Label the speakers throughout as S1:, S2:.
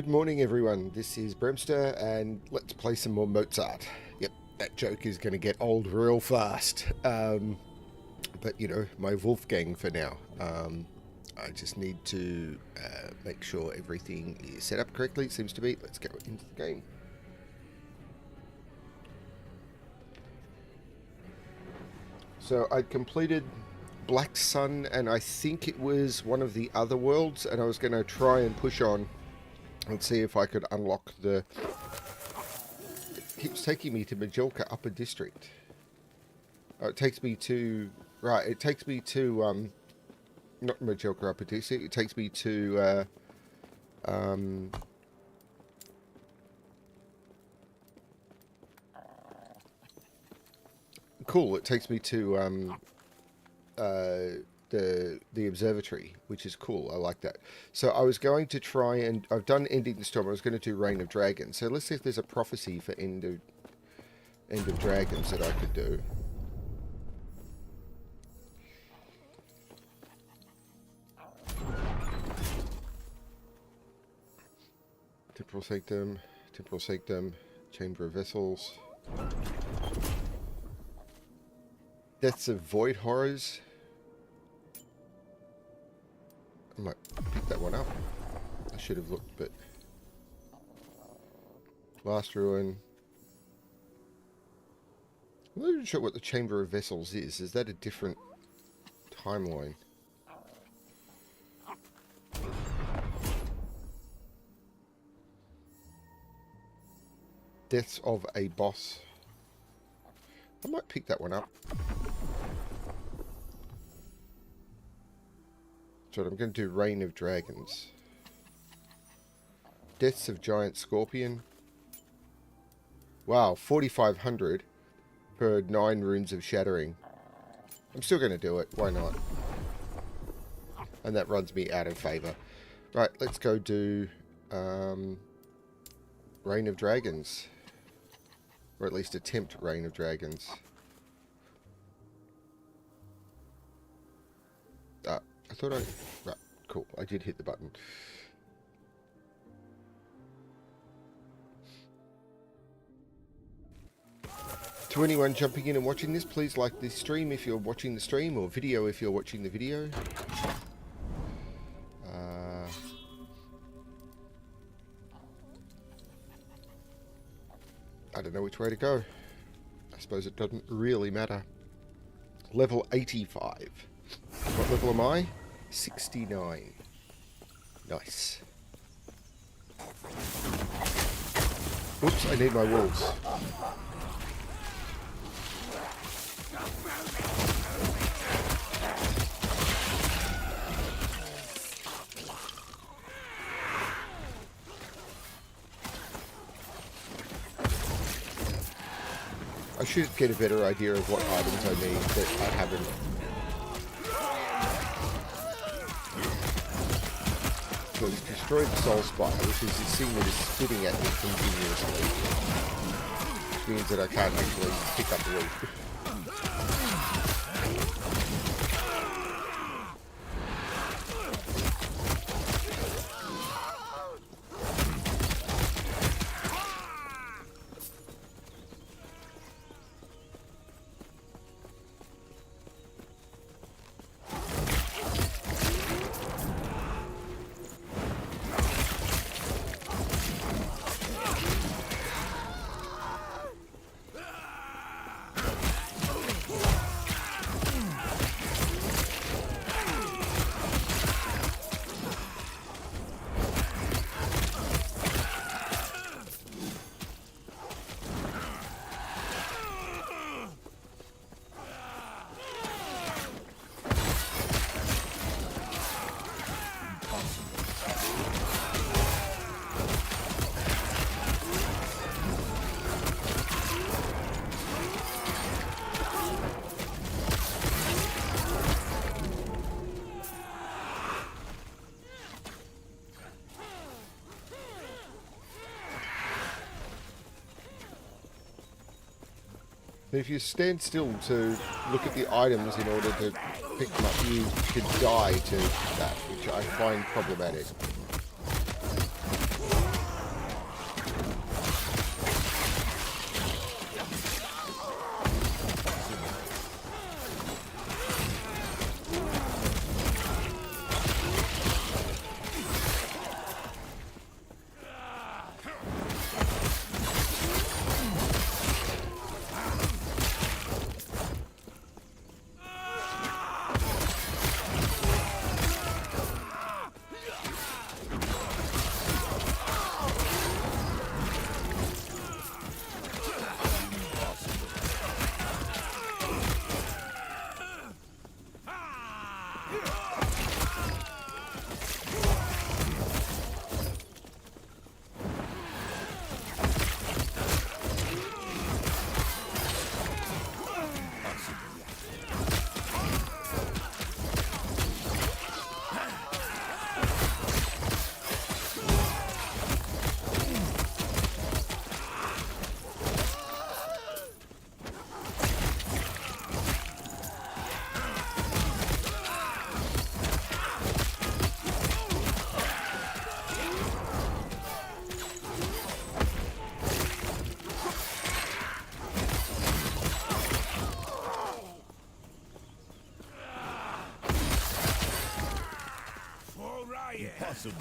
S1: Good morning, everyone. This is Bremster, and let's play some more Mozart. Yep, that joke is going to get old real fast. But, you know, my Wolfgang for now. I just need to make sure everything is set up correctly. It seems to be. Let's go into the game. So I'd completed Black Sun, and I think it was one of the other worlds, and I was going to try and push on and see if I could unlock the... It keeps taking me to Majorca Upper District. Oh, it takes me to... Right, it takes me to... not Majorca Upper District, it takes me to... Cool, it takes me to... the observatory, which is cool. I like that. So I was going to try and... I've done Ending the Storm. I was going to do Reign of Dragons. So let's see if there's a prophecy for End of Dragons that I could do. Temporal Sanctum, Chamber of Vessels. Deaths of Void Horrors. I might pick that one up. I should have looked, but... Last Ruin. I'm not even sure what the Chamber of Vessels is. Is that a different timeline? Deaths of a Boss. I might pick that one up. So I'm going to do Reign of Dragons. Deaths of Giant Scorpion. Wow, 4,500 per 9 runes of Shattering. I'm still going to do it. Why not? And that runs me out of favour. Right, let's go do Reign of Dragons. Or at least attempt Reign of Dragons. I thought I... Right, cool. I did hit the button. To anyone jumping in and watching this, please like this stream if you're watching the stream, or video if you're watching the video. I don't know which way to go. I suppose it doesn't really matter. Level 85. What level am I? 69. Nice. Oops, I need my wolves. I should get a better idea of what items I need that I haven't. So it's destroyed the Soul Spire, which is this thing that is spitting at me continuously. Which means that I can't actually pick up the loot. If you stand still to look at the items in order to pick them up, you could die to that, which I find problematic.
S2: possible.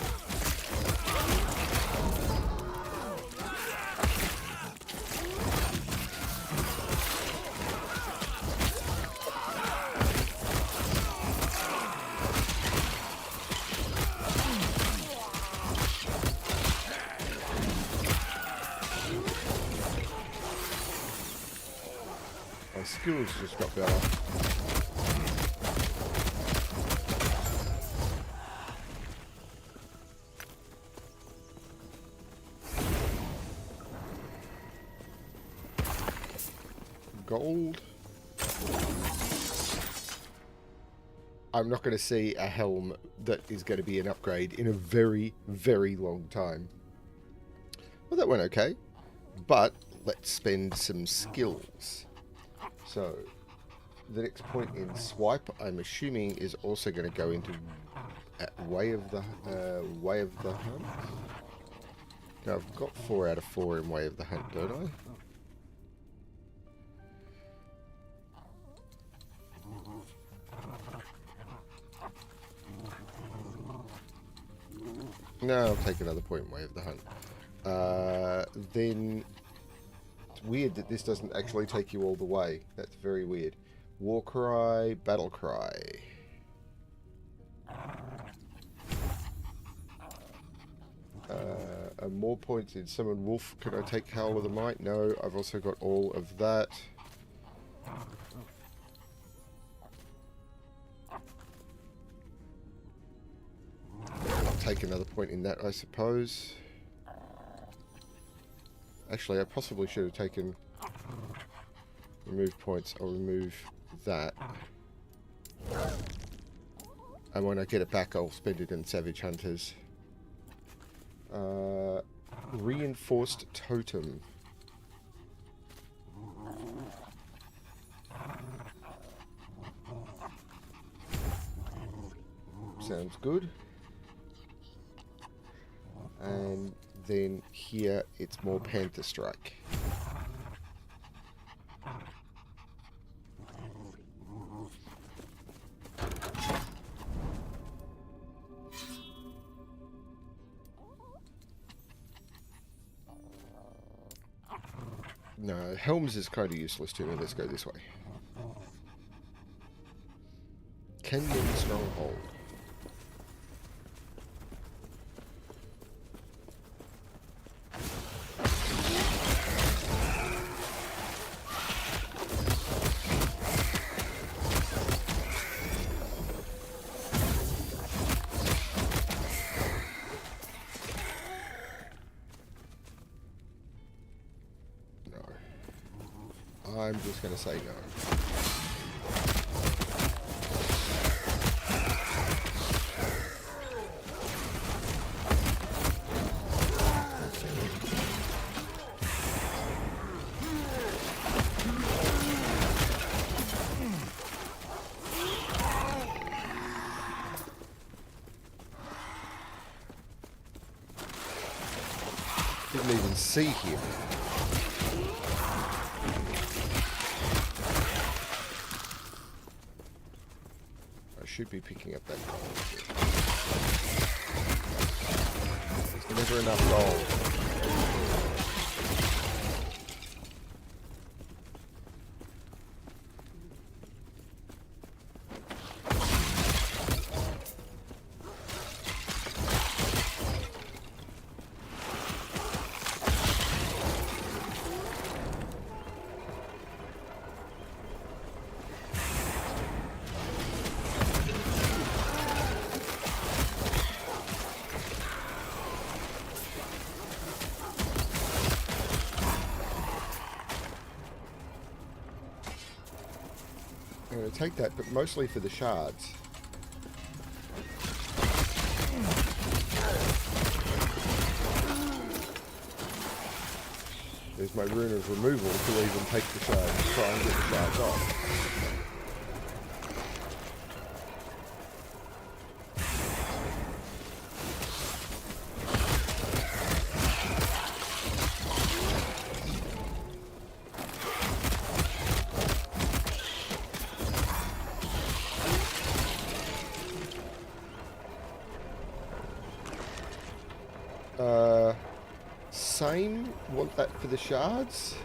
S1: My skills just got better. Gold. I'm not going to see a helm that is going to be an upgrade in a very, very long time. Well, that went okay. But let's spend some skills. So, the next point in swipe, I'm assuming, is also going to go into way of the hunt. Now, I've got 4 out of 4 in way of the hunt, don't I? No, I'll take another point in way of the hunt. Then it's weird that this doesn't actually take you all the way. That's very weird. War cry, battle cry. More points in summon wolf. Can I take Howl of the Might? No, I've also got all of that. I'll take another point in that, I suppose. Actually, I possibly should have taken remove points. I'll remove that. And when I get it back, I'll spend it in Savage Hunters. Reinforced Totem. Sounds good. And then here it's more Panther Strike. No, Helms is kind of useless to me. Let's go this way. Kenyan Stronghold. I'm just going to say no. Didn't even see him. Should be picking up that gold. There's never enough gold. I'm going to take that, but mostly for the shards. There's my rune of removal to even take the shards, try and get the shards off. same. Want that for the shards.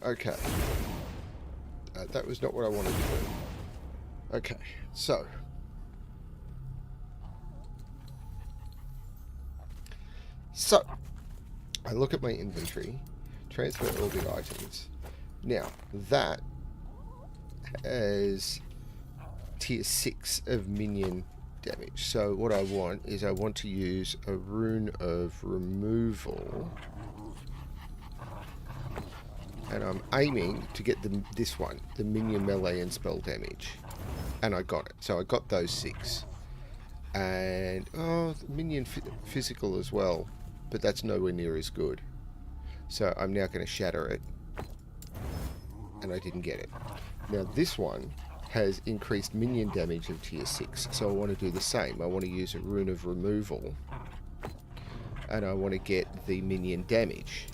S1: Okay. That was not what I wanted to do. Okay, so. I look at my inventory, transfer all the items. Now, that has tier 6 of minion damage. So what I want is I want to use a rune of removal. And I'm aiming to get this one, the minion melee and spell damage. And I got it. So I got those 6. And, the minion physical as well. But that's nowhere near as good. So I'm now going to shatter it. And I didn't get it. Now this one has increased minion damage of tier 6. So I want to do the same. I want to use a rune of removal. And I want to get the minion damage.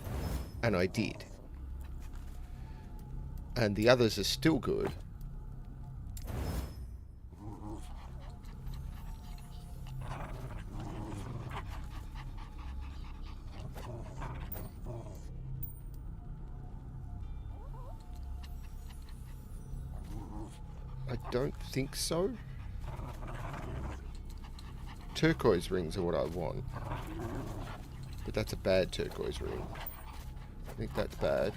S1: And I did. And the others are still good. I don't think so. Turquoise rings are what I want. But that's a bad turquoise ring. I think that's bad.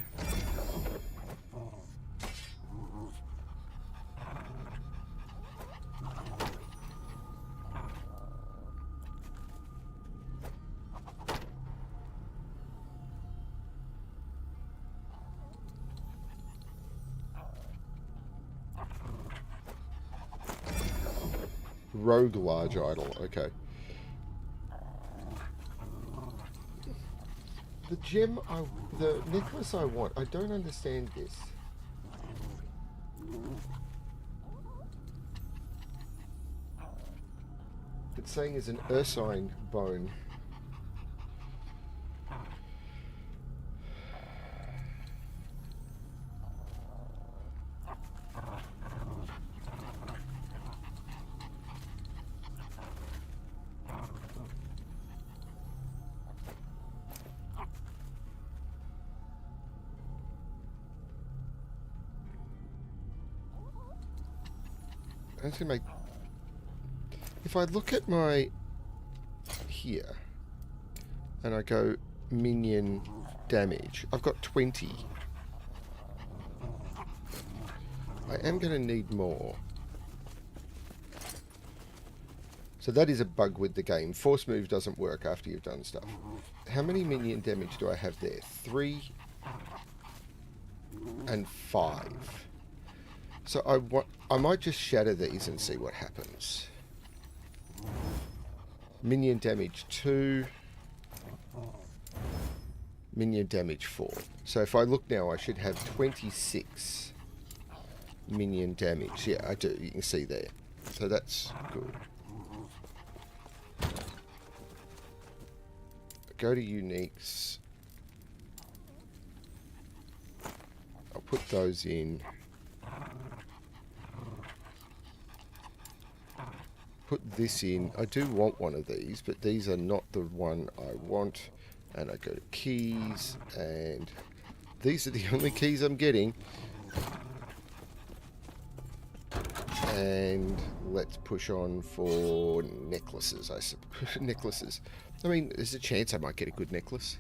S1: Rogue large idol, okay. The gem the necklace I want, I don't understand this. It's saying it's an ursine bone. That's gonna make. If I look at my here and I go minion damage, I've got 20. I am going to need more. So that is a bug with the game. Force move doesn't work after you've done stuff. How many minion damage do I have there? 3 and 5. So I might just shatter these and see what happens. Minion damage 2. Minion damage 4. So if I look now, I should have 26 minion damage. Yeah, I do. You can see there. So that's good. go to uniques. I'll put those in. Put this in. I do want one of these, but these are not the one I want. And I go to keys, and these are the only keys I'm getting. And let's push on for necklaces, I suppose. Necklaces. I mean, there's a chance I might get a good necklace.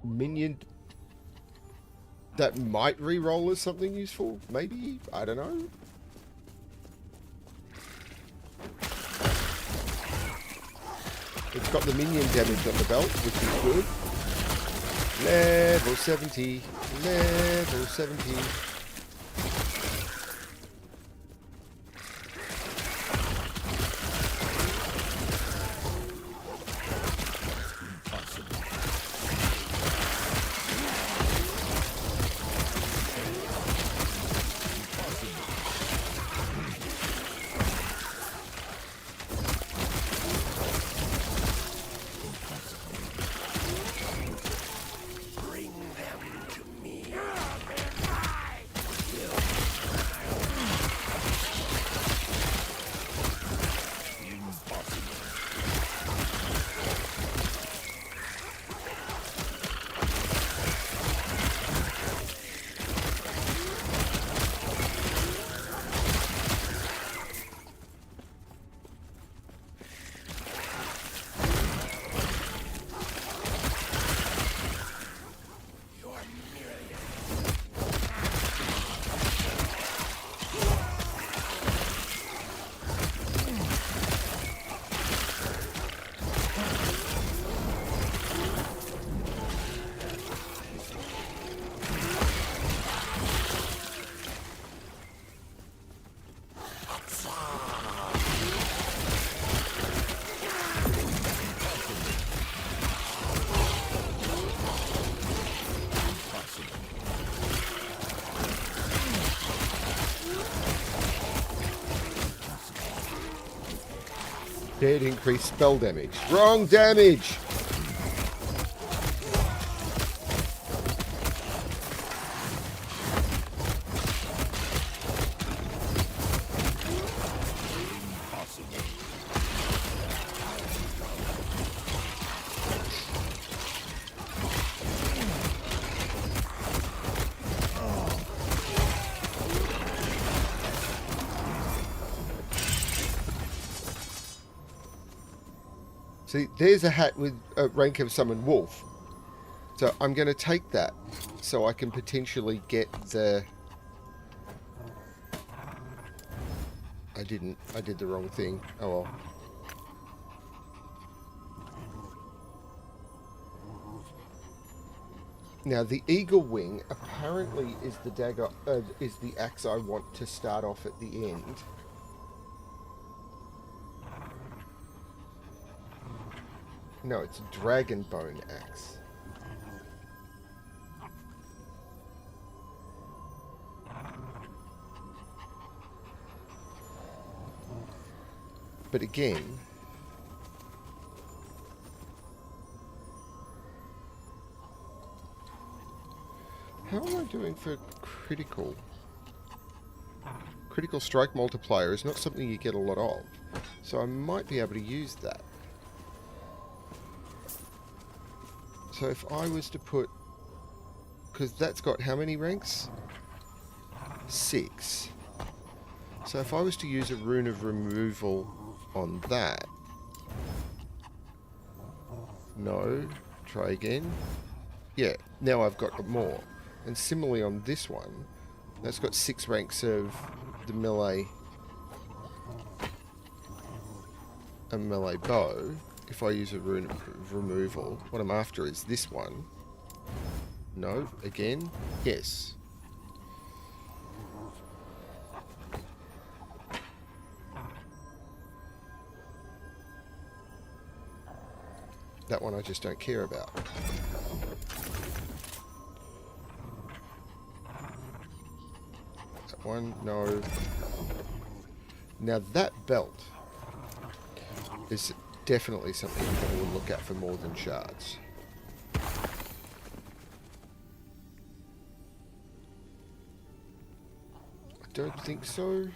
S1: Minion that might re-roll as something useful, maybe? I don't know. It's got the minion damage on the belt, which is good. Level 70. Level 70. Did increase spell damage. Wrong damage! See, there's a hat with a rank of summon wolf. So I'm going to take that so I can potentially get the... I didn't. I did the wrong thing. Oh well. Now the eagle wing apparently is the dagger, is the axe I want to start off at the end. No, it's a dragon bone axe. But again, how am I doing for critical? critical strike multiplier is not something you get a lot of. So I might be able to use that. So if I was to put... Because that's got how many ranks? 6. So if I was to use a rune of removal on that... No. Try again. Yeah, now I've got more. And similarly on this one, that's got 6 ranks of the melee... a melee bow. If I use a rune of removal, what I'm after is this one. No, again, yes. That one I just don't care about. That one, no. Now that belt is definitely something I will look at for more than shards. I don't think so.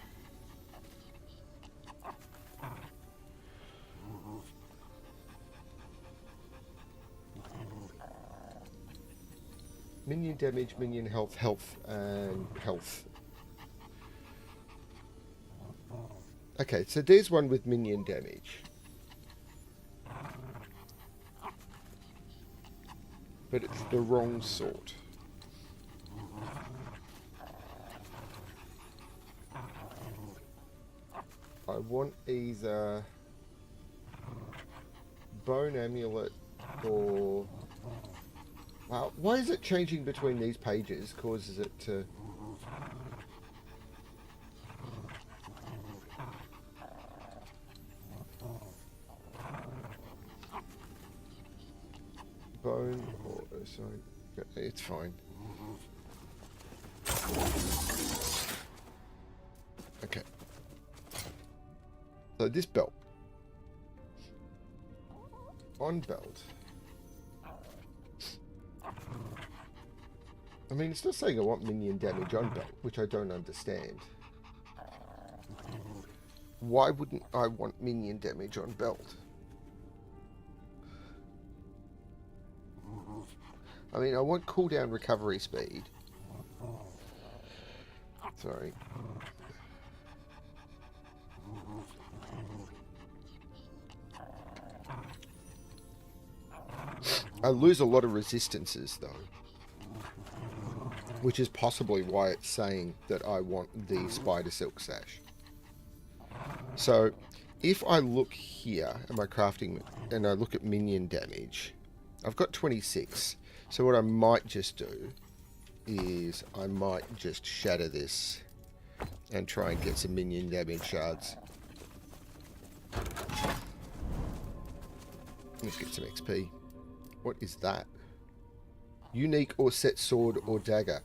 S1: Minion damage, minion health, health, and health. Okay, so there's one with minion damage. But it's the wrong sort. I want either Bone Amulet or... Wow, why is it changing between these pages? Causes it to... Bone or... sorry, it's fine. Okay. So this belt. On belt. I mean, it's not saying I want minion damage on belt, which I don't understand. Why wouldn't I want minion damage on belt? I mean, I want cooldown recovery speed. Sorry. I lose a lot of resistances, though. Which is possibly why it's saying that I want the spider silk sash. So, if I look here at my crafting and I look at minion damage, I've got 26. So what I might just do is I might just shatter this and try and get some minion damage shards. Let's get some XP. What is that? Unique or set sword or dagger.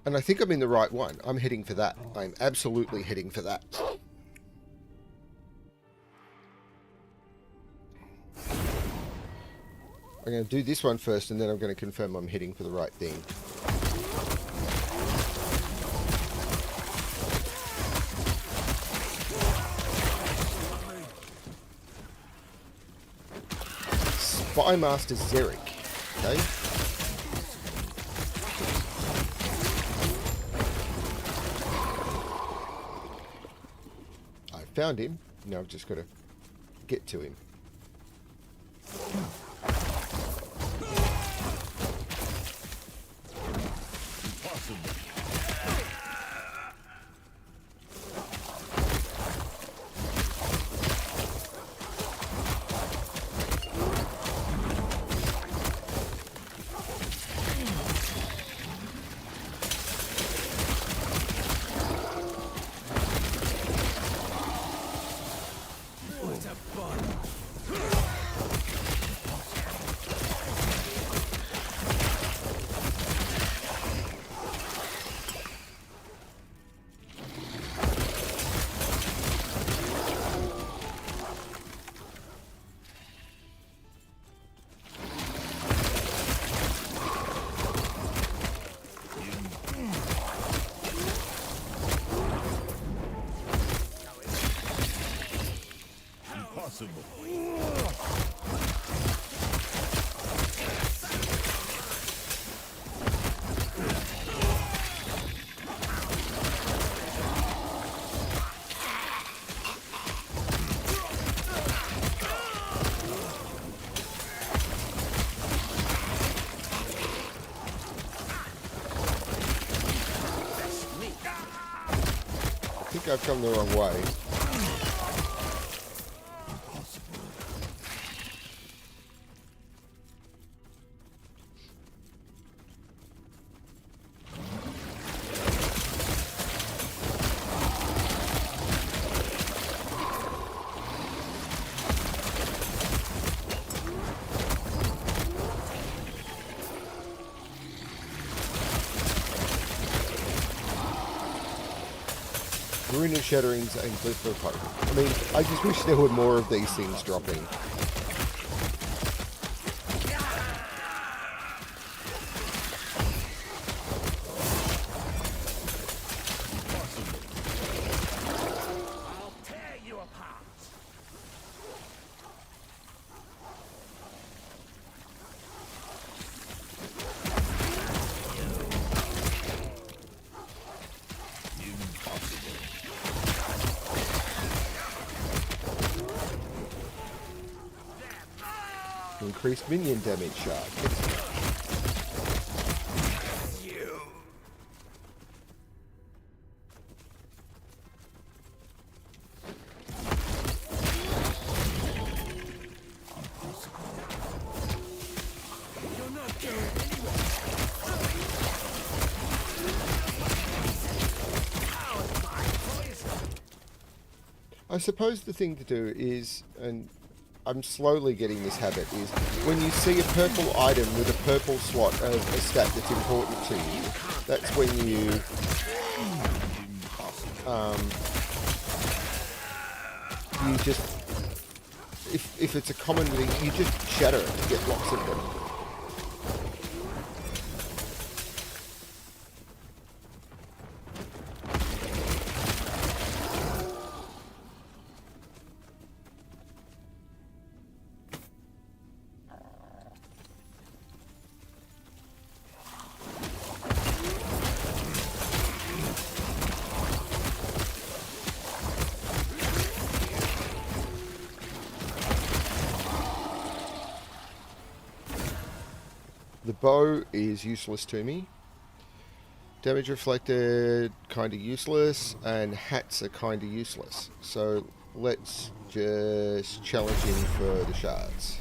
S1: And I think I'm in the right one. I'm heading for that. I'm absolutely heading for that. I'm going to do this one first and then I'm going to confirm I'm heading for the right thing. Spymaster Xeric. Okay. I found him. Now I've just got to get to him. think I've come the wrong way. Ruin of Shatterings and Cliff of Hope. I mean, I just wish there were more of these things dropping. Increased minion damage shard. I suppose the thing to do is, and I'm slowly getting this habit, is when you see a purple item with a purple slot of a stat that's important to you, that's when you you just, if it's a common thing, you just shatter it to get lots of them. The bow is useless to me. Damage reflected, kind of useless, and hats are kind of useless. So let's just challenge him for the shards.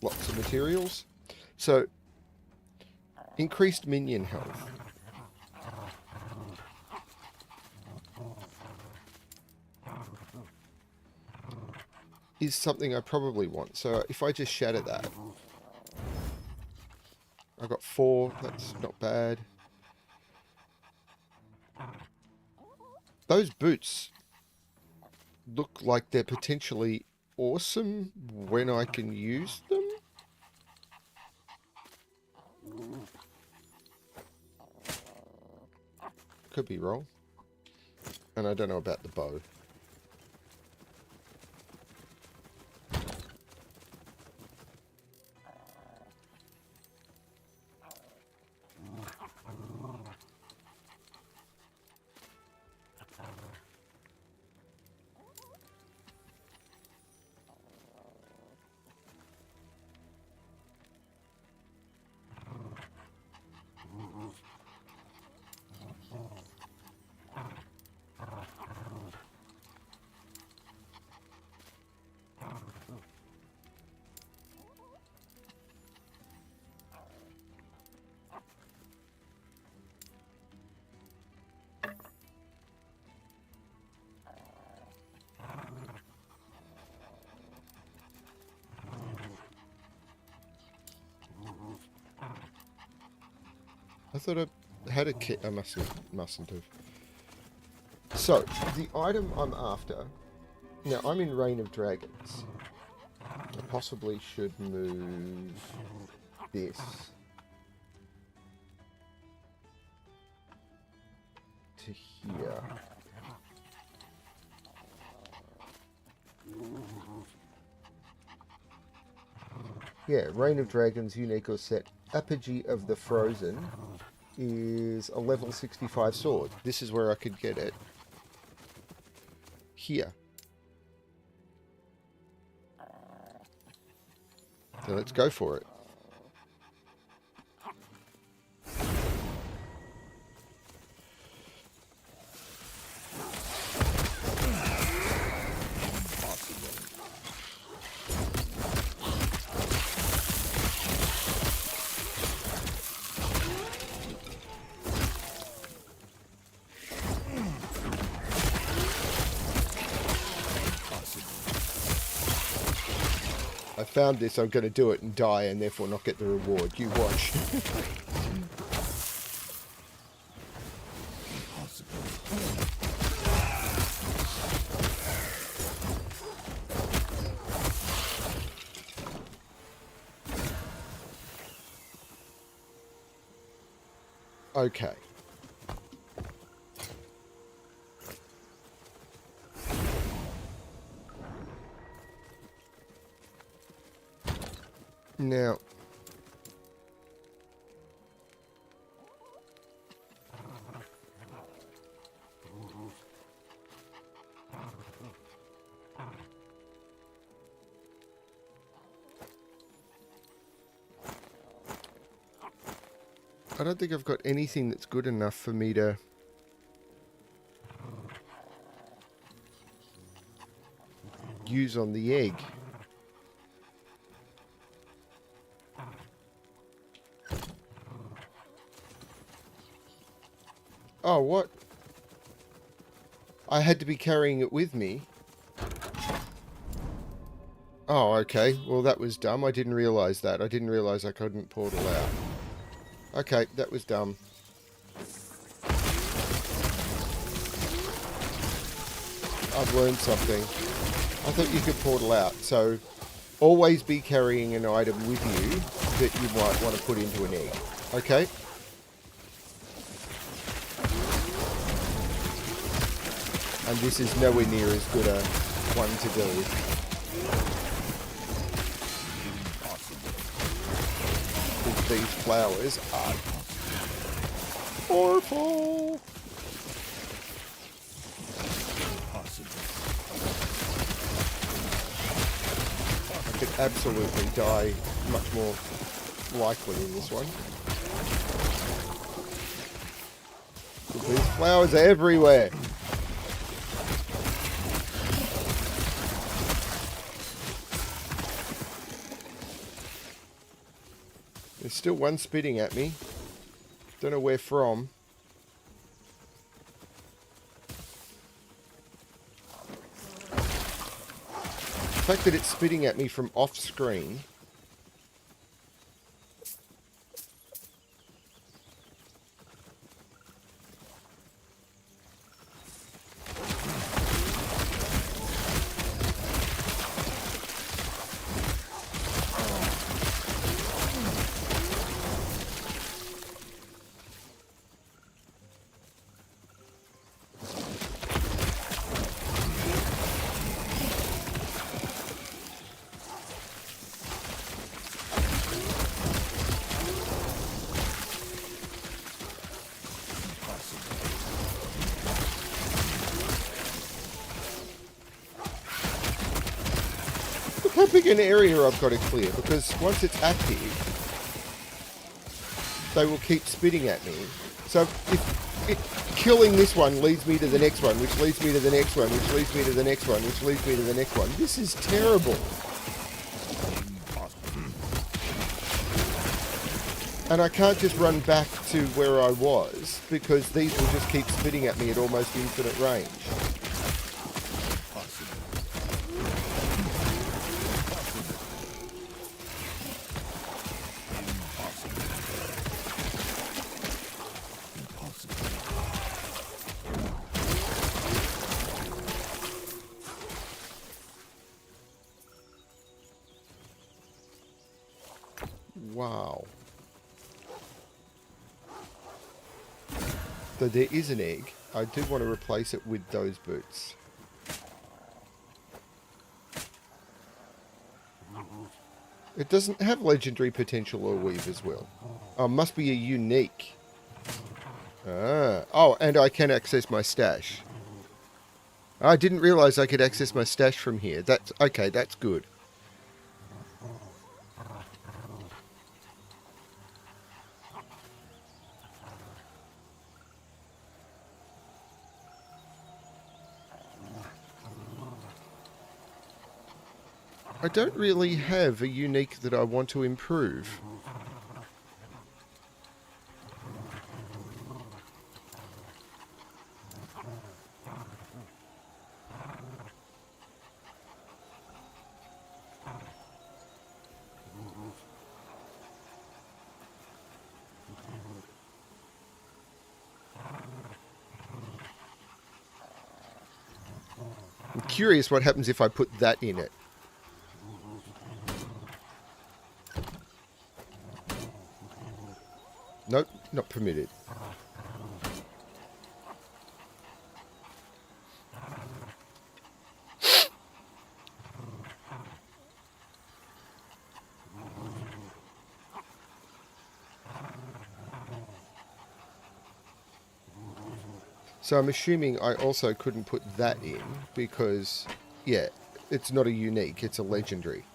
S1: Lots of materials. So, increased minion health. Is something I probably want. So if I just shatter that, I got 4, that's not bad. Those boots look like they're potentially awesome when I can use them. Could be wrong. And I don't know about the bow. I thought I had a kit. I mustn't have. So, the item I'm after... Now, I'm in Reign of Dragons. I possibly should move this to here. Yeah, Reign of Dragons, unique or set. Apogee of the Frozen is a level 65 sword. This is where I could get it. Here. So let's go for it. I found this, I'm going to do it and die and therefore not get the reward. You watch. Okay. Now, I don't think I've got anything that's good enough for me to use on the egg. Oh, what? I had to be carrying it with me. Oh, okay. Well, that was dumb. I didn't realise that. I didn't realise I couldn't portal out. Okay, that was dumb. I've learned something. I thought you could portal out. So, always be carrying an item with you that you might want to put into an egg. Okay? And this is nowhere near as good a one to do. Because these flowers are awful. I could absolutely die much more likely in this one. These flowers are everywhere. There's still one spitting at me. Don't know where from. The fact that it's spitting at me from off screen. How big an area I've got to clear, because once it's active, they will keep spitting at me. So if killing this one leads me to the next one, which leads me to the next one, which leads me to the next one, which leads me to the next one. This is terrible. And I can't just run back to where I was, because these will just keep spitting at me at almost infinite range. Wow. Though there is an egg, I do want to replace it with those boots. It doesn't have legendary potential or weaver's will. Oh, must be a unique. Ah. Oh, and I can access my stash. I didn't realise I could access my stash from here. That's okay, that's good. I don't really have a unique that I want to improve. I'm curious what happens if I put that in it. Nope, not permitted. So I'm assuming I also couldn't put that in because, yeah, it's not a unique, it's a legendary.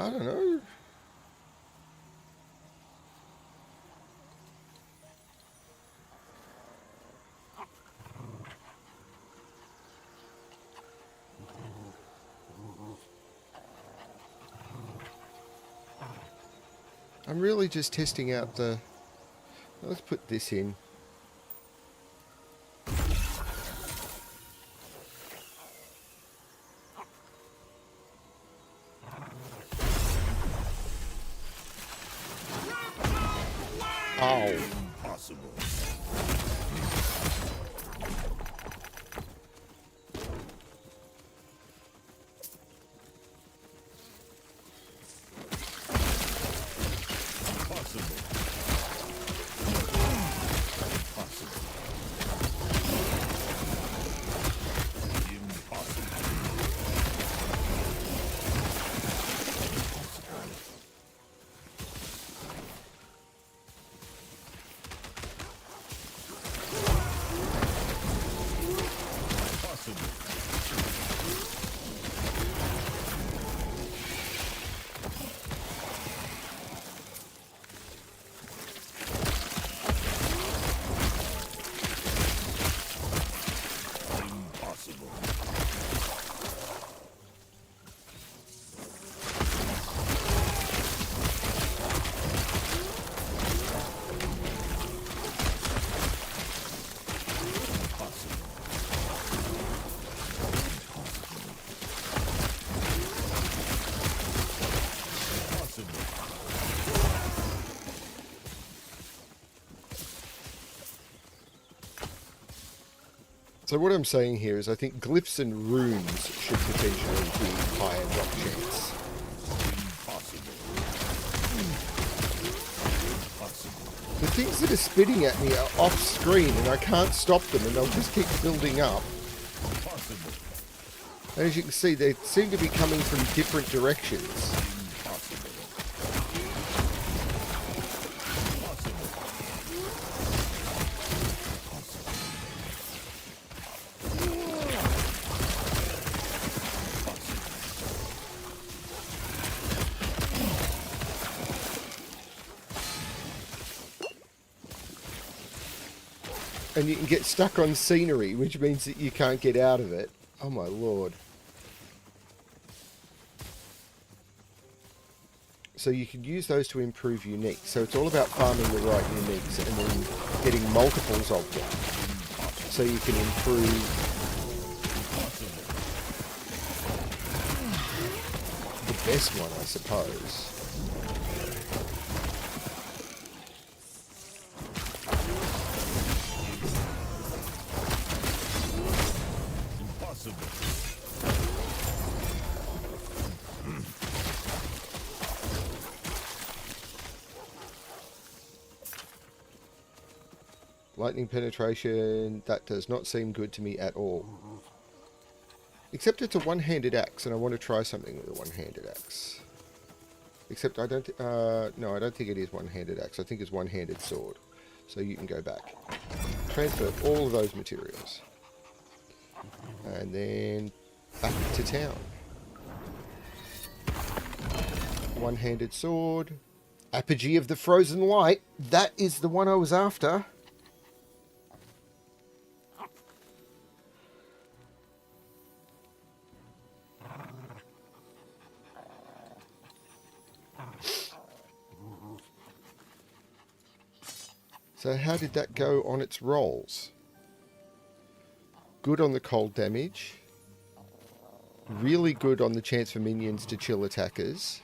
S1: I don't know. I'm really just testing out the... Let's put this in. Oh. Impossible. So what I'm saying here is I think glyphs and runes should potentially be higher drop chance. The things that are spitting at me are off screen and I can't stop them and they'll just keep building up. And as you can see, they seem to be coming from different directions. And you can get stuck on scenery, which means that you can't get out of it. Oh my lord. So you can use those to improve uniques. So it's all about farming the right uniques and then getting multiples of them. So you can improve... best one, I suppose. Lightning penetration, that does not seem good to me at all. Except it's a one-handed axe, and I want to try something with a one-handed axe. Except I don't, no, I don't think it is one-handed axe. I think it's one-handed sword. So you can go back. Transfer all of those materials. And then back to town. One-handed sword. Apogee of the Frozen Light. That is the one I was after. So how did that go on its rolls? Good on the cold damage. Really good on the chance for minions to chill attackers.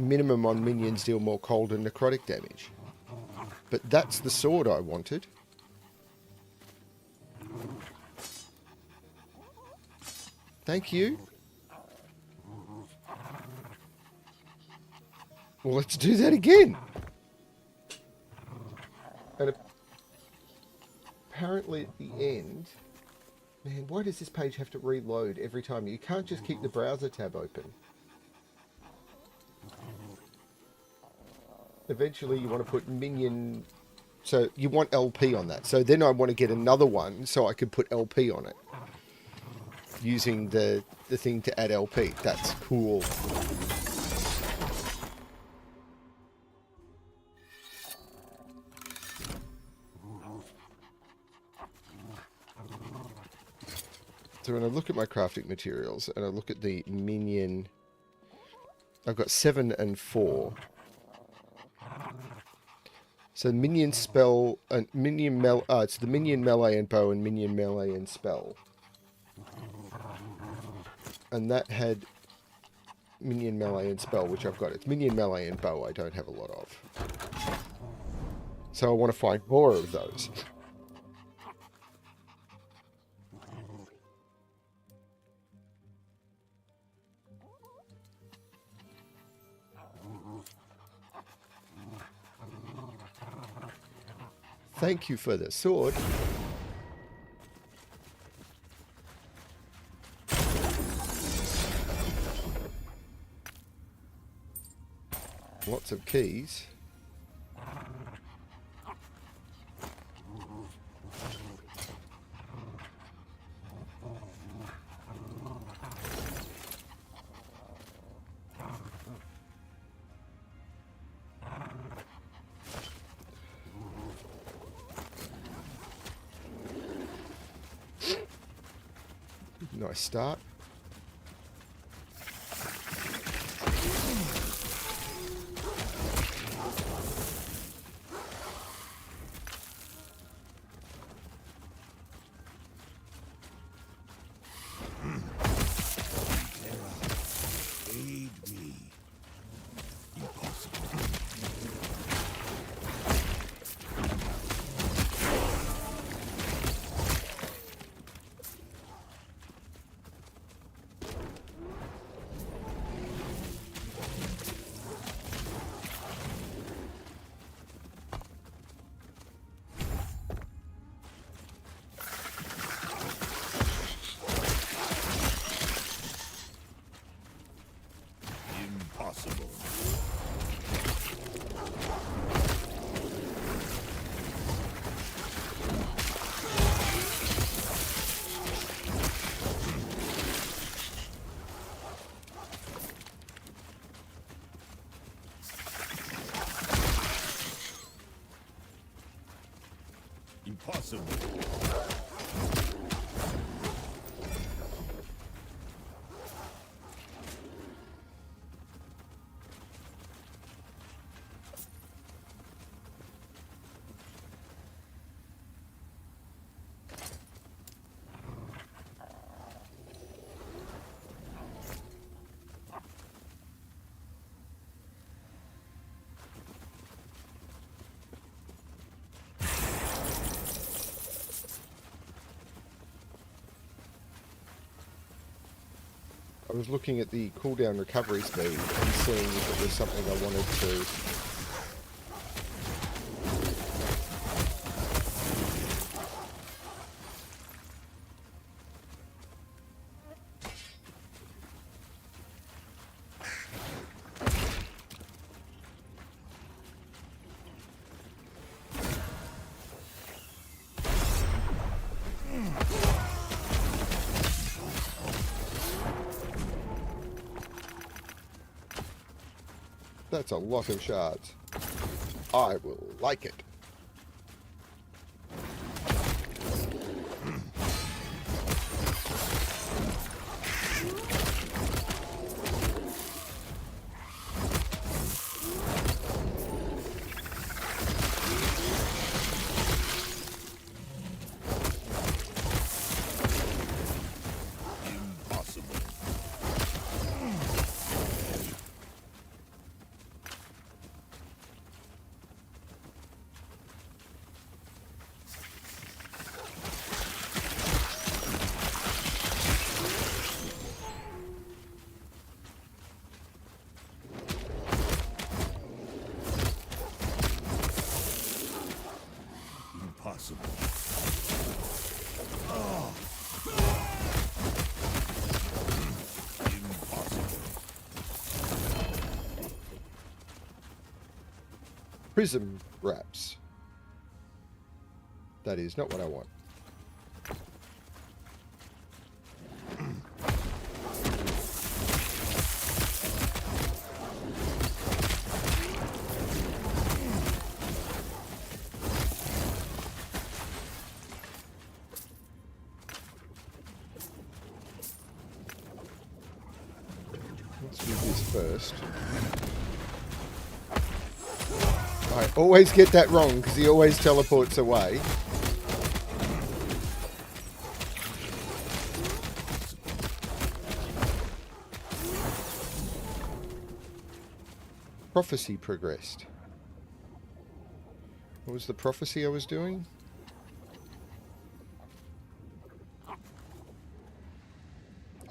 S1: Minimum on minions deal more cold and necrotic damage. But that's the sword I wanted. Thank you. Well, let's do that again. And apparently at the end... Man, why does this page have to reload every time? You can't just keep the browser tab open. Eventually you want to put minion... So you want LP on that. So then I want to get another one so I could put LP on it. Using the thing to add LP. That's cool. So when I look at my crafting materials and I look at the minion, I've got 7 and 4. So minion spell and minion it's the minion melee and bow and minion melee and spell. And that had minion melee and spell, which I've got. It's minion melee and bow I don't have a lot of. So I want to find more of those. Thank you for the sword. Lots of keys. Nice start.
S2: Impossible.
S1: I was looking at the cooldown recovery speed and seeing if it was something I wanted to... That's a lot of shards. I will like it. Prism wraps. That is not what I want. Let's do this first. I always get that wrong because he always teleports away. Prophecy progressed. What was the prophecy I was doing?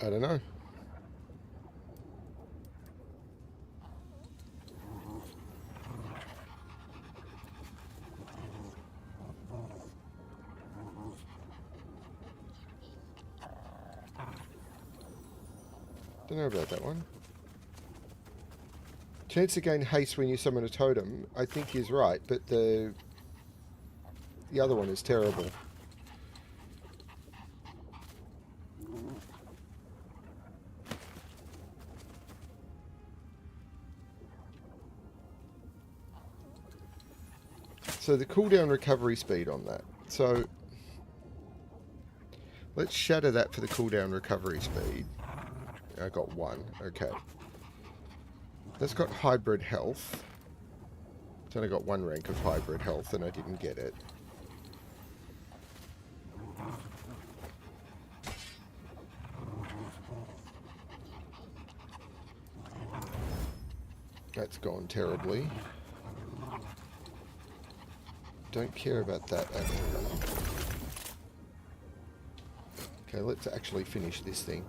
S1: I don't know. Don't know about that one. Chance to gain haste when you summon a totem, I think he's right, but the other one is terrible. So the cooldown recovery speed on that. So let's shatter that for the cooldown recovery speed. I got one. Okay. That's got hybrid health. It's only got one rank of hybrid health and I didn't get it. That's gone terribly. Don't care about that at all. Okay, let's actually finish this thing.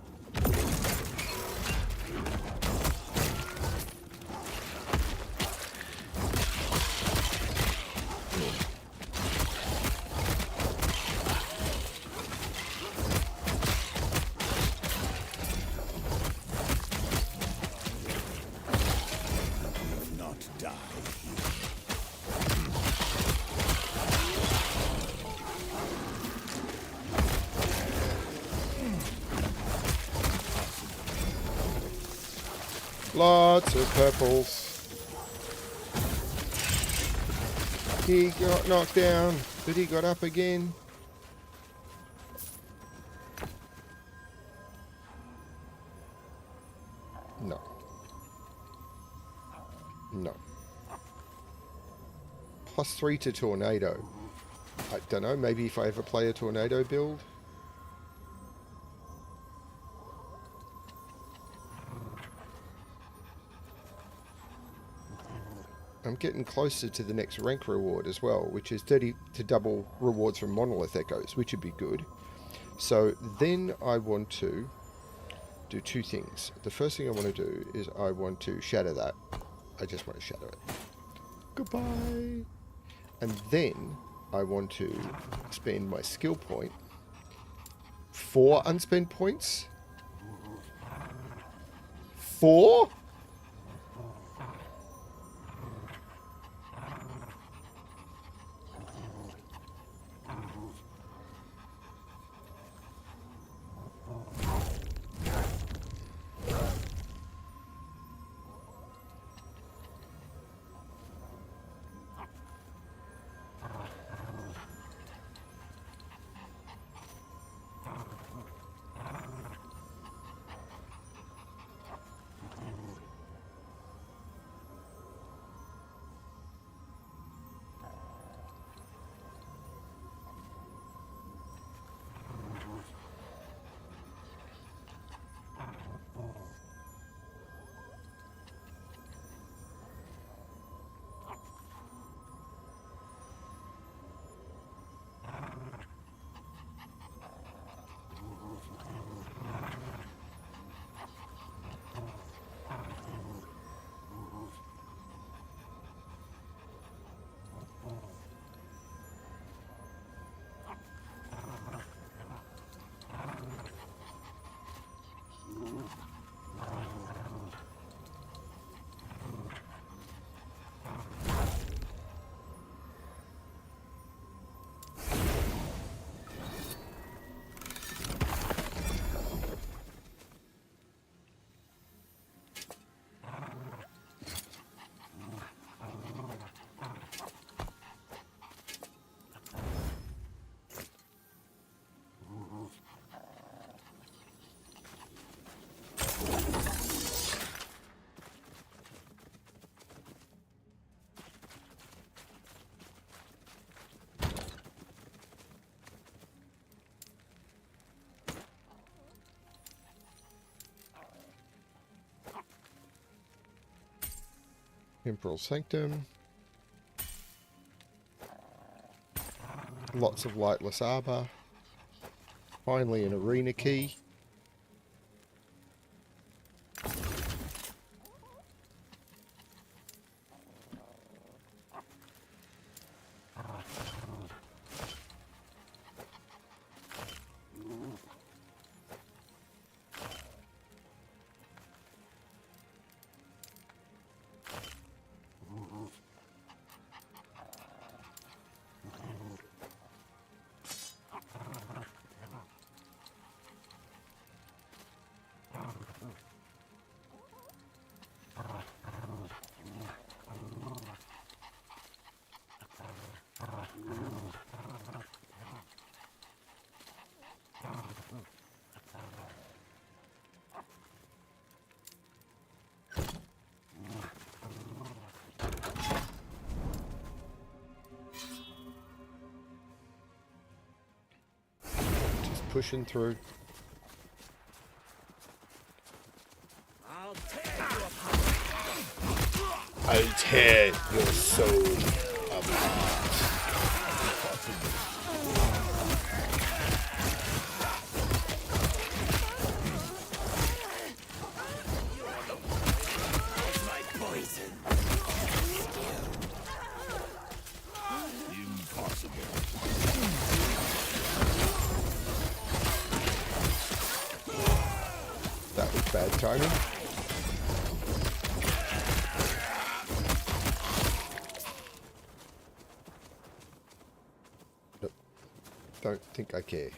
S1: Lots of purples. He got knocked down, but he got up again. No. No. +3 to tornado. I don't know, maybe if I ever play a tornado build. I'm getting closer to the next rank reward as well, which is 30 to double rewards from Monolith Echoes, which would be good. So then I want to do two things. The first thing I want to do is I want to shatter that. I just want to shatter it. Goodbye. And then I want to spend my skill point. 4 unspent points? 4? Temporal Sanctum. Lots of lightless arbor. Finally an arena key. Pushing through. I'll tear your soul apart. That was bad timing. Nope. Don't think I care.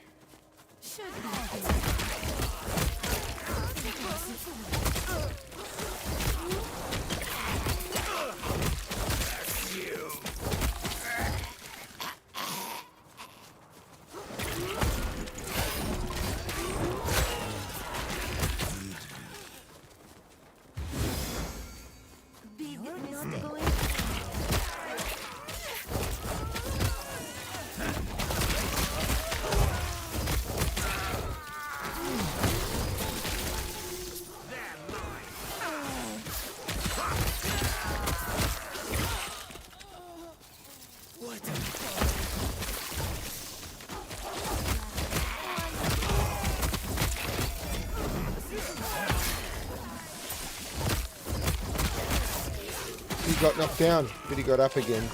S1: got knocked down, but he got up again.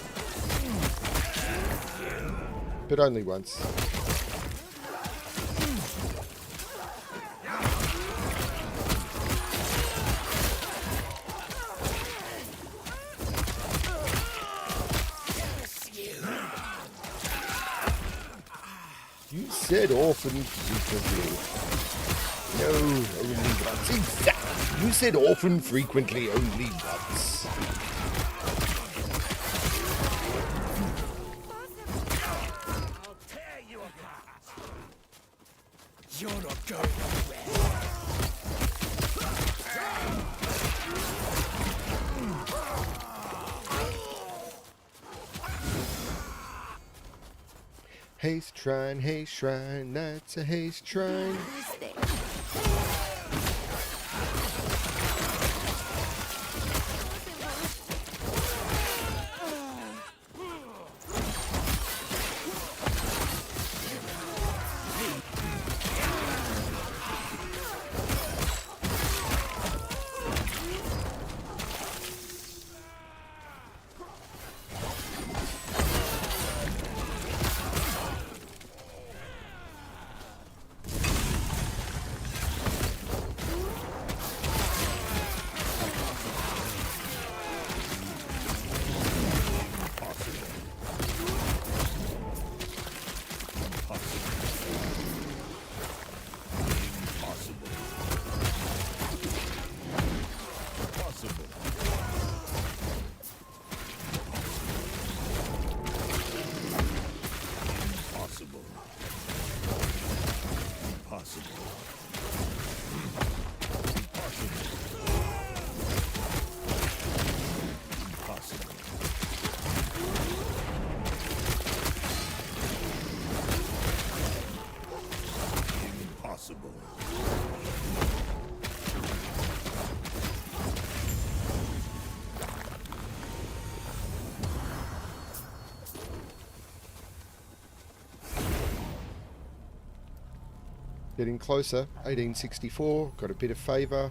S1: But only once. You said orphan frequently. No, only once. Exactly. You said orphan frequently, only once.
S2: I'll tear you apart. You're not going nowhere.
S1: Haste shrine, that's a haste shrine. Getting closer. 1864. Got a bit of favour.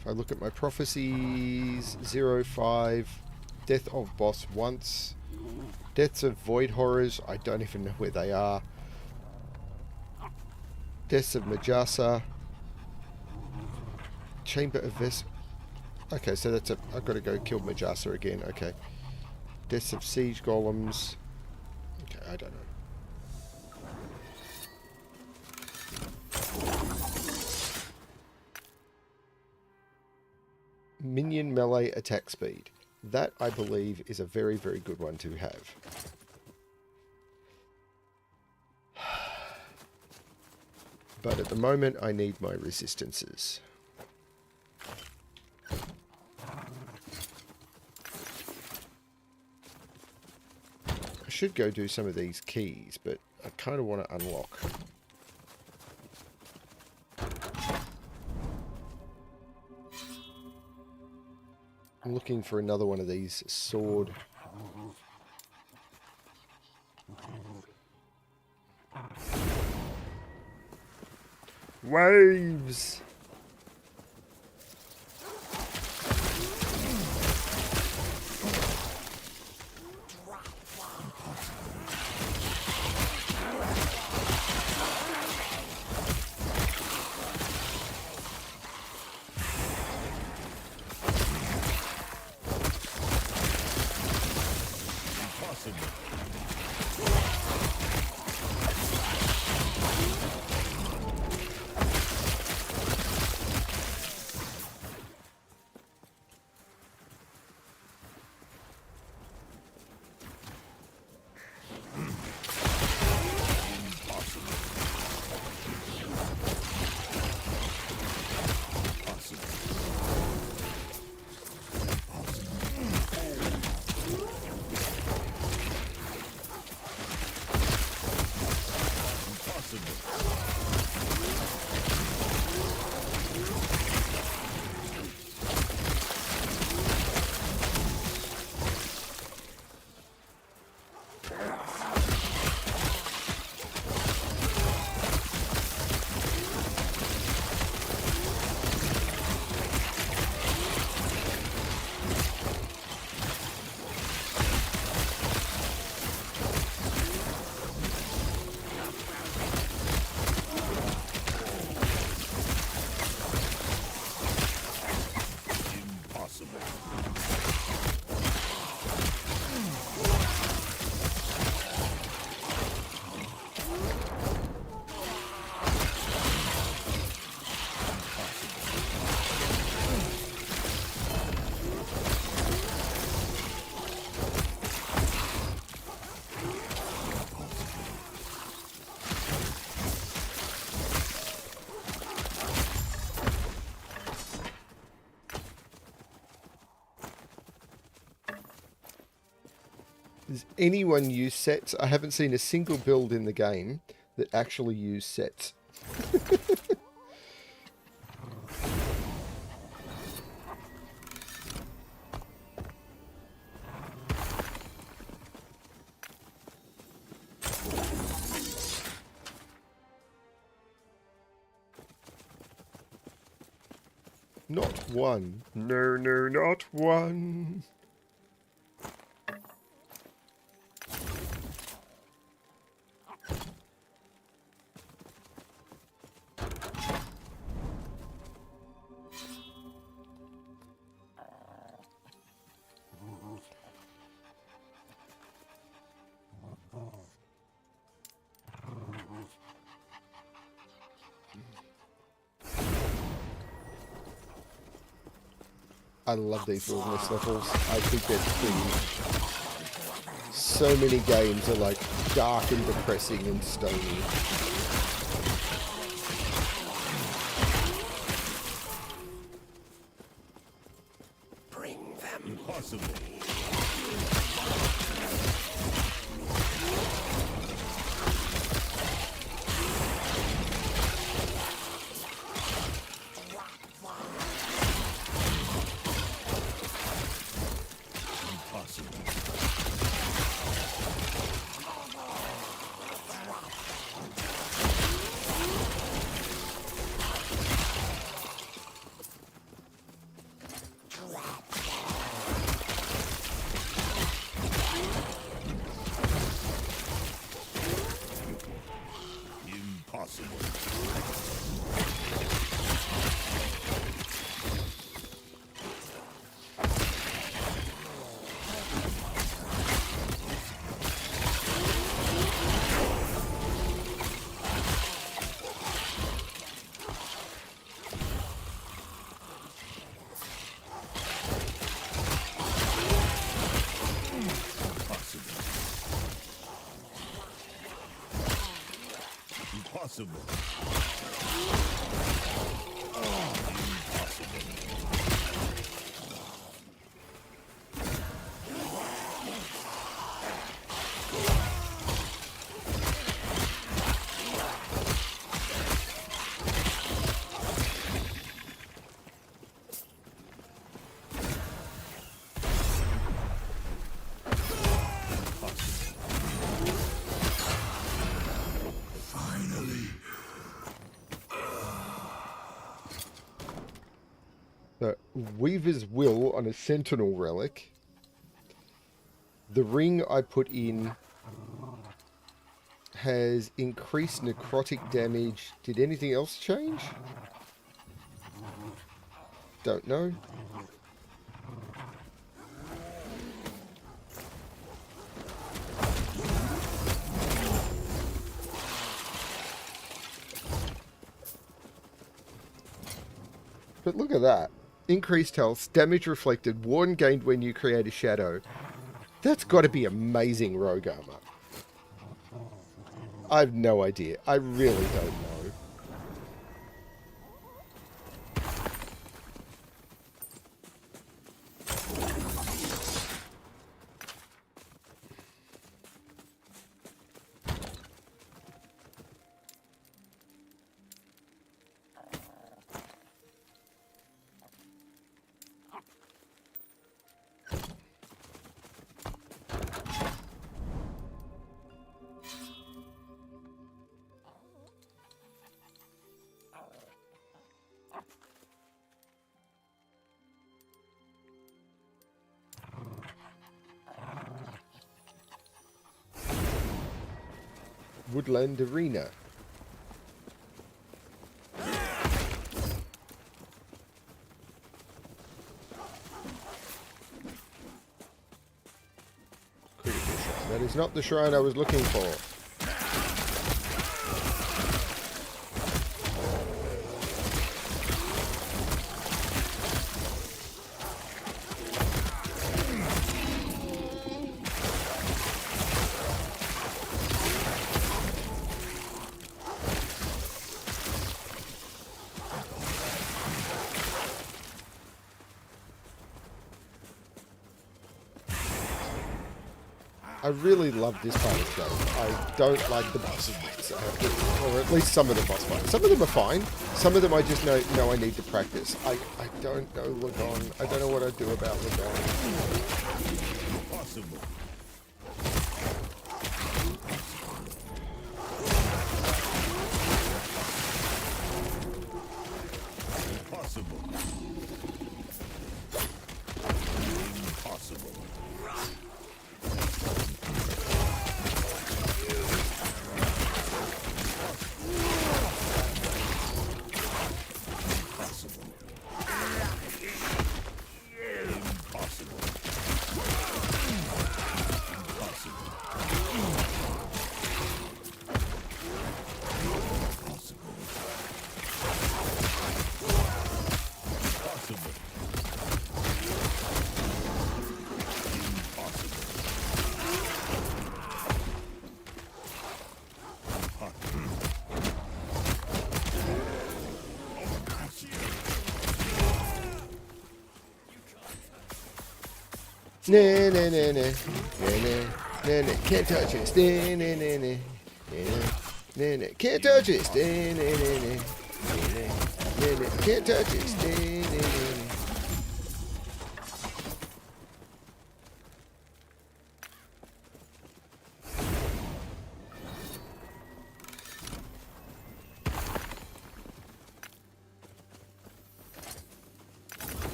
S1: If I look at my prophecies, 05. Death of boss once. Deaths of void horrors. I don't even know where they are. Deaths of Majasa. Chamber of Ves... Okay, so that's a... I've got to go kill Majasa again. Okay. Deaths of siege golems. Okay, I don't know. Minion melee attack speed. That, I believe, is a very, very good one to have. But at the moment, I need my resistances. I should go do some of these keys, but I kind of want to unlock. I'm looking for another one of these sword. Waves! Does anyone use sets? I haven't seen a single build in the game that actually use sets. Not one. No, no, not one. I love these wilderness levels. I think they're pretty. So many games are like dark and depressing and stony.
S2: Bring them. Impossible. Impossible.
S1: The Weaver's Will on a Sentinel relic. The ring I put in has increased necrotic damage. Did anything else change? Don't know. But look at that. Increased health, damage reflected, warden gained when you create a shadow. That's got to be amazing rogue armor. I've no idea. I really don't know. Woodland Arena. Critical shot. That is not the shrine I was looking for. I really love this part of the game. I don't like the boss fights, or at least some of the boss fights. Some of them are fine. Some of them I just know I need to practice. I don't know Lagon. I don't know what I'd do about Lagon.
S2: Impossible. Impossible. Impossible.
S1: Nah, nah, nah, nah. Nah, nah, nah, nah. Can't touch this. Nah, nah, nah, nah. Nah, nah. Can't touch this. Nah, nah, nah, nah. Nah, nah. Can't touch this. Nah, nah, nah, nah.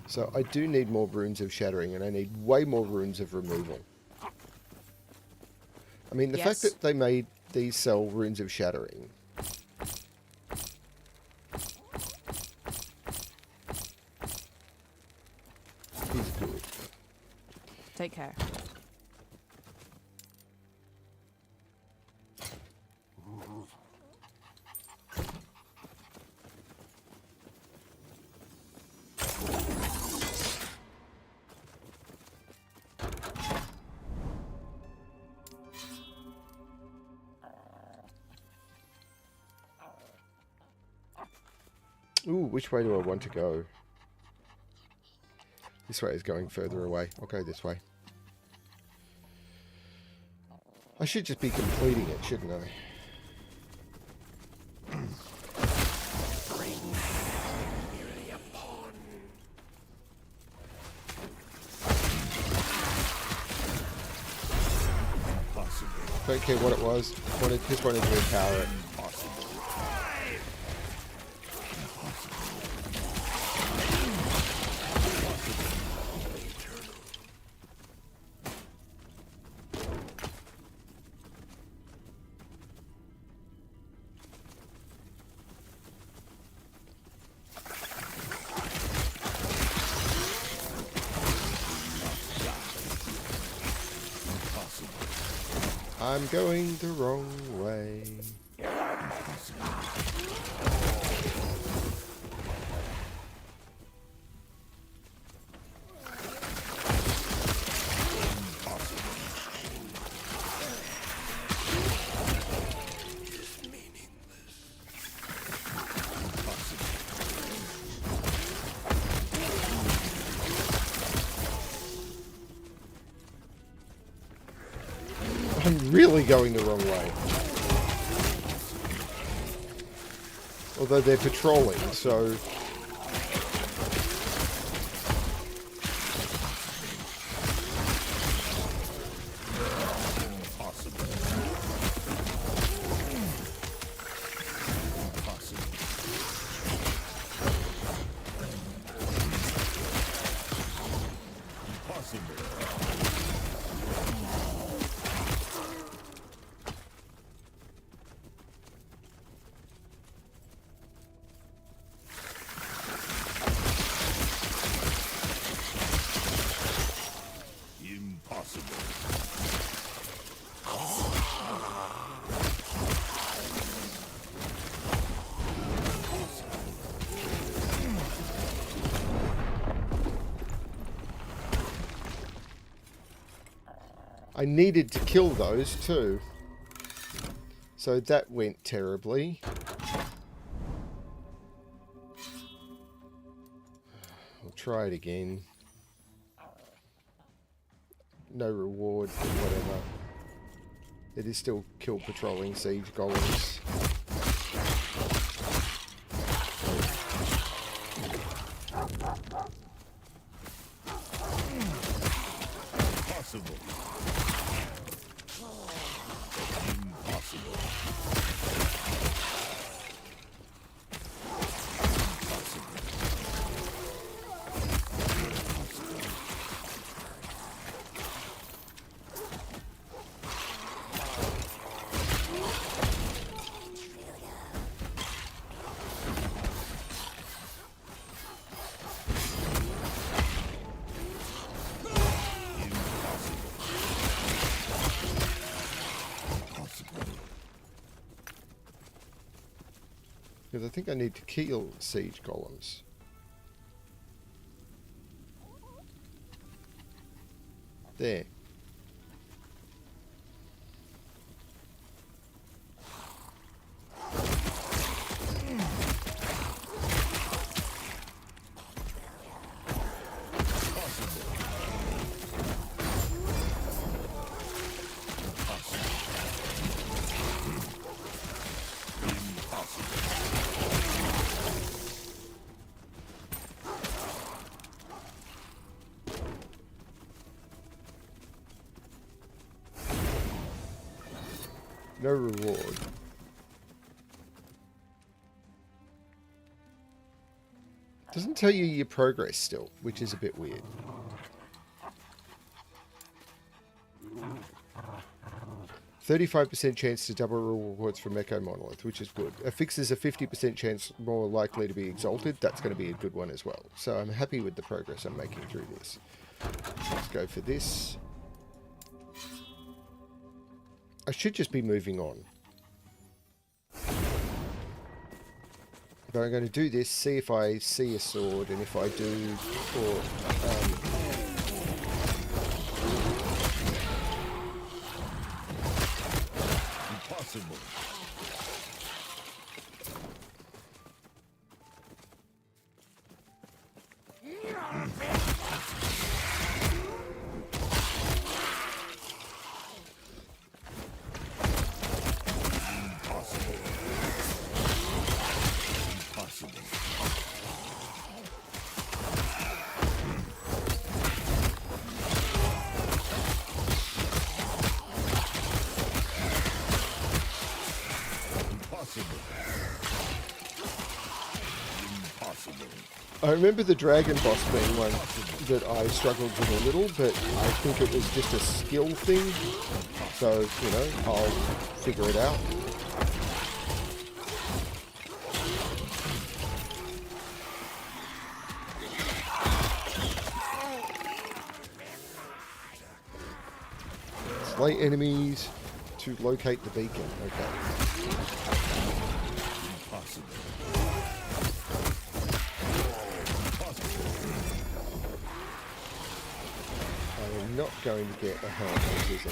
S1: So I do need more runes of shattering, and I need way more runes of removal. I mean, the fact that they made these sell runes of shattering. Is good.
S3: Take care.
S1: Ooh, which way do I want to go? This way is going further away. I'll go this way. I should just be completing it, shouldn't I? Don't care what it was. Just wanted to empower it. I'm going the wrong way. I'm really going the wrong way. Although they're patrolling, so... I needed to kill those too. So that went terribly. We'll try it again. no reward, but whatever. It is still kill patrolling siege golems.
S2: Impossible. Impossible.
S1: Because I think I need to kill siege golems. There. No reward. Doesn't tell you your progress still, which is a bit weird. "35% chance to double rewards from Echo Monolith," which is good. A fix is a 50% chance more likely to be exalted. That's going to be a good one as well. So I'm happy with the progress I'm making through this. Let's go for this. I should just be moving on. But I'm going to do this, see if I see a sword, and if I do, or
S2: Impossible.
S1: I remember the dragon boss being one that I struggled with a little, but I think it was just a skill thing. So, you know, I'll figure it out. Slay enemies to locate the beacon. Okay. I'm not going to get a helmet, is it?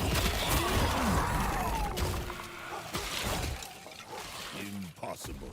S2: Impossible.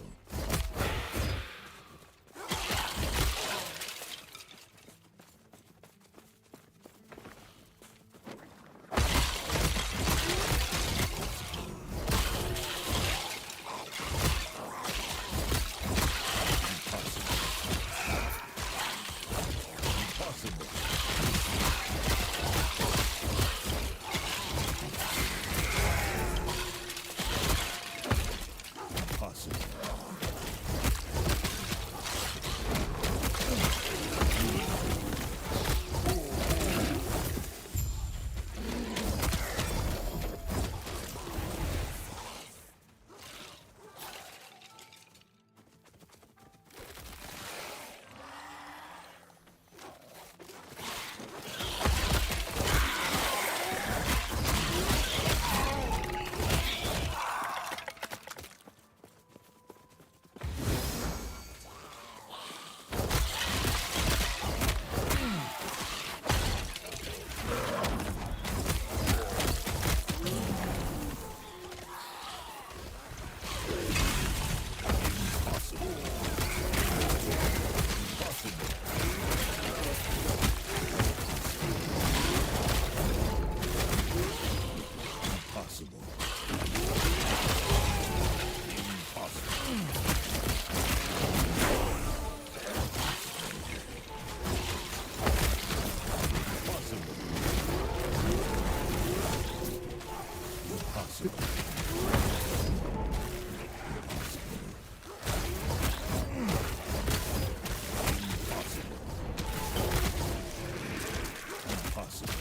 S2: Impossible.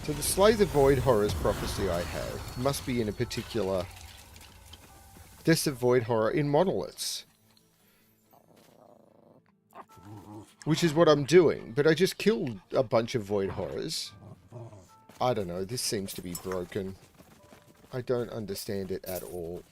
S1: So the Slay the Void Horrors prophecy I have must be in a particular Death of Void Horror in monoliths. Which is what I'm doing, but I just killed a bunch of Void Horrors. I don't know, this seems to be broken. I don't understand it at all.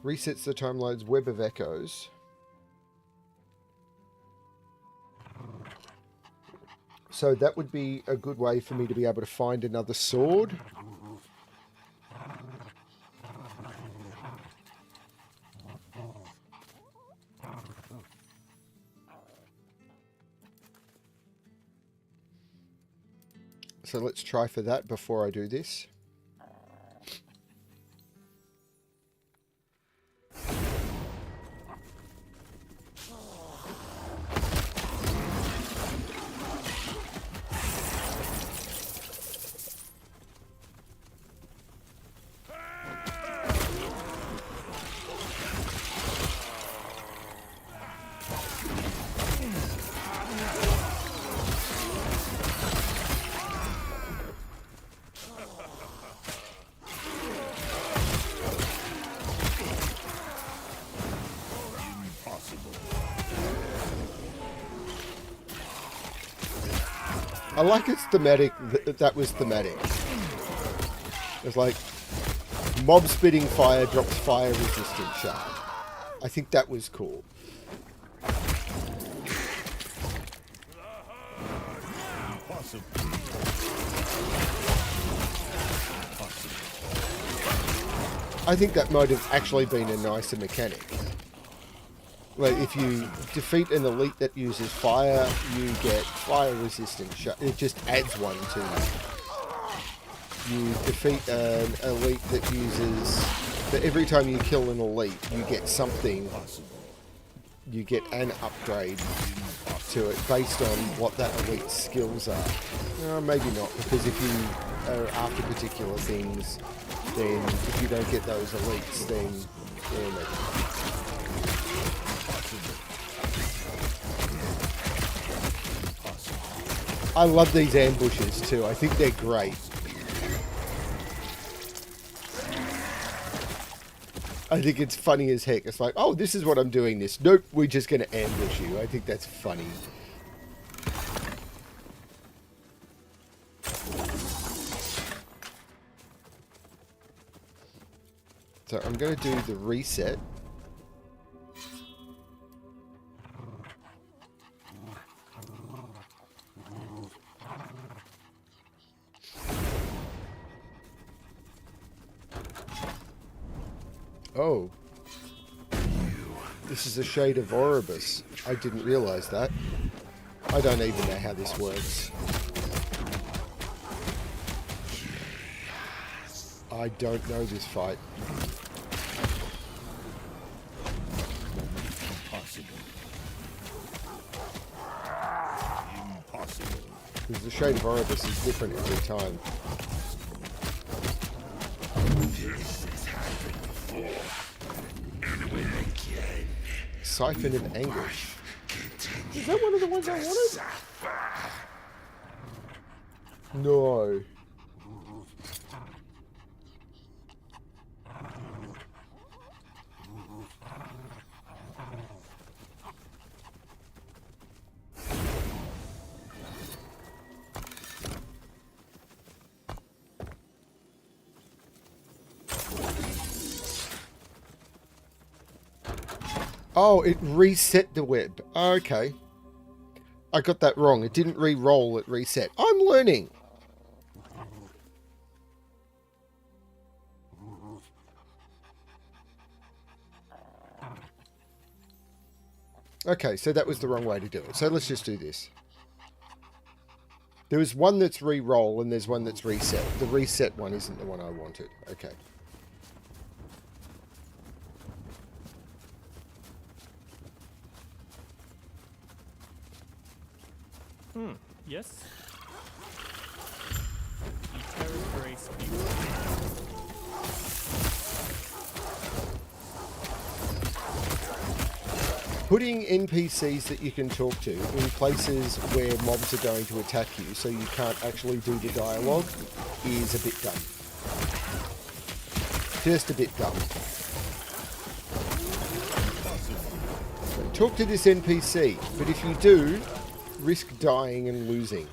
S1: Resets the timeline's web of echoes. So that would be a good way for me to be able to find another sword. So let's try for that before I do this. I like its thematic, that was thematic. It's like, mob spitting fire drops fire resistant shard. I think that was cool. I think that might have actually been a nicer mechanic. Like, if you defeat an elite that uses fire, you get fire resistant shot. It just adds one to you. You defeat an elite that uses... But every time you kill an elite, you get something. You get an upgrade to it based on what that elite's skills are. Maybe not, because if you are after particular things, then if you don't get those elites, then... Yeah, maybe not. I love these ambushes too. I think they're great. I think it's funny as heck. It's like, oh, this is what I'm doing this. Nope, we're just going to ambush you. I think that's funny. So I'm going to do the reset. Oh. This is a shade of Oribus. I didn't realise that. I don't even know how this works. I don't know this fight. Impossible. Because the shade of Oribus is different every time. Siphon of Anguish. Is that one of the ones I wanted? No. Oh, it reset the web. Okay. I got that wrong. It didn't re-roll, it reset. I'm learning. Okay, so that was the wrong way to do it. So let's just do this. There was one that's re-roll and there's one that's reset. The reset one isn't the one I wanted. Okay.
S4: Yes? Eternal grace be with
S1: Putting NPCs that you can talk to in places where mobs are going to attack you so you can't actually do the dialogue is a bit dumb. Just a bit dumb. Talk to this NPC, but if you do, risk dying and losing.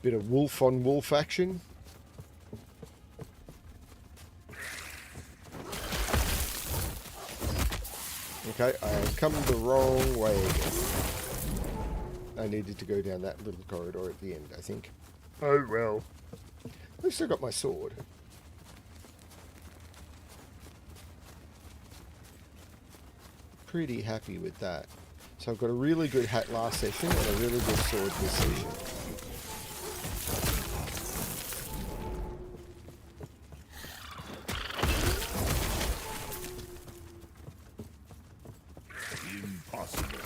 S1: Bit of wolf on wolf action. Okay, I have come the wrong way again. I needed to go down that little corridor at the end, I think. Oh well. At least I got my sword. Pretty happy with that. So I've got a really good hat last session and a really good sword this session.
S2: Impossible.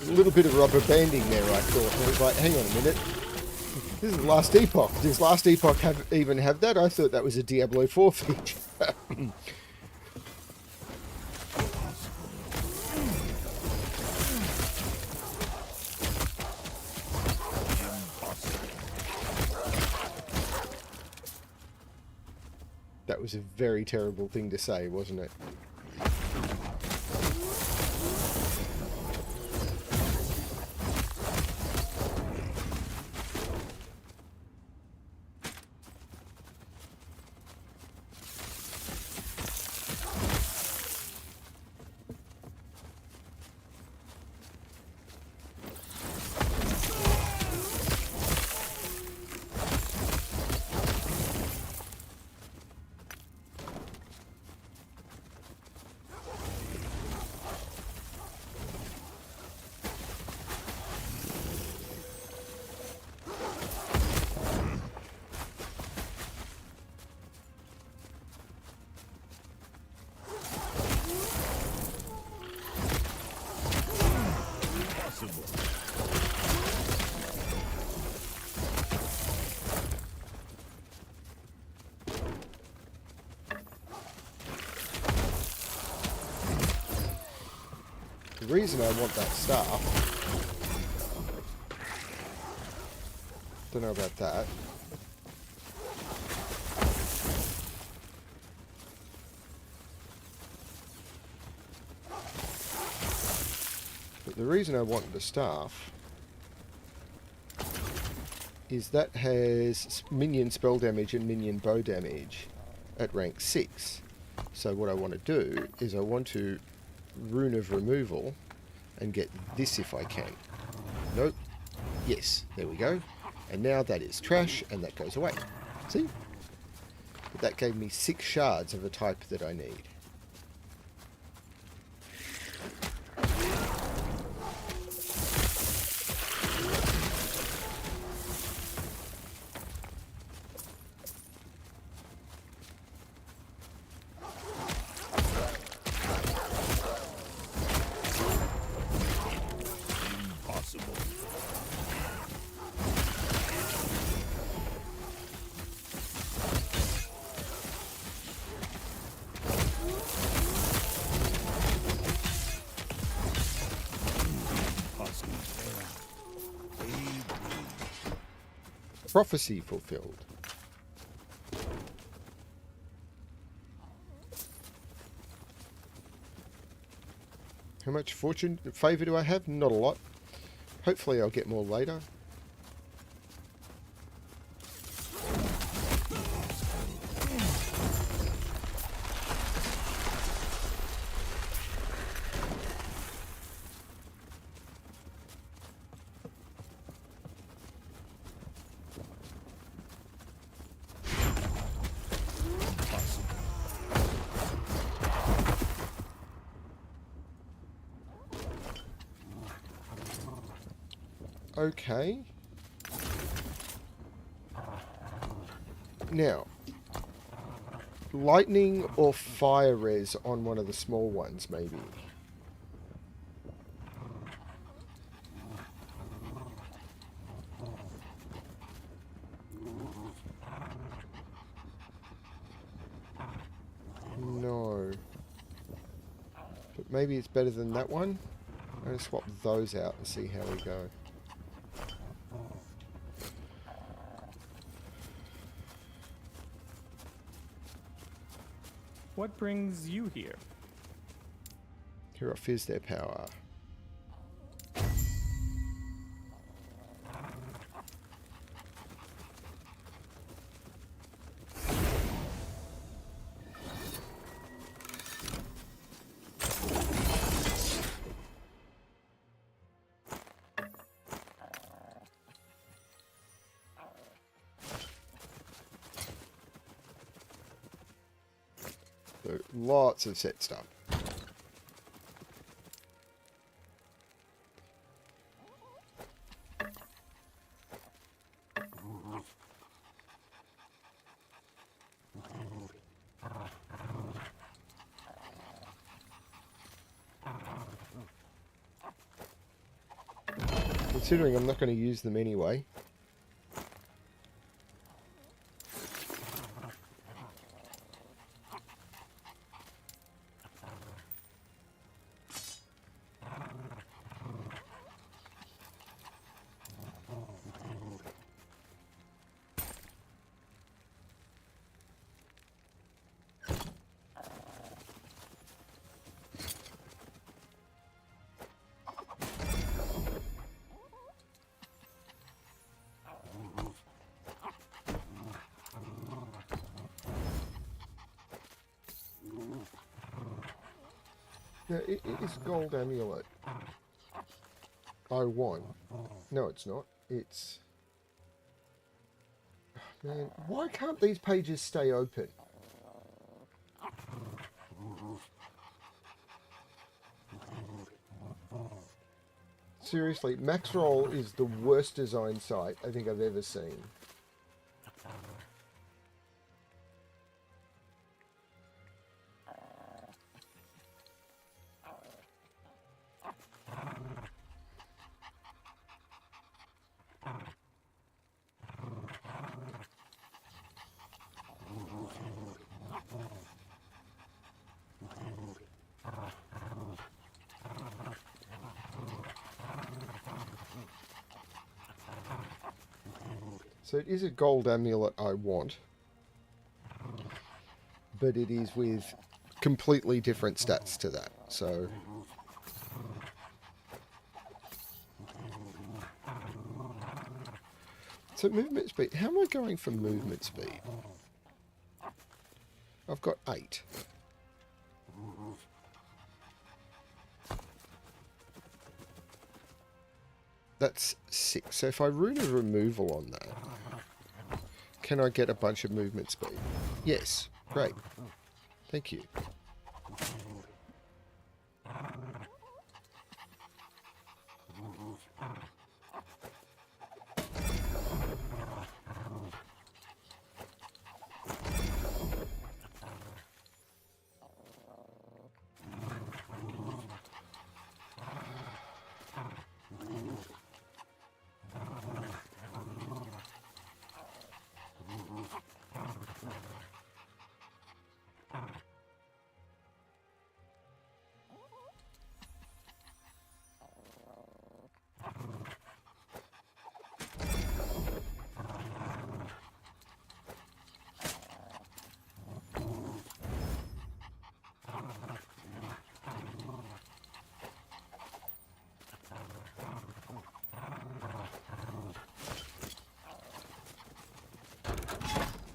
S1: A little bit of rubber banding there, I thought. And I was like, hang on a minute. This is Last Epoch. Does Last Epoch even have that? I thought that was a Diablo 4 feature. That was a very terrible thing to say, wasn't it? The reason I want that staff, don't know about that, but the reason I want the staff is that has minion spell damage and minion bow damage at rank 6. So what I want to do is I want to Rune of Removal and get this if I can. Nope. Yes, there we go. And now that is trash and that goes away. See? But that gave me 6 shards of a type that I need. Prophecy fulfilled. How much fortune favor do I have? Not a lot. Hopefully I'll get more later. Okay. Now, lightning or fire res on one of the small ones, maybe. No. But maybe it's better than that one. I'm going to swap those out and see how we go.
S4: What brings you here?
S1: Here I fizz their power. So lots of set stuff. Considering I'm not going to use them anyway. No, it is gold amulet. I want. No, it's not. It's... Man, why can't these pages stay open? Seriously, Maxroll is the worst design site I think I've ever seen. So it is a gold amulet I want, but it is with completely different stats to that, so... So movement speed, how am I going for movement speed? I've got 8. That's 6. So if I rune a removal on that, can I get a bunch of movement speed? Yes. Great. Thank you.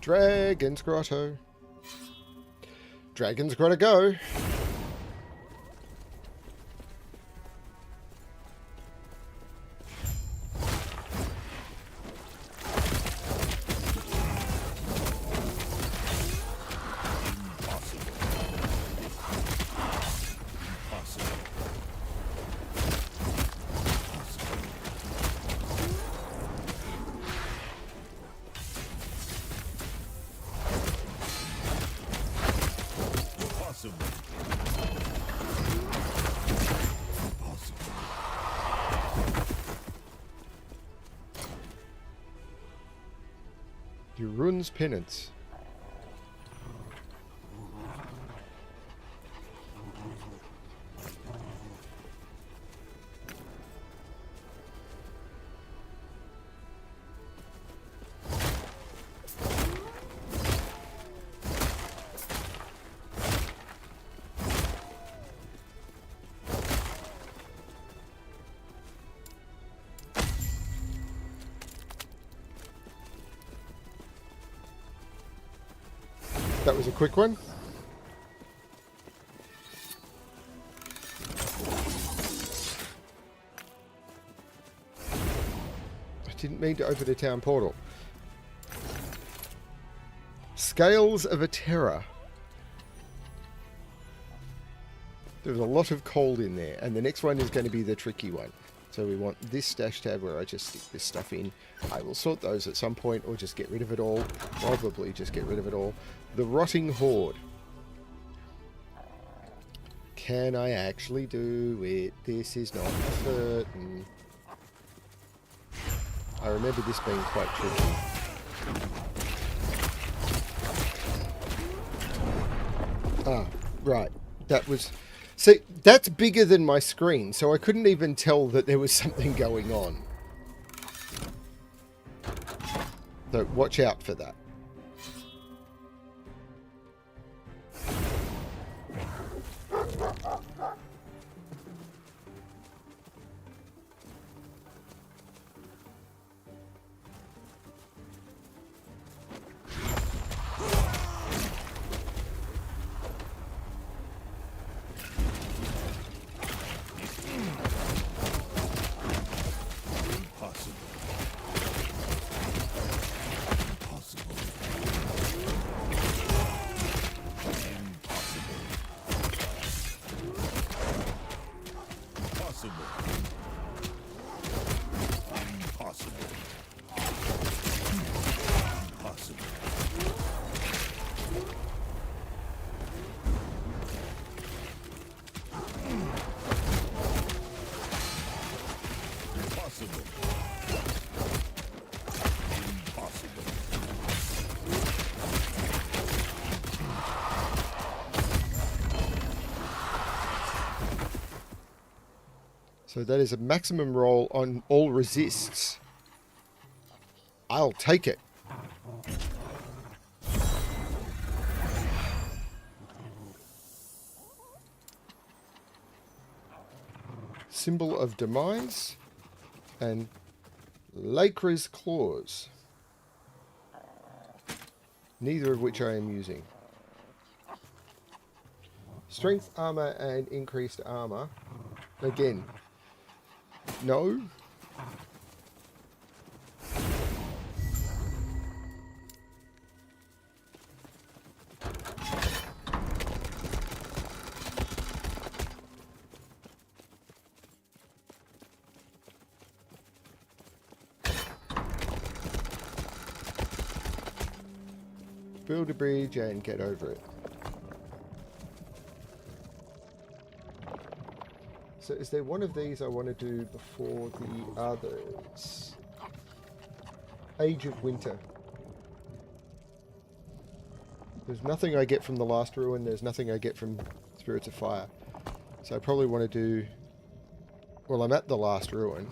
S1: Dragon's Grotto. Dragon's gotta go. Rune's Penance. That was a quick one. I didn't mean to open a town portal. Scales of a Terror. There was a lot of cold in there, and the next one is going to be the tricky one. So we want this stash tab where I just stick this stuff in. I will sort those at some point, or just get rid of it all. Probably just get rid of it all. The Rotting Horde. Can I actually do it? This is not certain. I remember this being quite tricky. Ah, right. That was... See, that's bigger than my screen, so I couldn't even tell that there was something going on. So watch out for that. So that is a maximum roll on all resists. I'll take it. Symbol of Demise and Lycra's Claws. Neither of which I am using. Strength, armor, and increased armor. Again. No. Build a bridge and get over it. So is there one of these I want to do before the others? Age of Winter. There's nothing I get from the last ruin. There's nothing I get from Spirits of Fire. So I probably want to do... Well, I'm at the last ruin.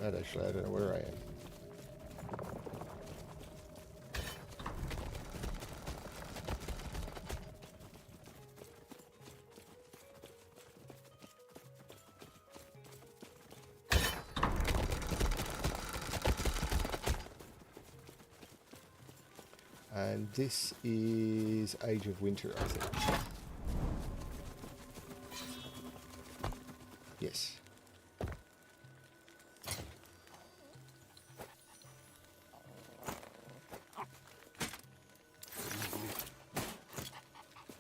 S1: Actually, I don't know where I am. And this is Age of Winter, I think. Yes.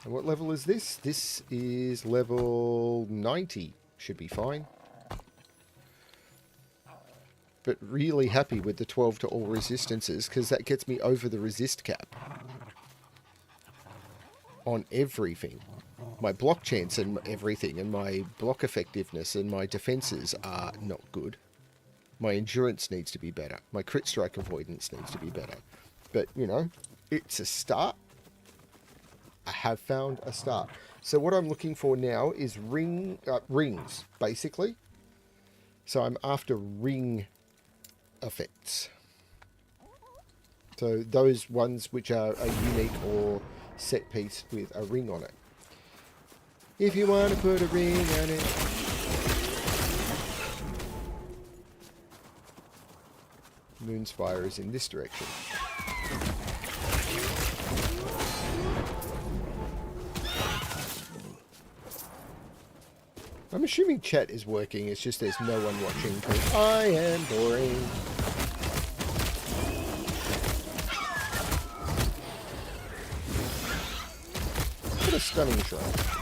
S1: And what level is this? This is level 90. Should be fine. But really happy with the 12 to all resistances, because that gets me over the resist cap on everything. My block chance and everything, and my block effectiveness and my defenses are not good. My endurance needs to be better. My crit strike avoidance needs to be better. But, you know, it's a start. I have found a start. So what I'm looking for now is rings, basically. So I'm after ring effects. So those ones which are a unique or set piece with a ring on it. If you want to put a ring on it. Moonspire is in this direction. I'm assuming chat is working, it's just there's no one watching because I am boring. What a stunning shot.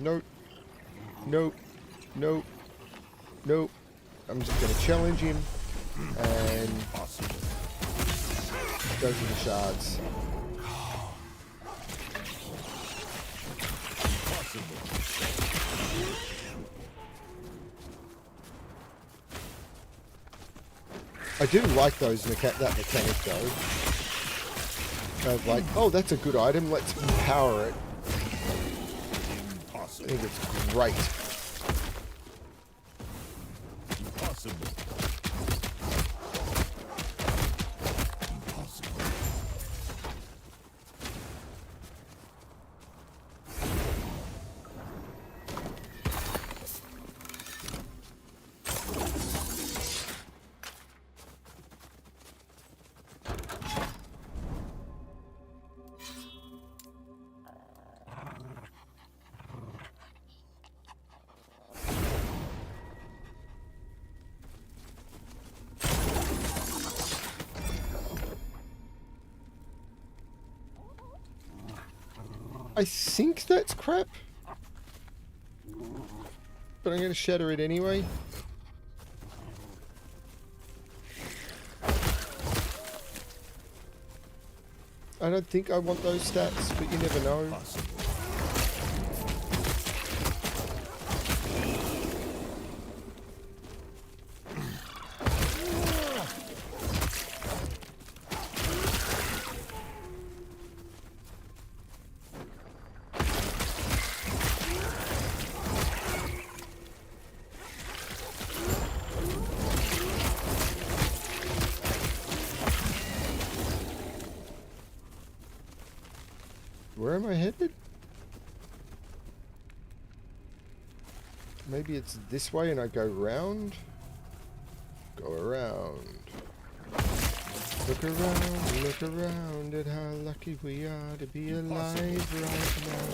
S1: Nope. Nope. Nope. Nope. I'm just going to challenge him and go for the shards. I do like those that mechanic though. Of like, oh, that's a good item. Let's power it. I think it's great.
S2: Impossible. Impossible.
S1: I think that's crap. But I'm going to shatter it anyway. I don't think I want those stats, but you never know. Where am I headed? Maybe it's this way and I go round? Go around. Look around at how lucky we are to be alive right now.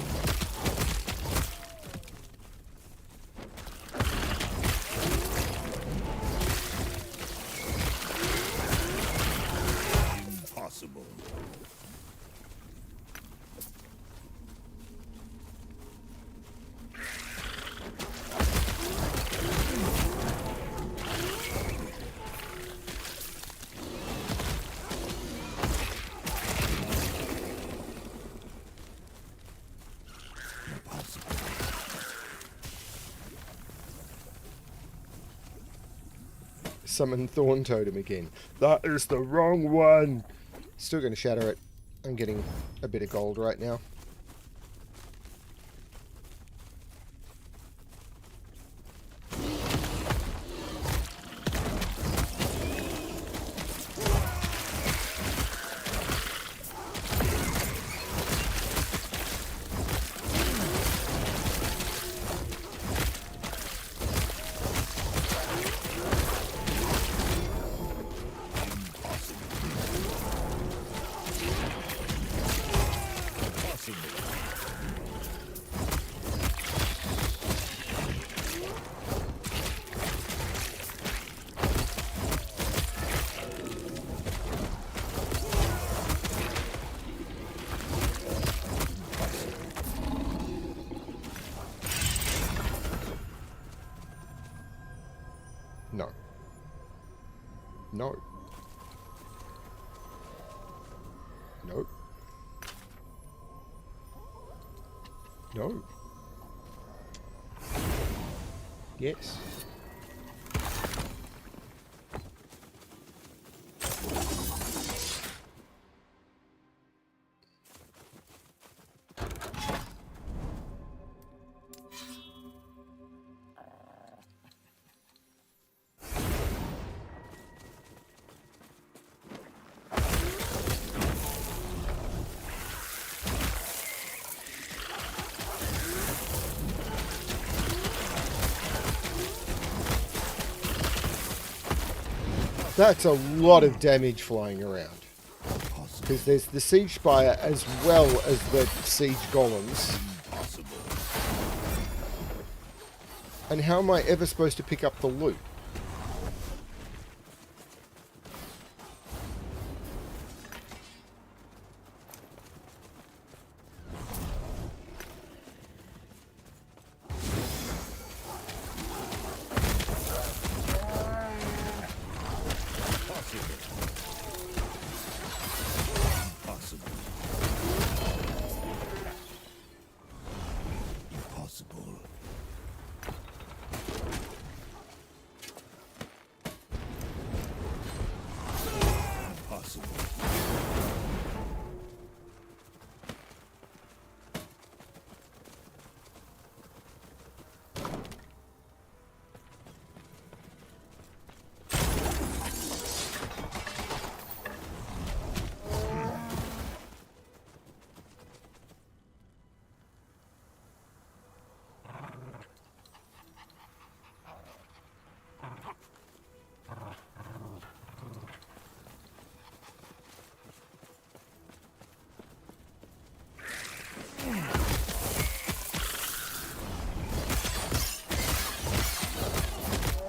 S2: Impossible.
S1: Summon Thorn Totem again. That is the wrong one. Still going to shatter it. I'm getting a bit of gold right now. No. No. Nope. No. Yes. That's a lot of damage flying around. Because there's the Siege Spire as well as the Siege Golems. And how am I ever supposed to pick up the loot?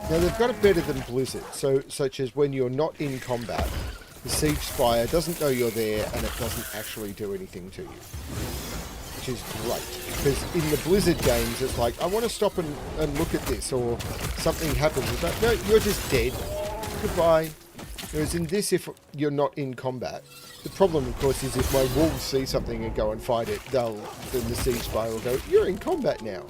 S1: Now they've got it better than Blizzard, such as when you're not in combat, the Siege Spire doesn't know you're there and it doesn't actually do anything to you. Which is great, because in the Blizzard games it's like, I want to stop and look at this, or something happens. It's like, no, you're just dead. Goodbye. Whereas in this, if you're not in combat, the problem of course is if my wolves see something and go and fight it, then the Siege Spire will go, you're in combat now.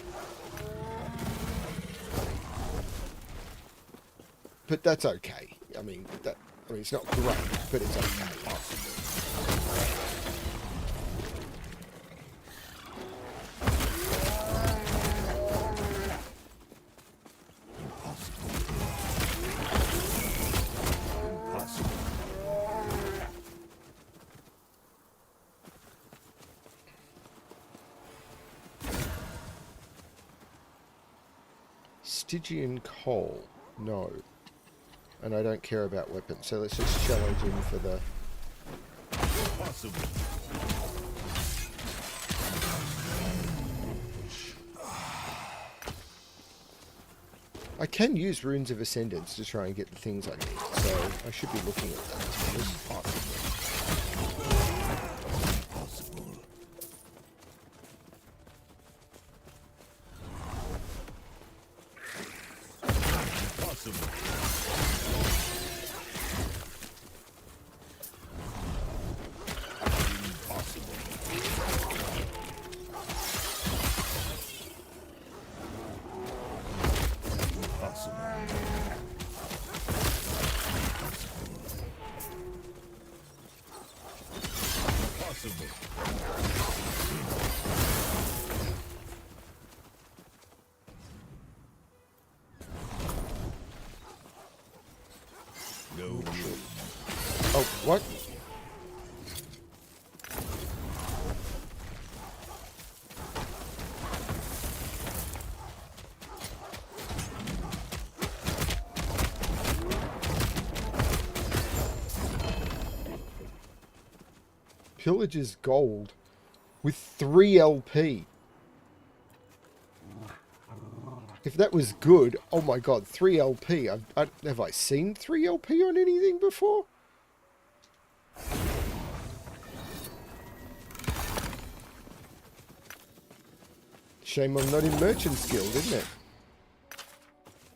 S1: But that's okay. I mean, it's not great, but it's okay. Stygian coal. No. And I don't care about weapons, so let's just challenge him for the... I can use Runes of Ascendance to try and get the things I need, so I should be looking at that. What? Pillager's gold with 3 LP. If that was good, oh my god, 3 LP. Have I seen 3 LP on anything before? Shame I'm not in Merchant's Guild, isn't it?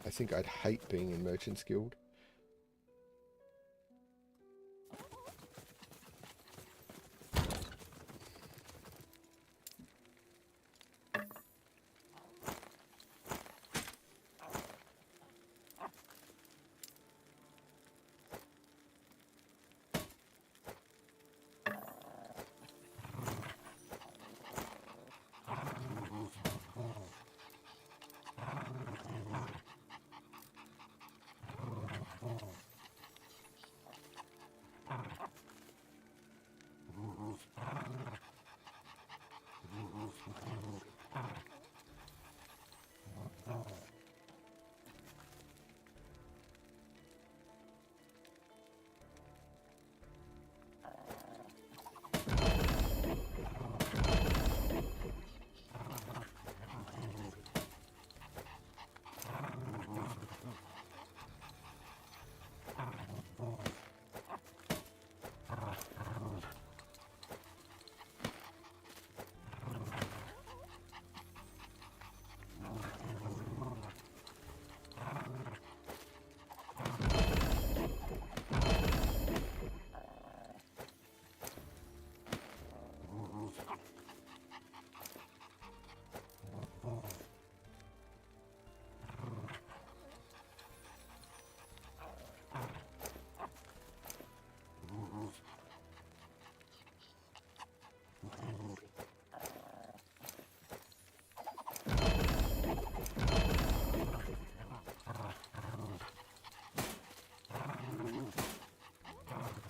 S1: I think I'd hate being in Merchant's Guild.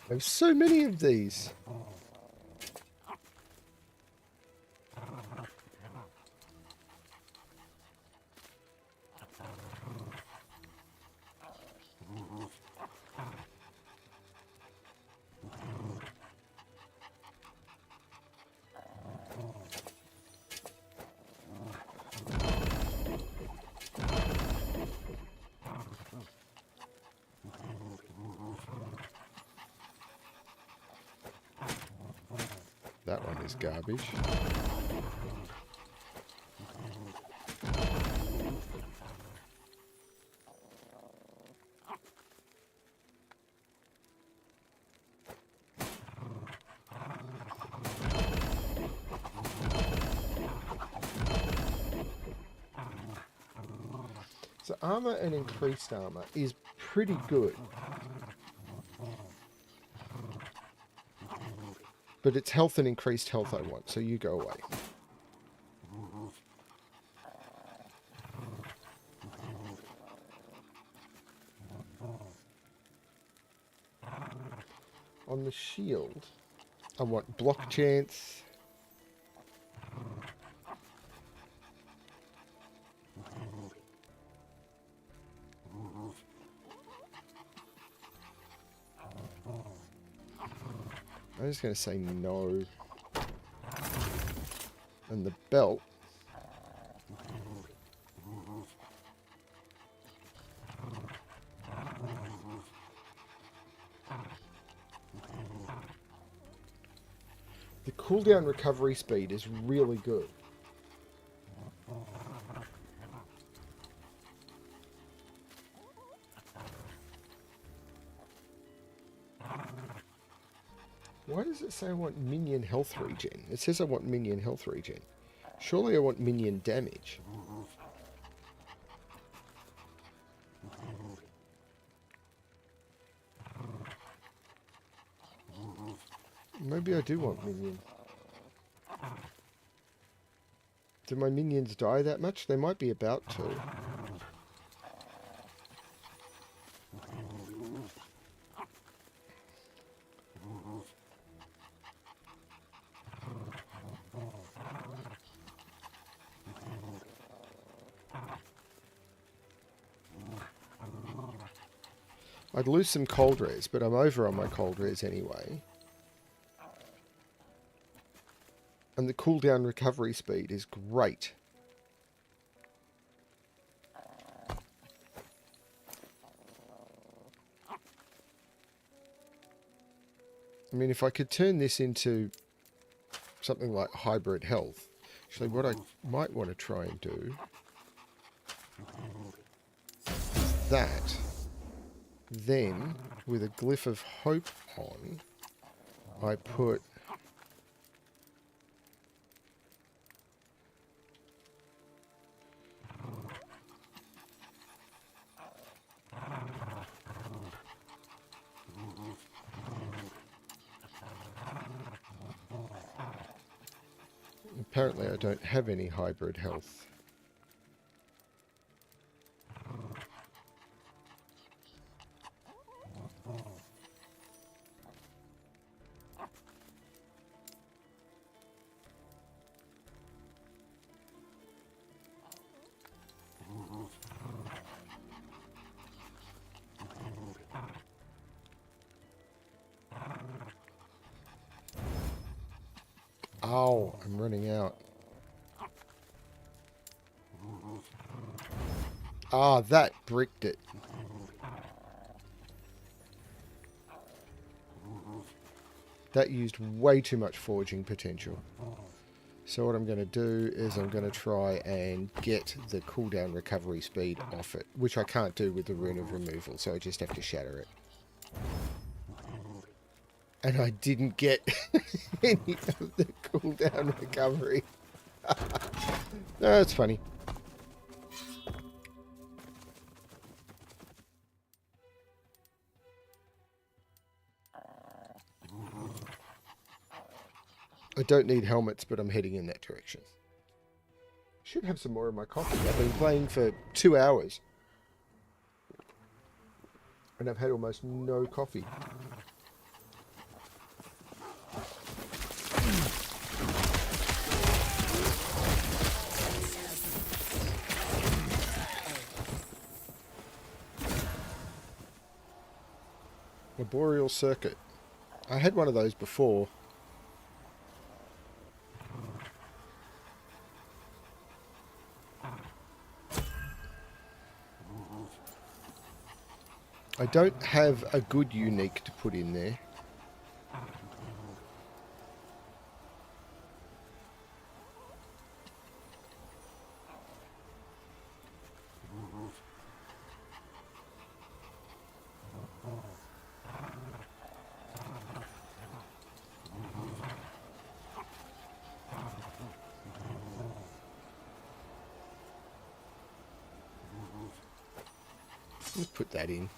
S1: There's so many of these. That one is garbage. So armor and increased armor is pretty good. But it's health and increased health I want, so you go away. On the shield, I want block chance. I'm just going to say no. And the belt. The cooldown recovery speed is really good. Why does it say I want minion health regen? It says I want minion health regen. Surely I want minion damage. Maybe I do want minion. Do my minions die that much? They might be about to. I'd lose some cold res, but I'm over on my cold res anyway. And the cooldown recovery speed is great. I mean, if I could turn this into something like hybrid health, actually what I might want to try and do is that, then with a glyph of hope on, I put apparently I don't have any hybrid health. Ow, I'm running out. Ah, that bricked it. That used way too much forging potential. So what I'm going to do is I'm going to try and get the cooldown recovery speed off it, which I can't do with the Rune of Removal, so I just have to shatter it. And I didn't get any of the cooldown recovery. No, it's funny. I don't need helmets, but I'm heading in that direction. Should have some more of my coffee. I've been playing for 2 hours. And I've had almost no coffee. Arboreal circuit. I had one of those before. I don't have a good unique to put in there. Let's put that in.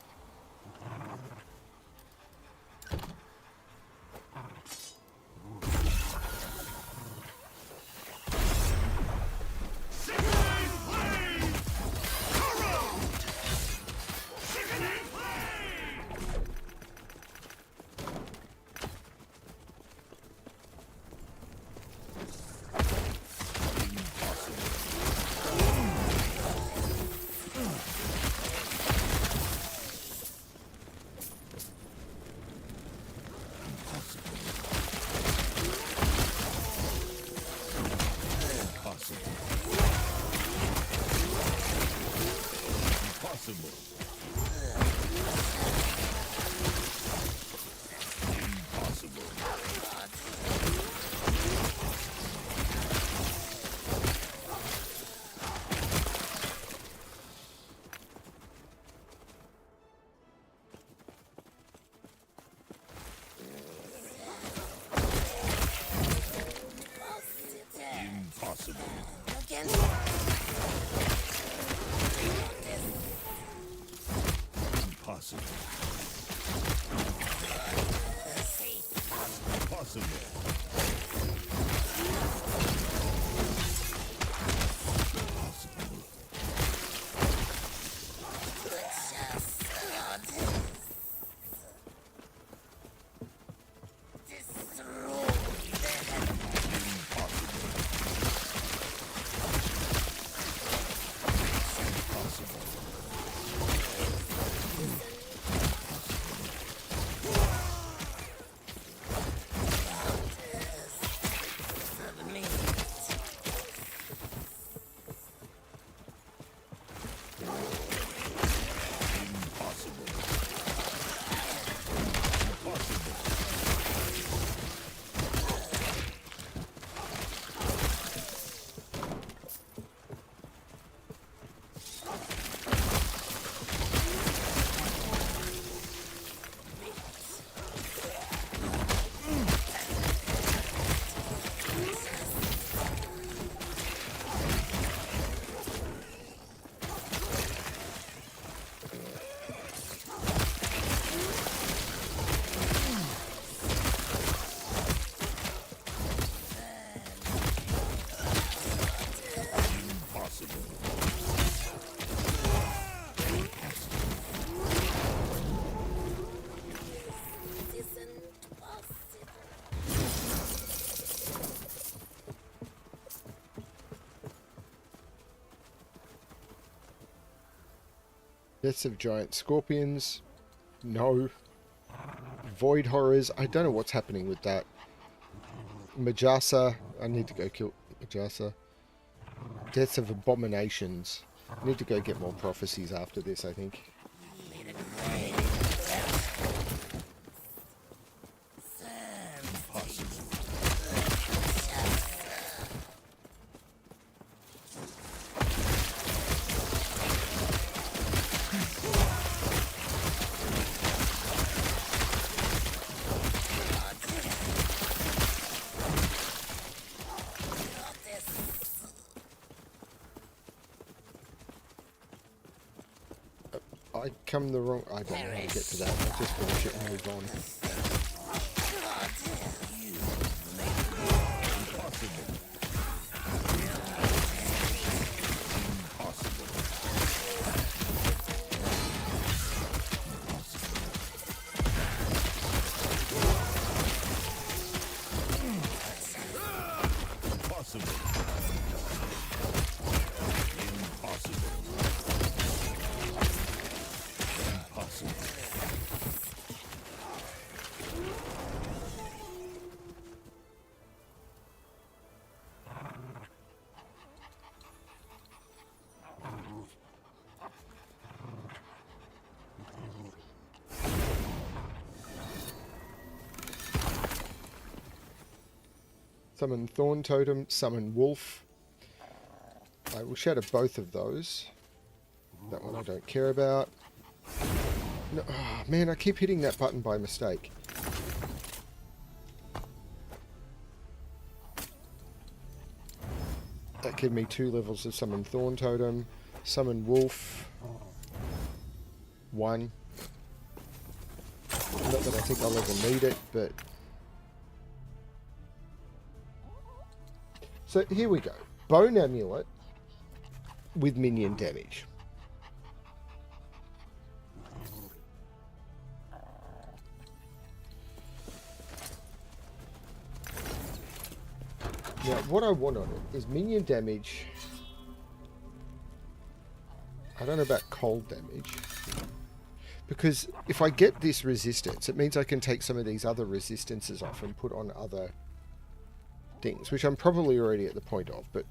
S1: Deaths of giant scorpions. No. Void horrors. I don't know what's happening with that. Majasa. I need to go kill Majasa. Deaths of abominations. I need to go get more prophecies after this, I think. I come the wrong... I don't know how to get to that. I'll just finish it and move on. Summon Thorn Totem, summon Wolf. I will shatter both of those. That one I don't care about. No, oh, man, I keep hitting that button by mistake. That gave me 2 levels of summon Thorn Totem. Summon Wolf. 1. Not that I think I'll ever need it, but... So here we go. Bone Amulet with minion damage. Now, what I want on it is minion damage. I don't know about cold damage. Because if I get this resistance, it means I can take some of these other resistances off and put on other things, which I'm probably already at the point of, but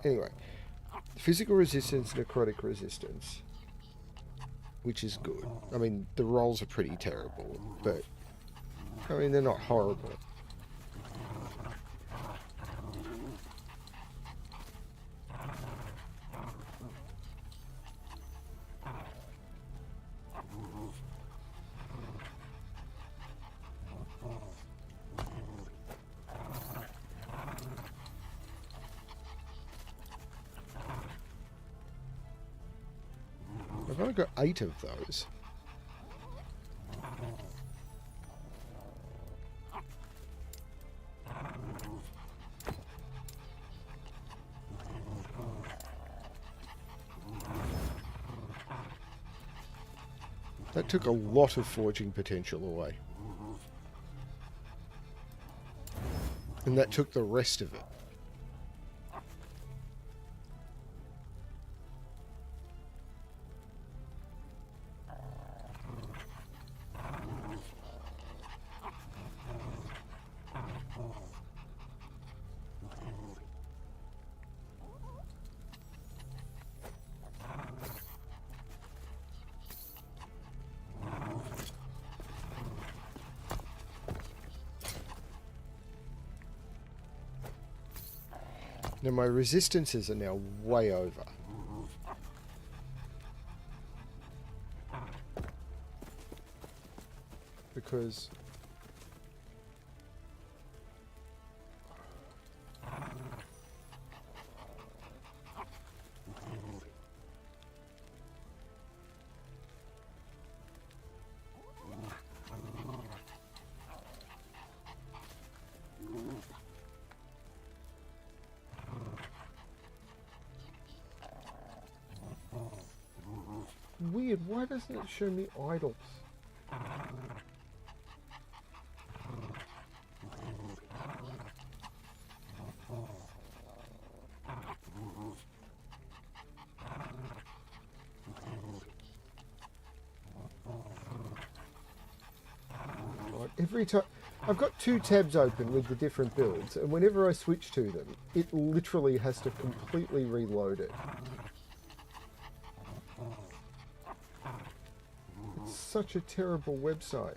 S1: anyway. Physical resistance, necrotic resistance, which is good. I mean, the rolls are pretty terrible, but I mean, they're not horrible. I've only got 8 of those. That took a lot of forging potential away. And that took the rest of it. Now my resistances are now way over. Because weird, why doesn't it show me idols? Every time... I've got 2 tabs open with the different builds, and whenever I switch to them, it literally has to completely reload it. It's such a terrible website.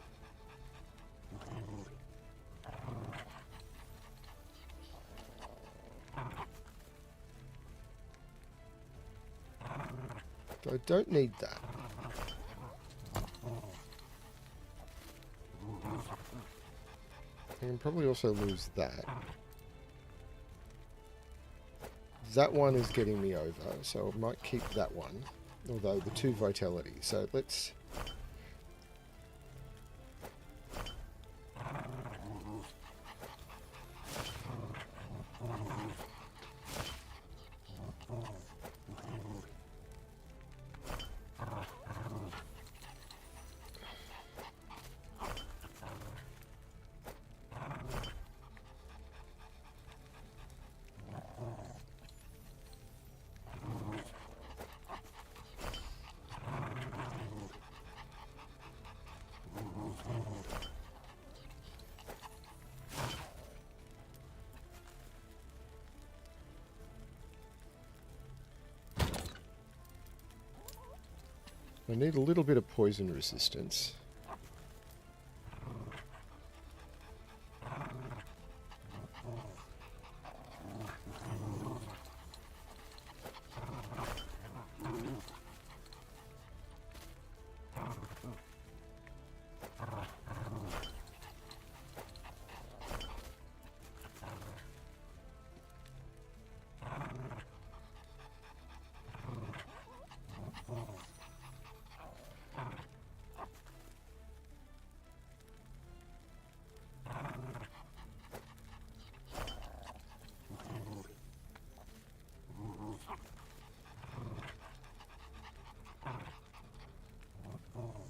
S1: I don't need that. I can probably also lose that. That one is getting me over, so I might keep that one. Although the 2 vitality. So let's... I need a little bit of poison resistance.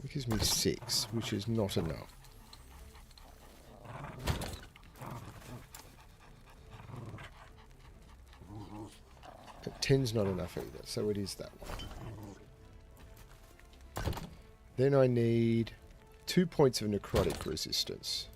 S1: It gives me 6, which is not enough. But 10's not enough either, so it is that one. Then I need 2 points of necrotic resistance.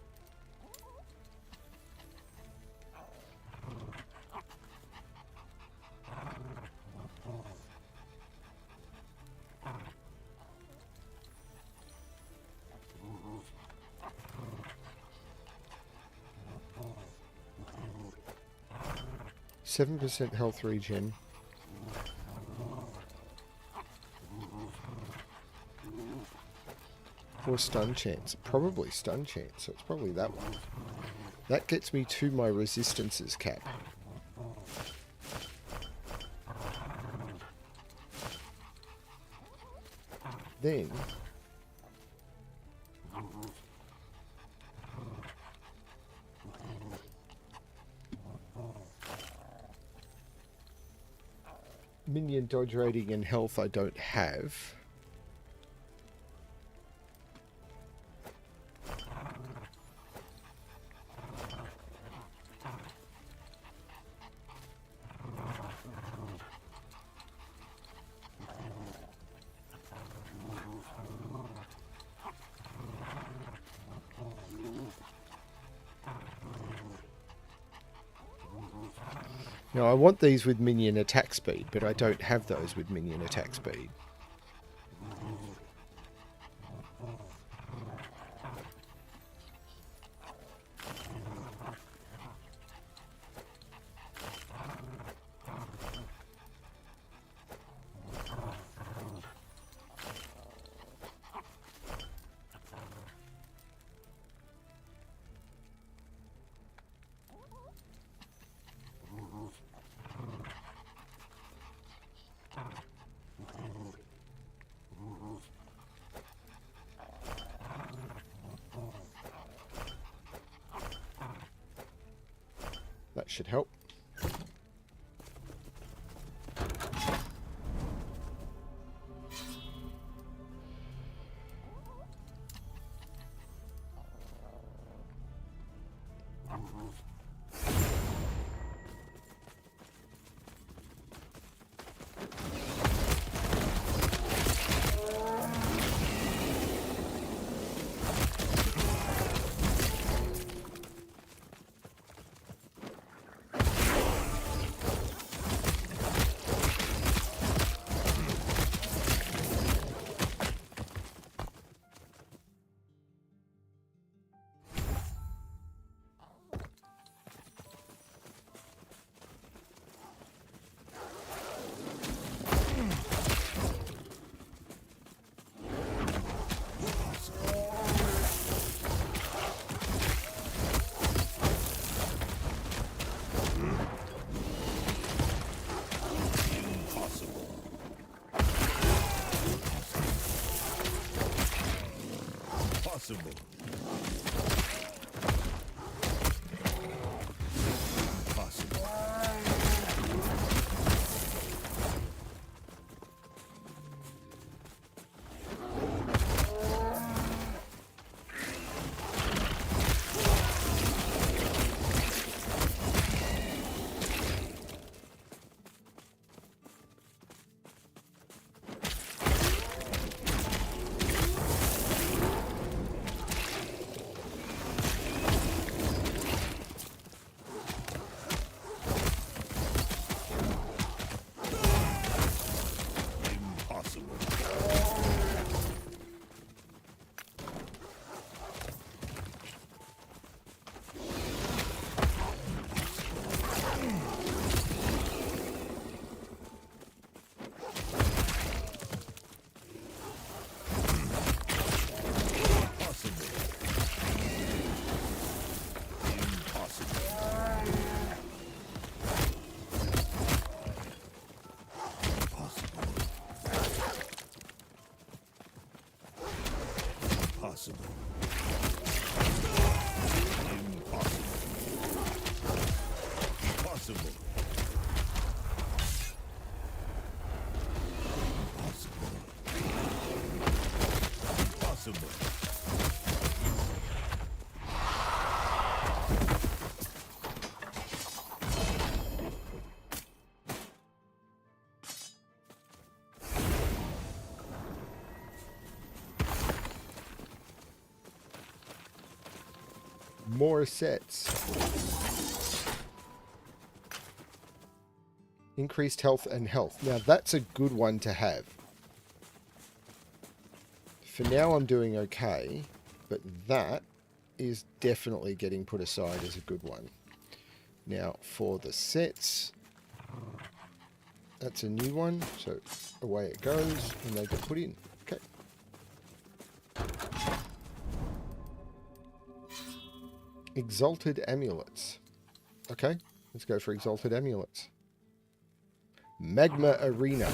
S1: %, health regen. Or stun chance. Probably stun chance, so it's probably that one. That gets me to my resistances cap. Then... minion dodge rating and health I don't have. Now, I want these with minion attack speed, but I don't have those with minion attack speed. That should help. More sets. Increased health and health. Now that's a good one to have. For now I'm doing okay, but that is definitely getting put aside as a good one. Now for the sets, that's a new one, so away it goes and they get put in. Okay. Exalted amulets. Okay, let's go for exalted amulets. Magma Arena.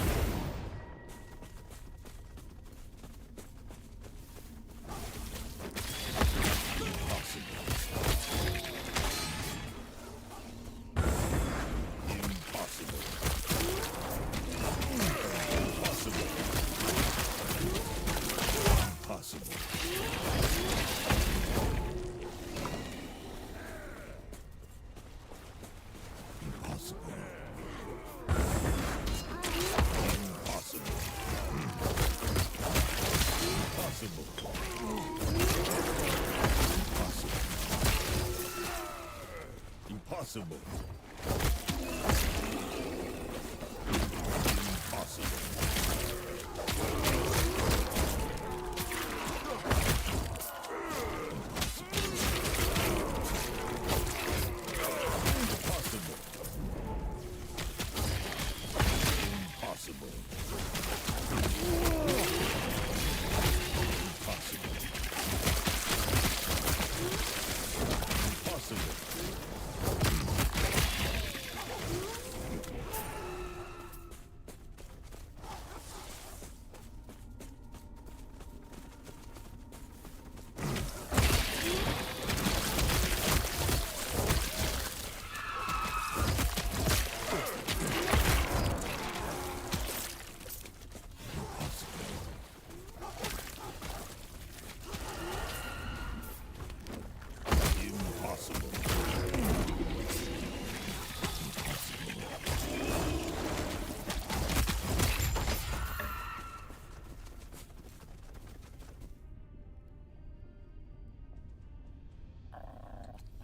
S2: Impossible.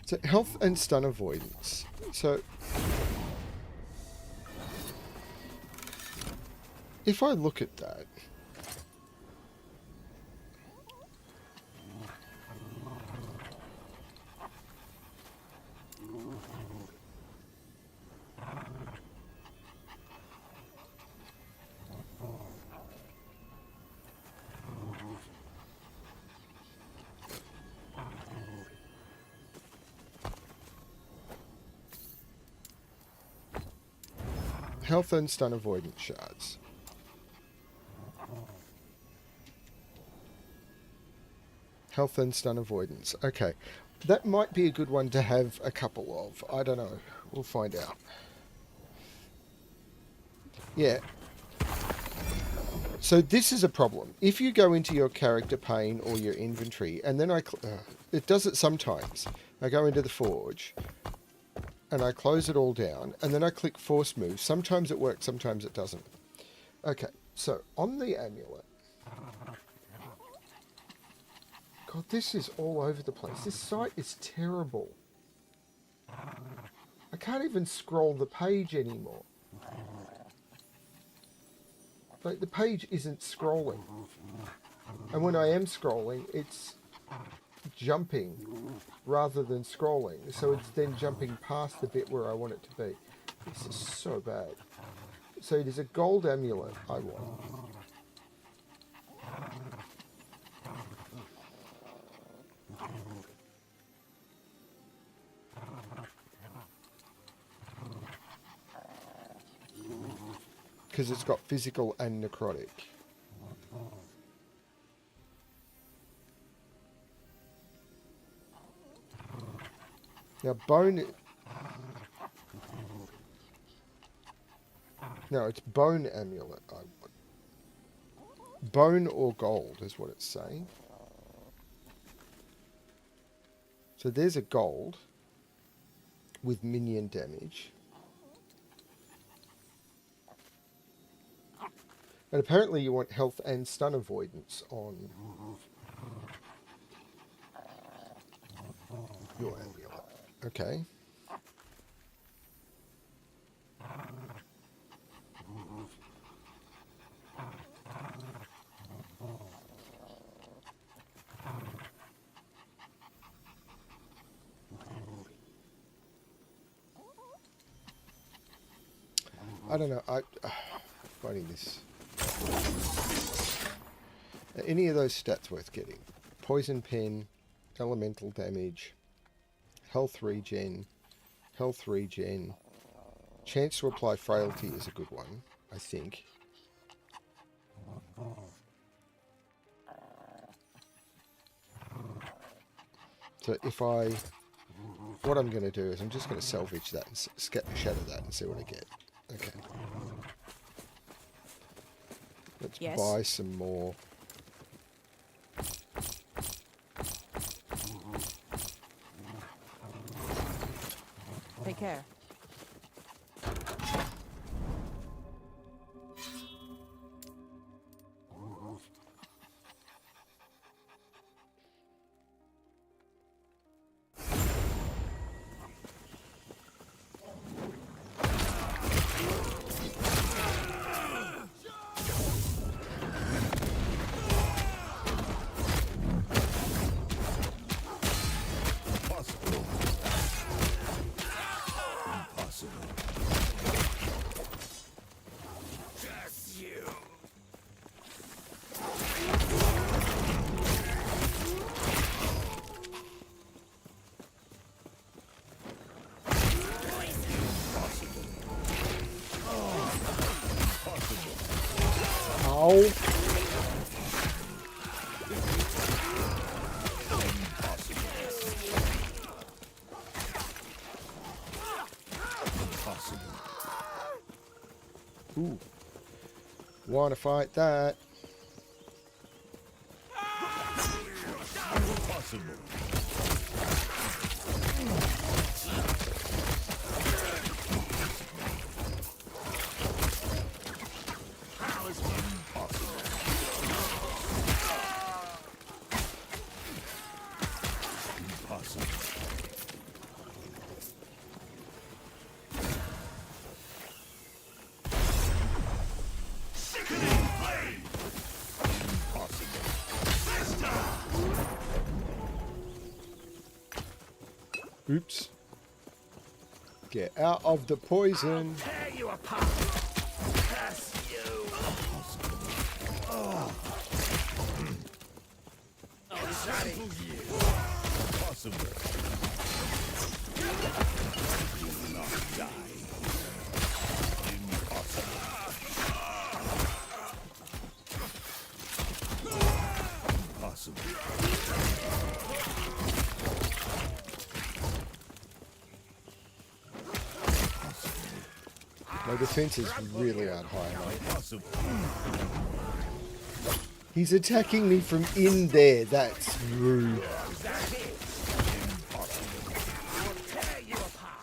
S1: So health and stun avoidance. So if I look at that, health and stun avoidance shards. Health and stun avoidance. Okay. That might be a good one to have a couple of. I don't know. We'll find out. Yeah. So this is a problem. If you go into your character pane or your inventory, and then it does it sometimes. I go into the forge, and I close it all down, and then I click force move. Sometimes it works, sometimes it doesn't. Okay, so on the amulet... God, this is all over the place. This site is terrible. I can't even scroll the page anymore. Like, the page isn't scrolling. And when I am scrolling, it's jumping rather than scrolling. So it's then jumping past the bit where I want it to be. This is so bad. So it is a gold amulet I want. Because it's got physical and necrotic. Now bone... No, it's bone amulet I want. Bone or gold is what it's saying. So there's a gold with minion damage. And apparently you want health and stun avoidance on... Your amulet. Okay. I don't know. Finding this. Are any of those stats worth getting? Poison pen, elemental damage, health regen, chance to apply frailty is a good one, I think. So if I, what I'm going to do is I'm just going to salvage that and shatter that and see what I get. Okay. Let's
S3: Yes.
S1: buy some more.
S3: Take care.
S1: Ow. Ooh. Wanna fight that?
S2: Impossible.
S1: Oops. Get out of the poison.
S5: Tear you apart! Curse you!
S2: Possible. You will not die. Impossible. Impossible.
S1: My defense is really out high.
S2: Impossible.
S1: He's attacking me from in there. That's rude.
S5: Tear you apart!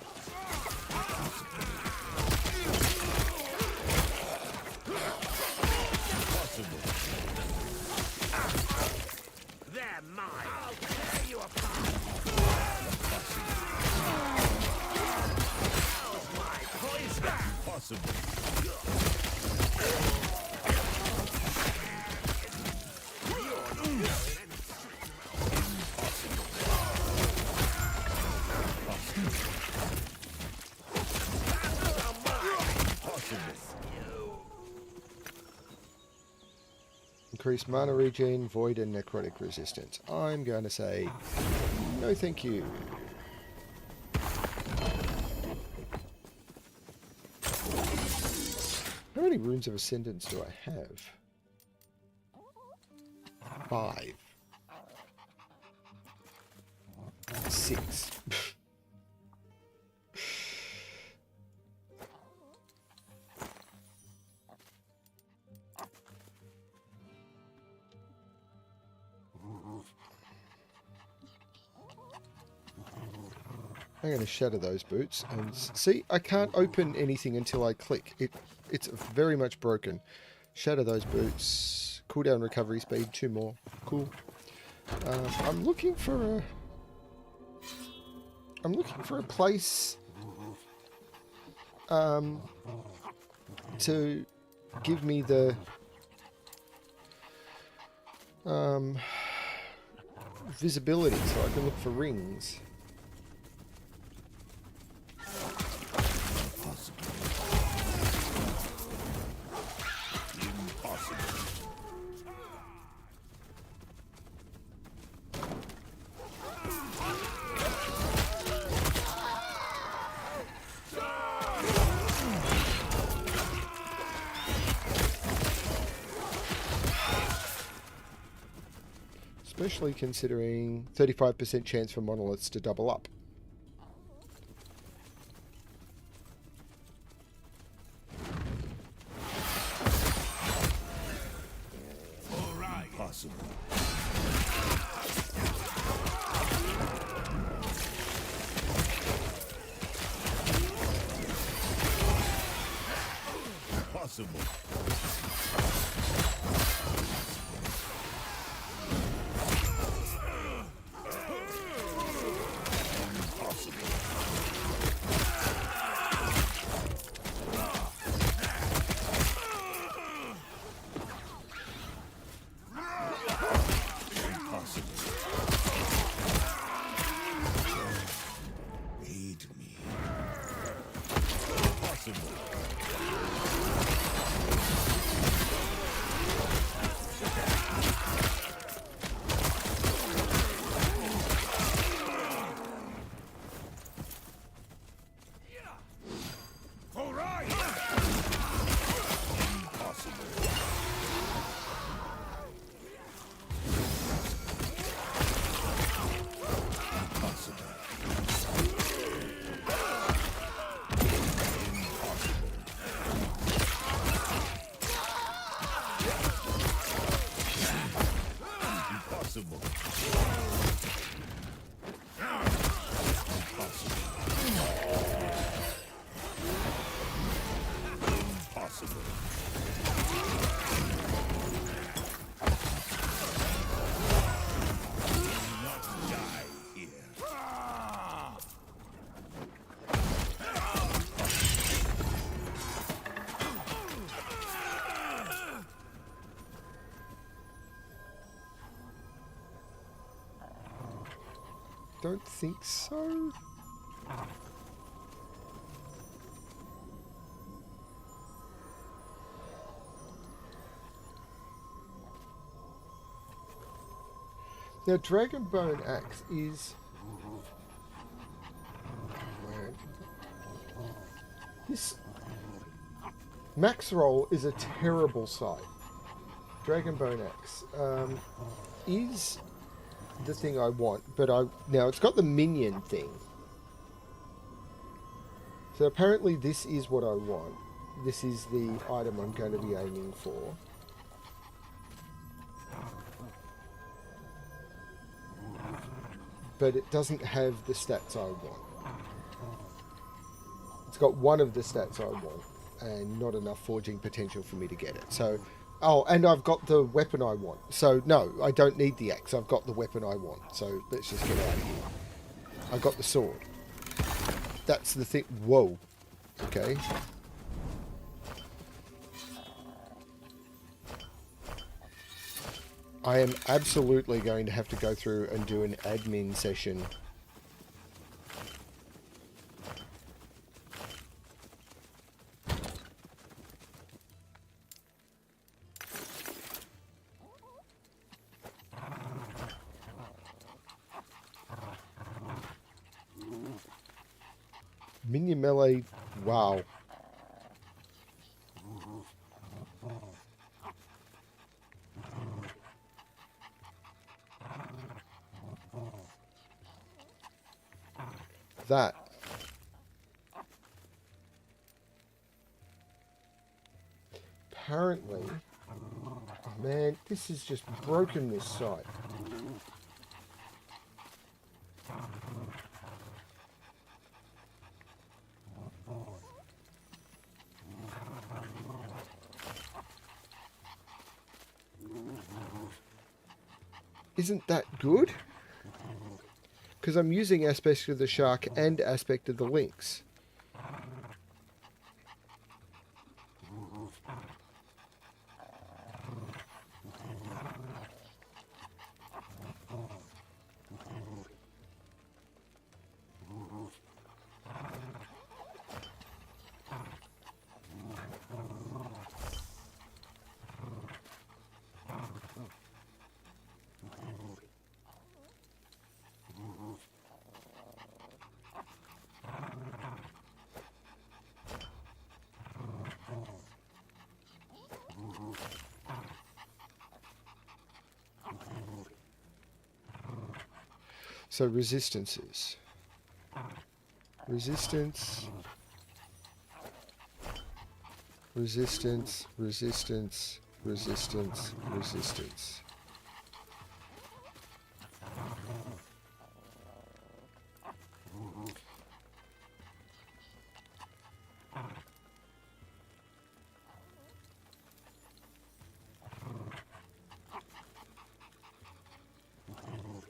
S5: They're mine! I'll tear you apart! How's my poison?
S2: Possible.
S1: Increase mana regen, void and necrotic resistance. I'm going to say no thank you. How many runes of ascendance do I have? 5. 6. I'm going to shatter those boots and see, I can't open anything until I click. It's very much broken. Shatter those boots. Cooldown recovery speed, 2 more. Cool. I'm looking for a... I'm looking for a place to give me the visibility so I can look for rings. Especially considering 35% chance for monoliths to double up.
S2: Impossible. Impossible.
S1: Don't think so. Now, Dragonbone Axe is... This... Max Roll is a terrible sight. Dragonbone Axe is the thing I want, but now it's got the minion thing. So apparently this is what I want. This is the item I'm going to be aiming for. But it doesn't have the stats I want. It's got one of the stats I want, and not enough forging potential for me to get it. So, oh, and I've got the weapon I want. So, no, I don't need the axe. I've got the weapon I want. So, let's just get out of here. I got the sword. That's the thing. Whoa. Okay. I am absolutely going to have to go through and do an admin session. Minion melee, wow. That. Apparently, man, this has just broken this site. Isn't that good? Because I'm using aspect of the shark and aspect of the lynx. So resistances. Resistance. Resistance. Resistance. Resistance. Resistance.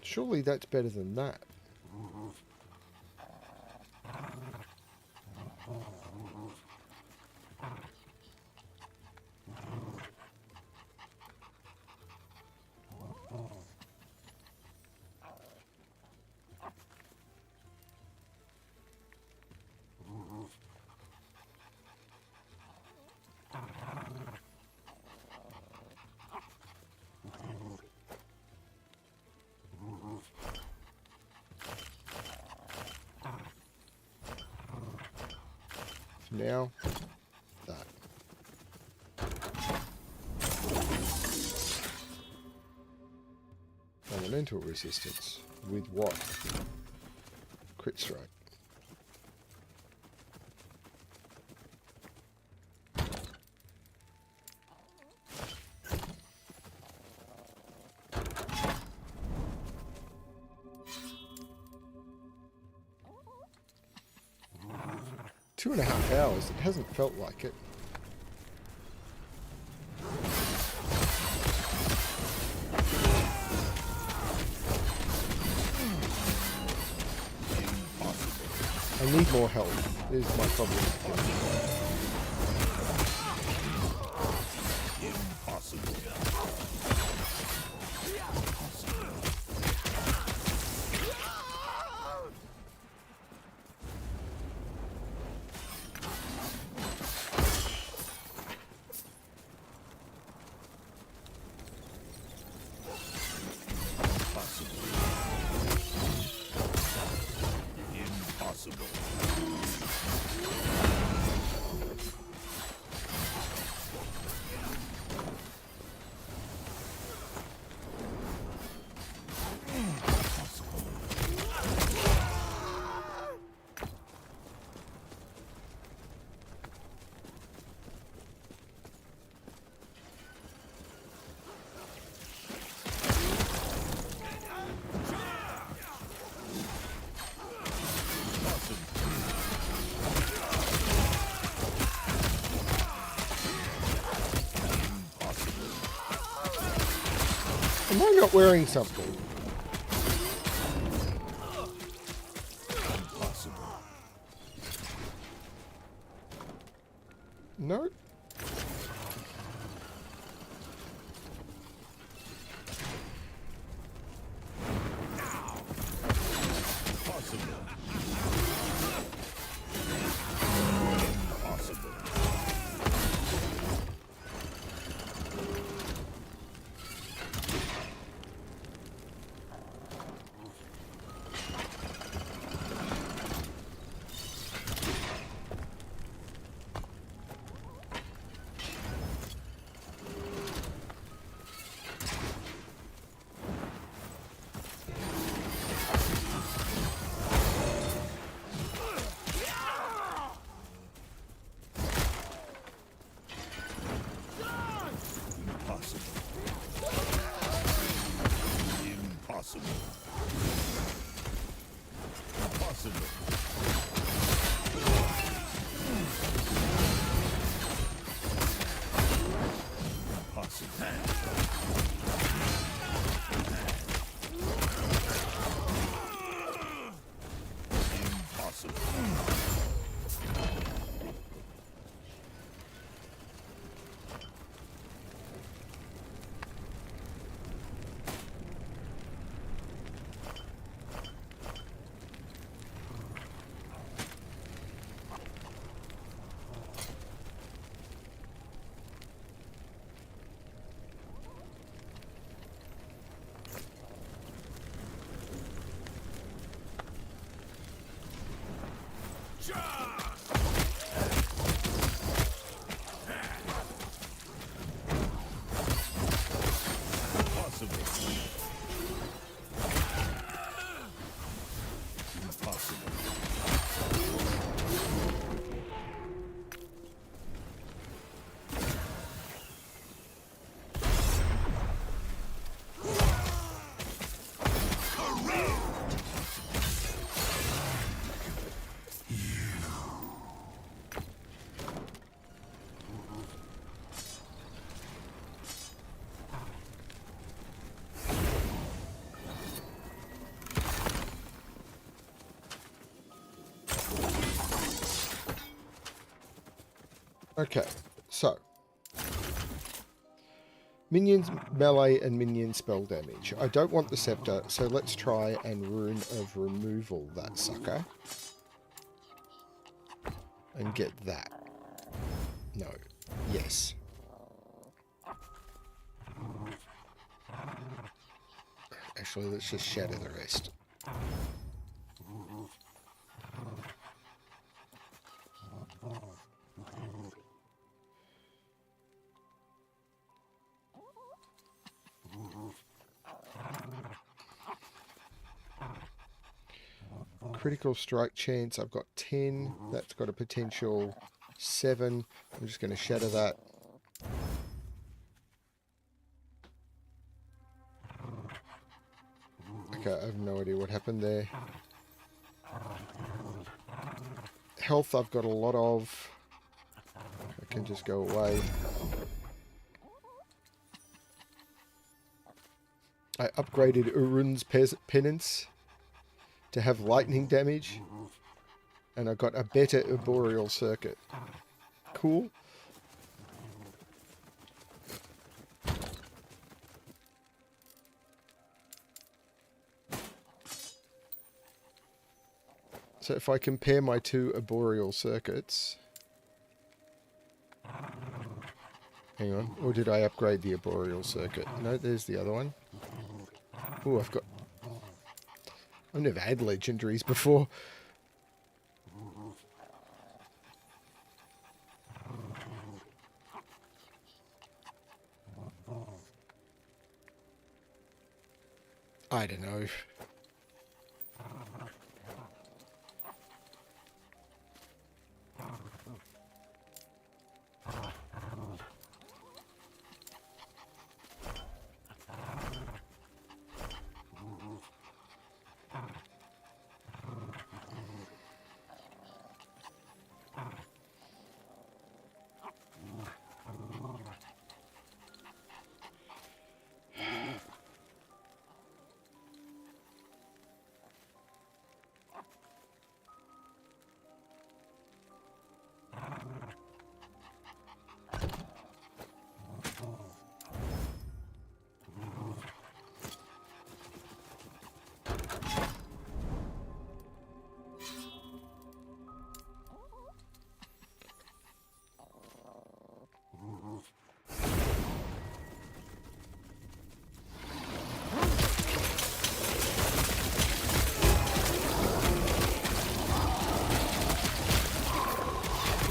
S1: Surely that's better than that. Now, that. Elemental resistance. With what? Crit strike. Two and a half hours. It hasn't felt like it. I need more help. Is my problem.
S2: Impossible.
S1: Am I not wearing something?
S2: Impossible.
S1: No?
S2: Possible. Impossible.
S1: Okay, so minions melee and minion spell damage. I don't want the scepter, so let's try and rune of removal that sucker. And get that. No. Yes. Actually, let's just shatter the rest. Critical strike chance, I've got 10. That's got a potential 7. I'm just going to shatter that. Okay, I have no idea what happened there. Health I've got a lot of. I can just go away. I upgraded Urun's Penance to have lightning damage. And I got a better arboreal circuit. Cool. So if I compare my two arboreal circuits... Hang on. Or did I upgrade the arboreal circuit? No, there's the other one. Oh, I've got... I've never had legendaries before. I don't know.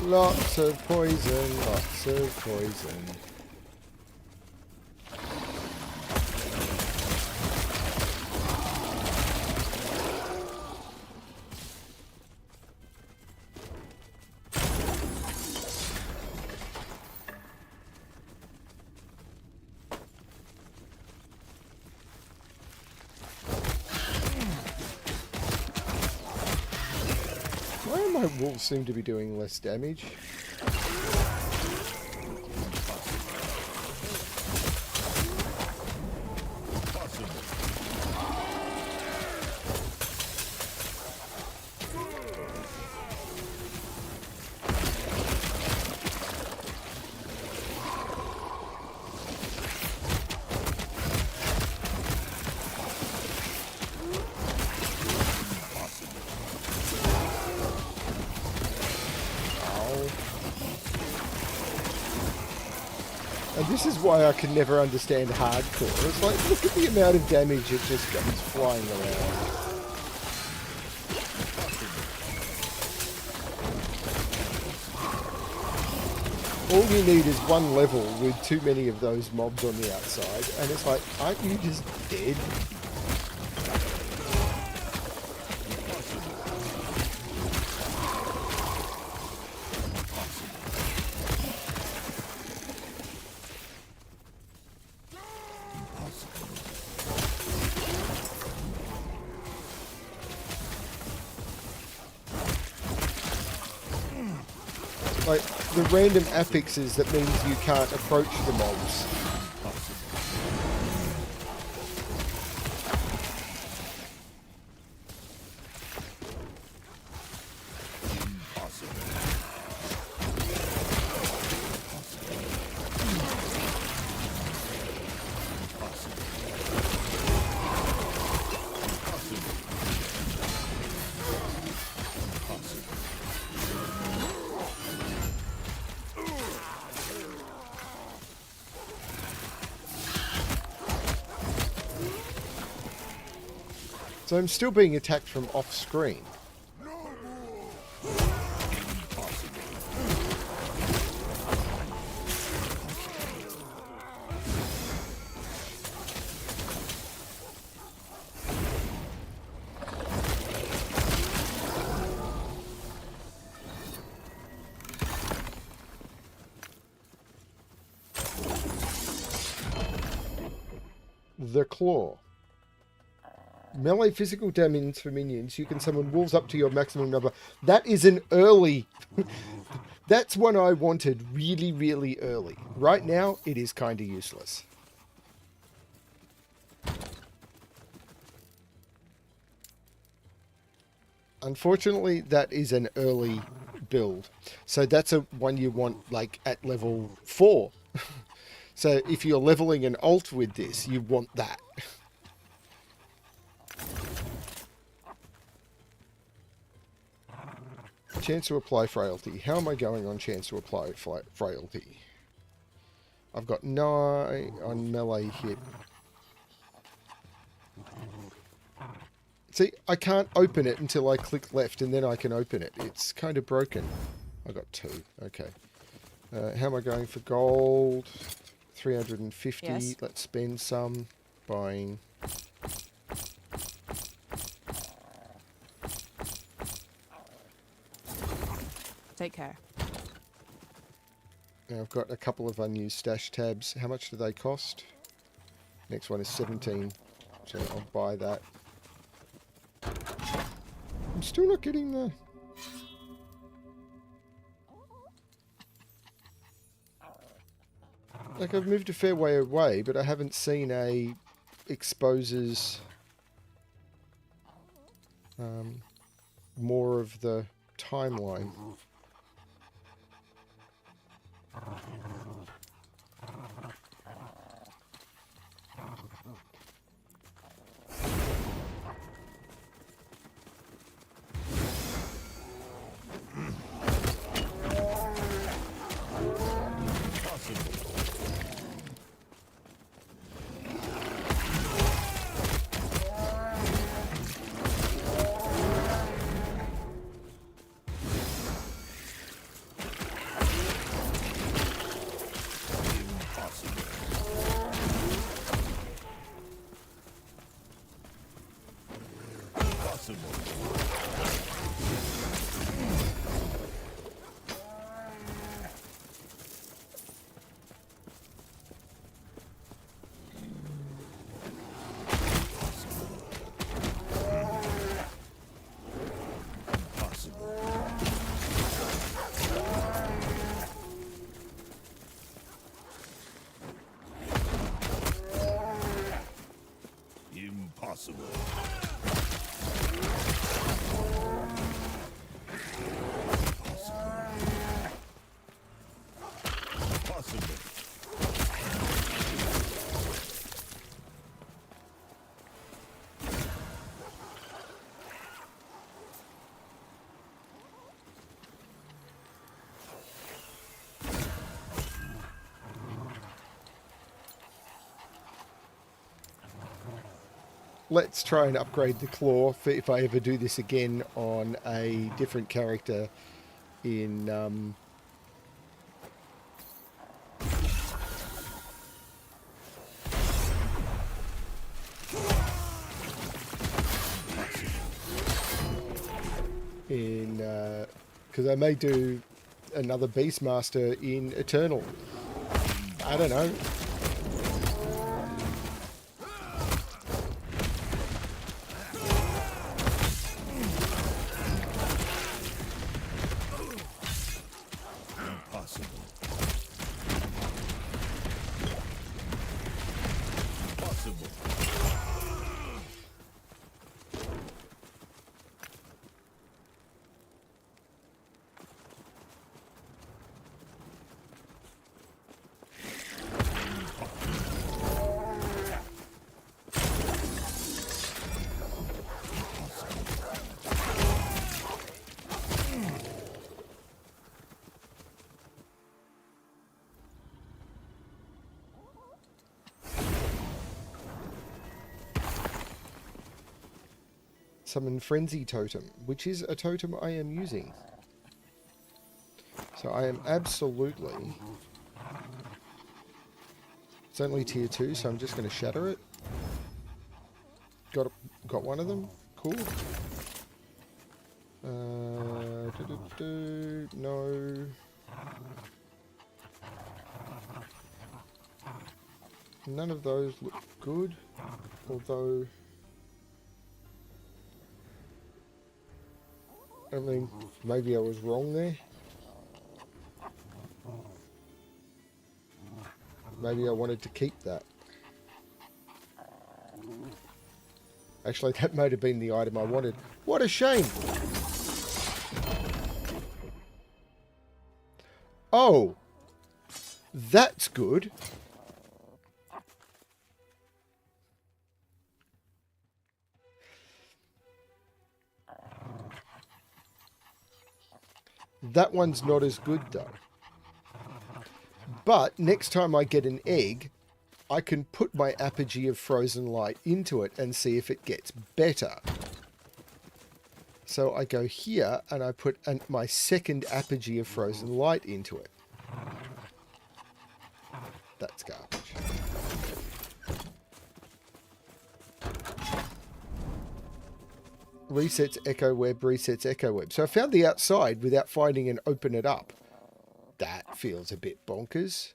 S1: Lots of poison, lots of poison. Why do my wolves seem to be doing less damage? And this is why I can never understand hardcore. It's like, look at the amount of damage it just comes flying around. All you need is one level with too many of those mobs on the outside, and it's like, aren't you just dead? Like, the random affixes that means you can't approach the mobs. So I'm still being attacked from off screen. The Claw. Melee physical damage for minions. You can summon wolves up to your maximum number. That is an early... That's one I wanted really, really early. Right now, it is kind of useless. Unfortunately, that is an early build. So that's a one you want like at level 4. So if you're leveling an alt with this, you want that. Chance to apply frailty. How am I going on chance to apply frailty? I've got 9 on melee hit. See, I can't open it until I click left and then I can open it. It's kind of broken. I got 2. Okay. How am I going for gold? 350.
S3: Yes.
S1: Let's spend some buying.
S3: Take care.
S1: Now I've got a couple of unused stash tabs. How much do they cost? Next one is 17. So I'll buy that. I'm still not getting the... Like, I've moved a fair way away, but I haven't seen a exposes more of the timeline.
S2: Impossible. Possible.
S1: Let's try and upgrade the claw for if I ever do this again on a different character in because I may do another Beastmaster in Eternal. I don't know. Summon Frenzy Totem, which is a totem I am using. So I am absolutely... It's only tier 2, so I'm just going to shatter it. Got one of them. Cool. No. None of those look good, although... I mean, maybe I was wrong there. Maybe I wanted to keep that. Actually, that might have been the item I wanted. What a shame! Oh! That's good. That one's not as good, though. But next time I get an egg, I can put my Apogee of Frozen Light into it and see if it gets better. So I go here and I put my second Apogee of Frozen Light into it. That's garbage. Resets Echo Web, resets Echo Web. So I found the outside without finding and open it up. That feels a bit bonkers.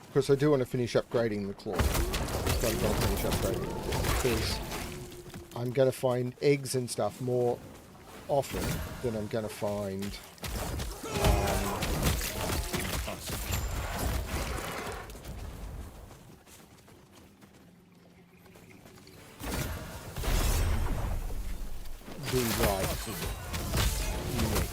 S1: Of course, I do want to finish upgrading the claw. So I'm going to finish upgrading it because I'm going to find eggs and stuff more often than I'm going to find the right unit.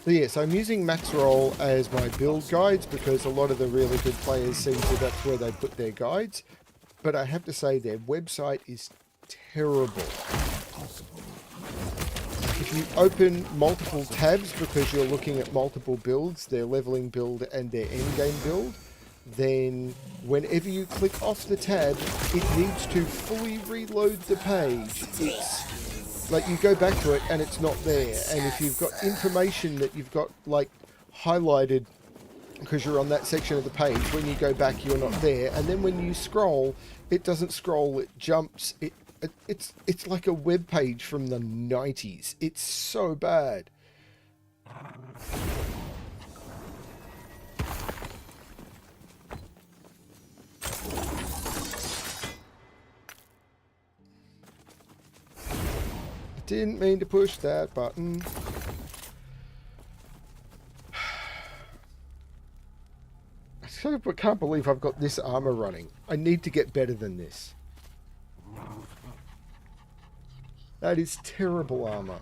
S1: So yes, I'm using Max Roll as my build guides because a lot of the really good players seem to, that's where they put their guides. But I have to say their website is terrible. If you open multiple tabs because you're looking at multiple builds, their leveling build and their endgame build, then whenever you click off the tab, it needs to fully reload the page. It's like you go back to it and it's not there. And if you've got information that you've got like highlighted because you're on that section of the page, when you go back you're not there. And then when you scroll, it doesn't scroll, it jumps. It's like a web page from the 90s. It's so bad. Didn't mean to push that button. I sort of can't believe I've got this armor running. I need to get better than this. That is terrible armor.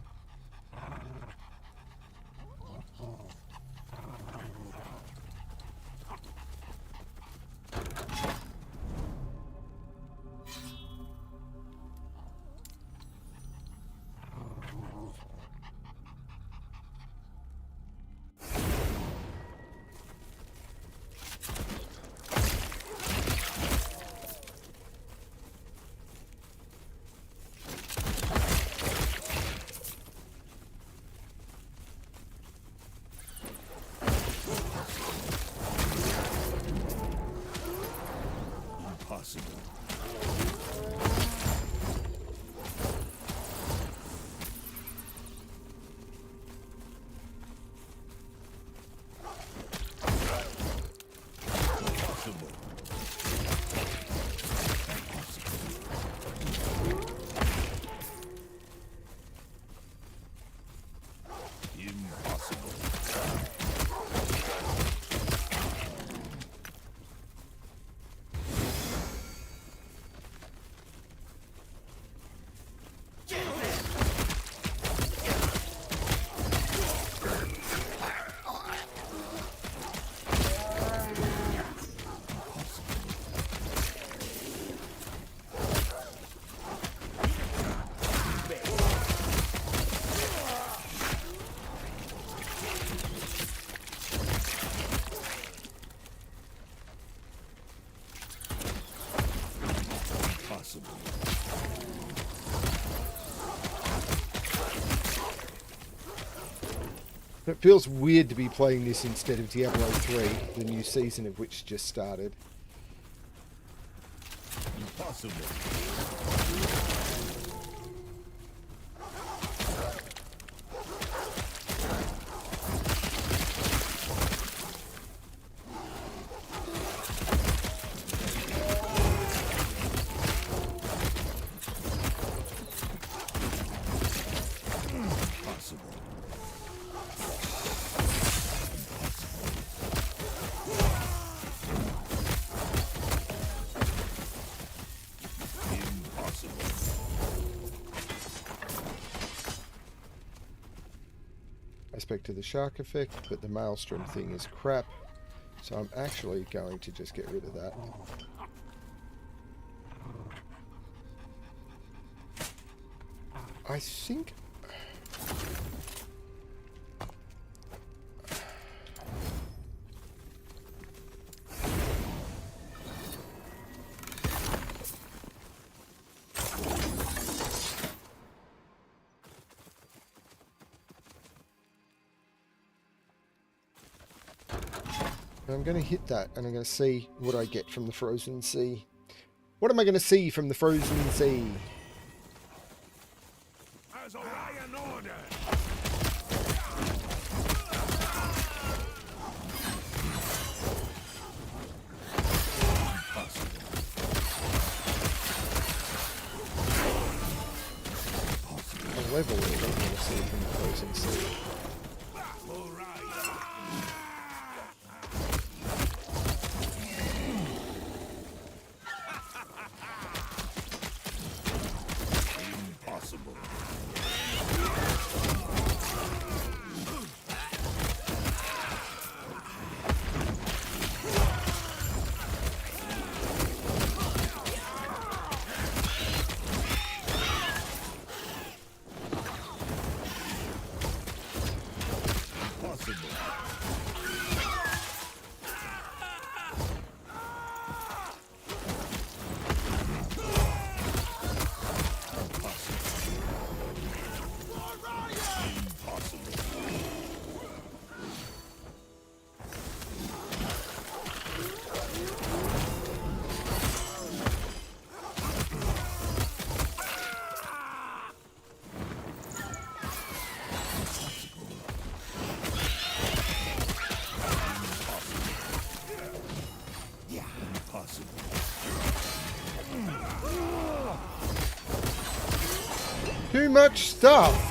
S1: It feels weird to be playing this instead of Diablo 3, the new season of which just started.
S2: Impossible.
S1: Aspect of the shark effect, but the maelstrom thing is crap, so I'm actually going to just get rid of that. I think I'm going to hit that, and I'm going to see what I get from the frozen sea. What am I going to see from the frozen sea?
S5: As Orion order.
S1: A level that I'm going to see from the frozen sea. Too much stuff.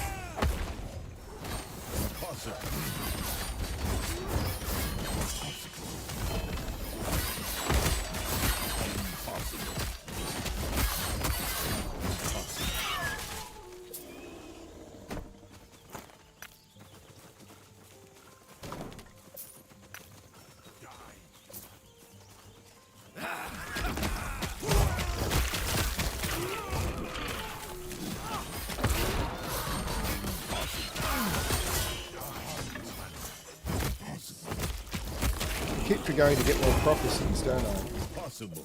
S1: Keep going to get more prophecies, don't I?
S2: Possible.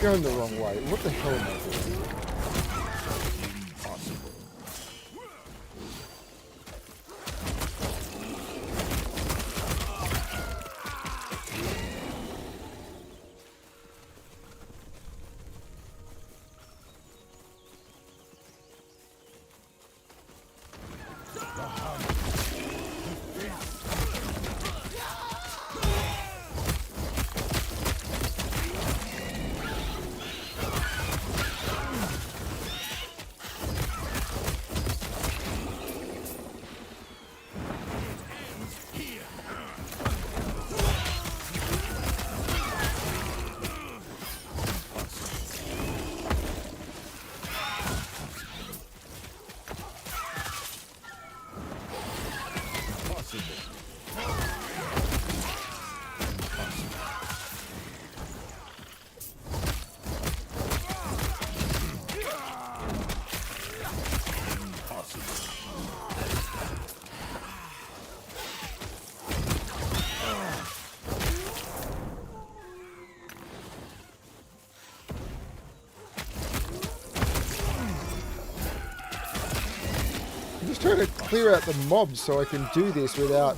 S1: going the wrong way. What the hell am I doing?
S2: Impossible.
S1: I'm just trying to clear out the mobs so I can do this without...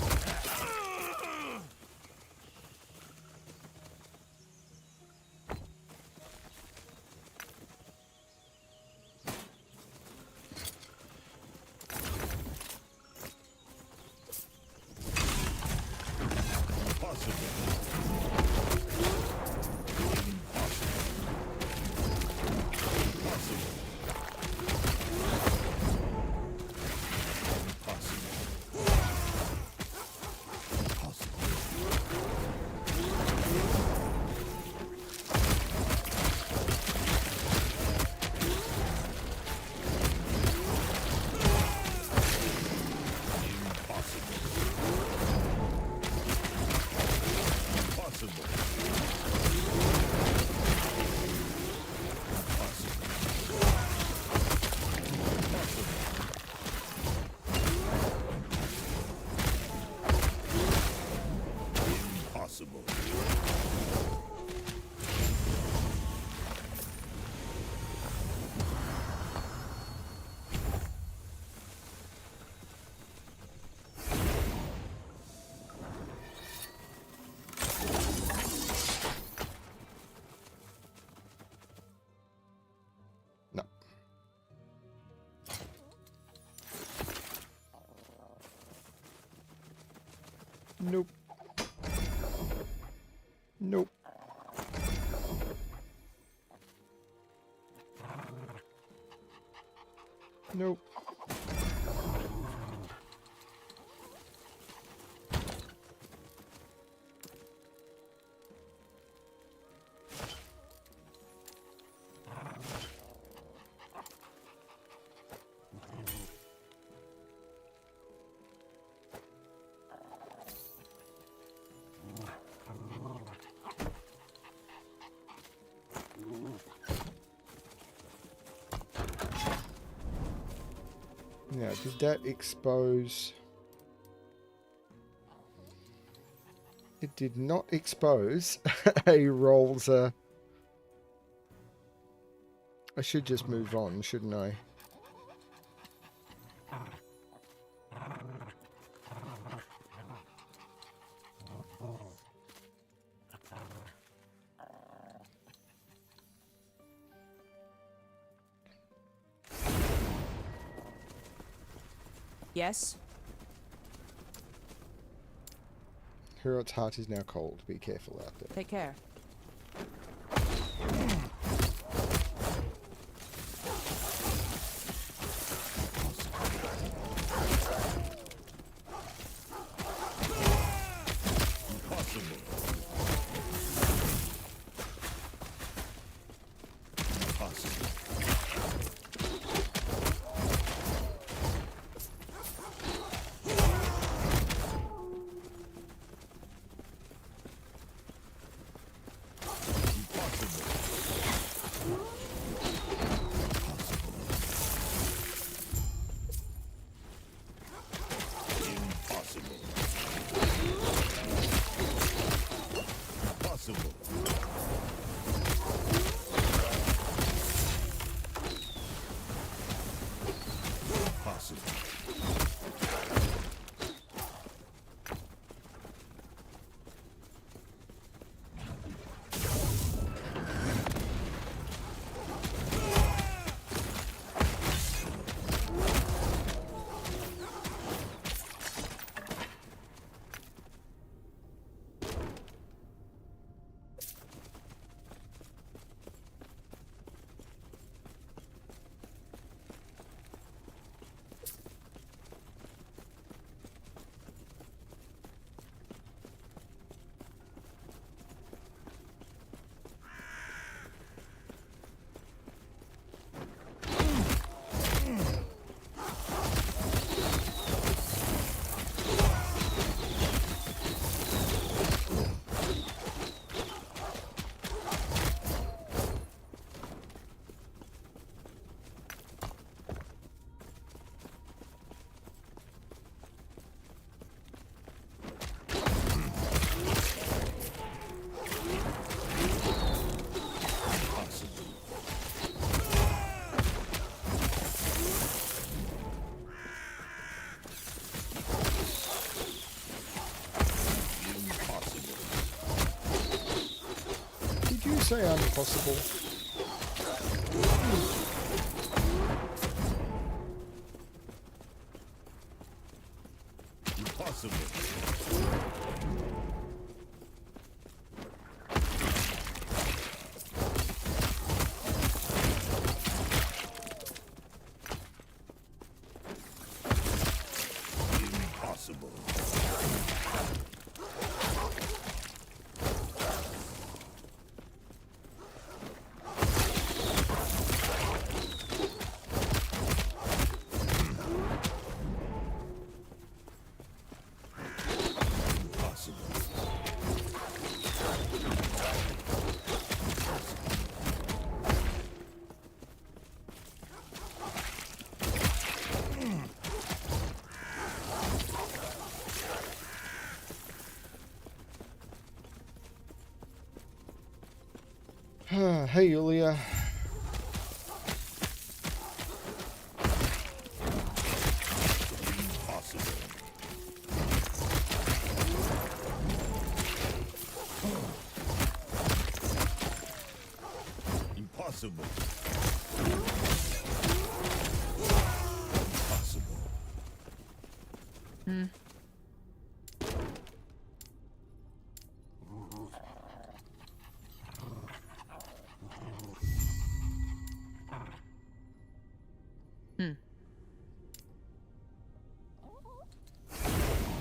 S1: Nope. Nope. Nope. Now, did that expose... It did not expose a Rolzer. I should just move on, shouldn't I?
S3: Yes?
S1: Herod's heart is now cold. Be careful out there.
S3: Take care.
S1: say impossible?
S2: Impossible. Impossible.
S1: Hey, Yulia.
S2: Impossible. Impossible.
S3: Hmm.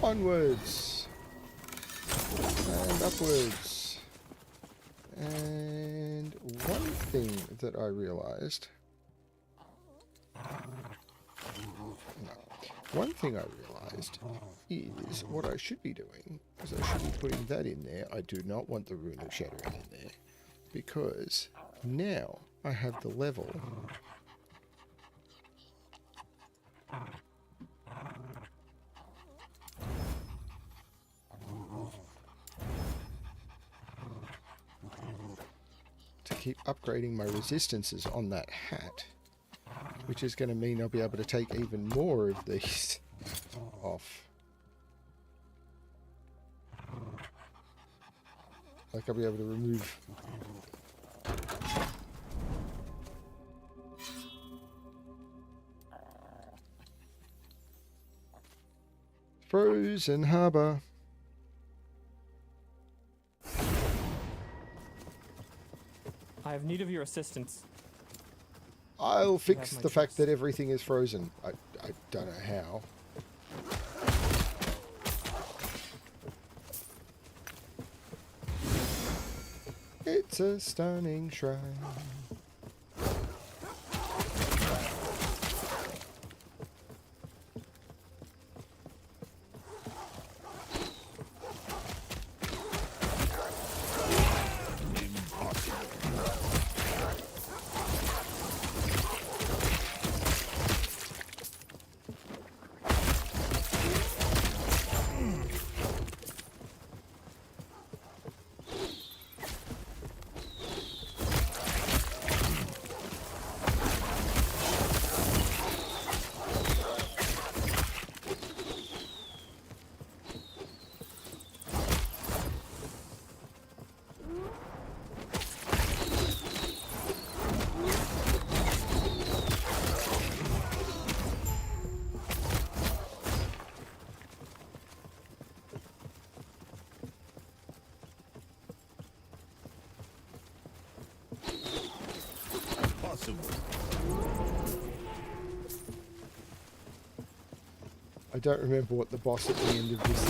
S1: Onwards. And upwards. And one thing that I realized... One thing I realized is what I should be doing, is I should be putting that in there. I do not want the Rune of Shattering in there, because now I have the level to keep upgrading my resistances on that hat, which is going to mean I'll be able to take even more of these off. Like I'll be able to remove Frozen Harbor.
S4: I have need of your assistance.
S1: I'll fix
S4: my
S1: the fact
S4: trust.
S1: that everything is frozen. I don't know how. It's a stunning shrine. I don't remember what the boss at the end of this is.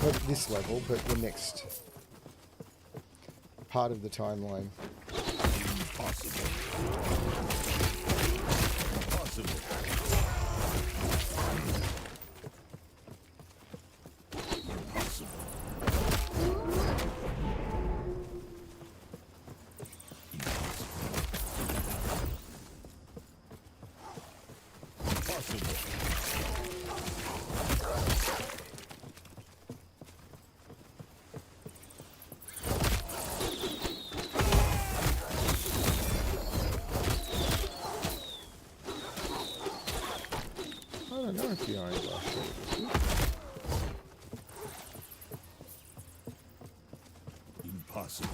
S1: Not at this level, but the next part of the timeline.
S2: Impossible. Impossible.
S1: I don't know if the iron glass
S2: Impossible.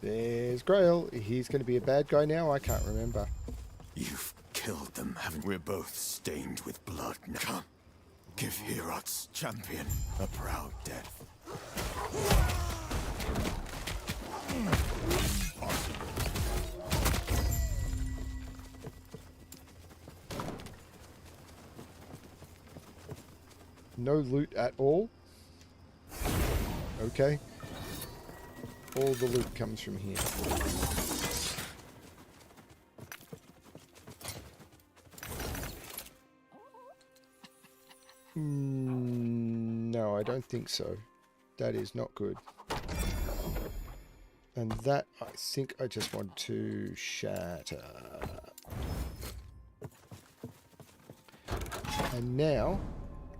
S1: There's Grail. He's going to be a bad guy now. I can't remember.
S6: You've killed them, haven't we? We're both stained with blood now. Come, give Herod's champion a proud death.
S1: No loot at all. Okay. All the loot comes from here. No, I don't think so. That is not good. And that, I think I just want to shatter. And now,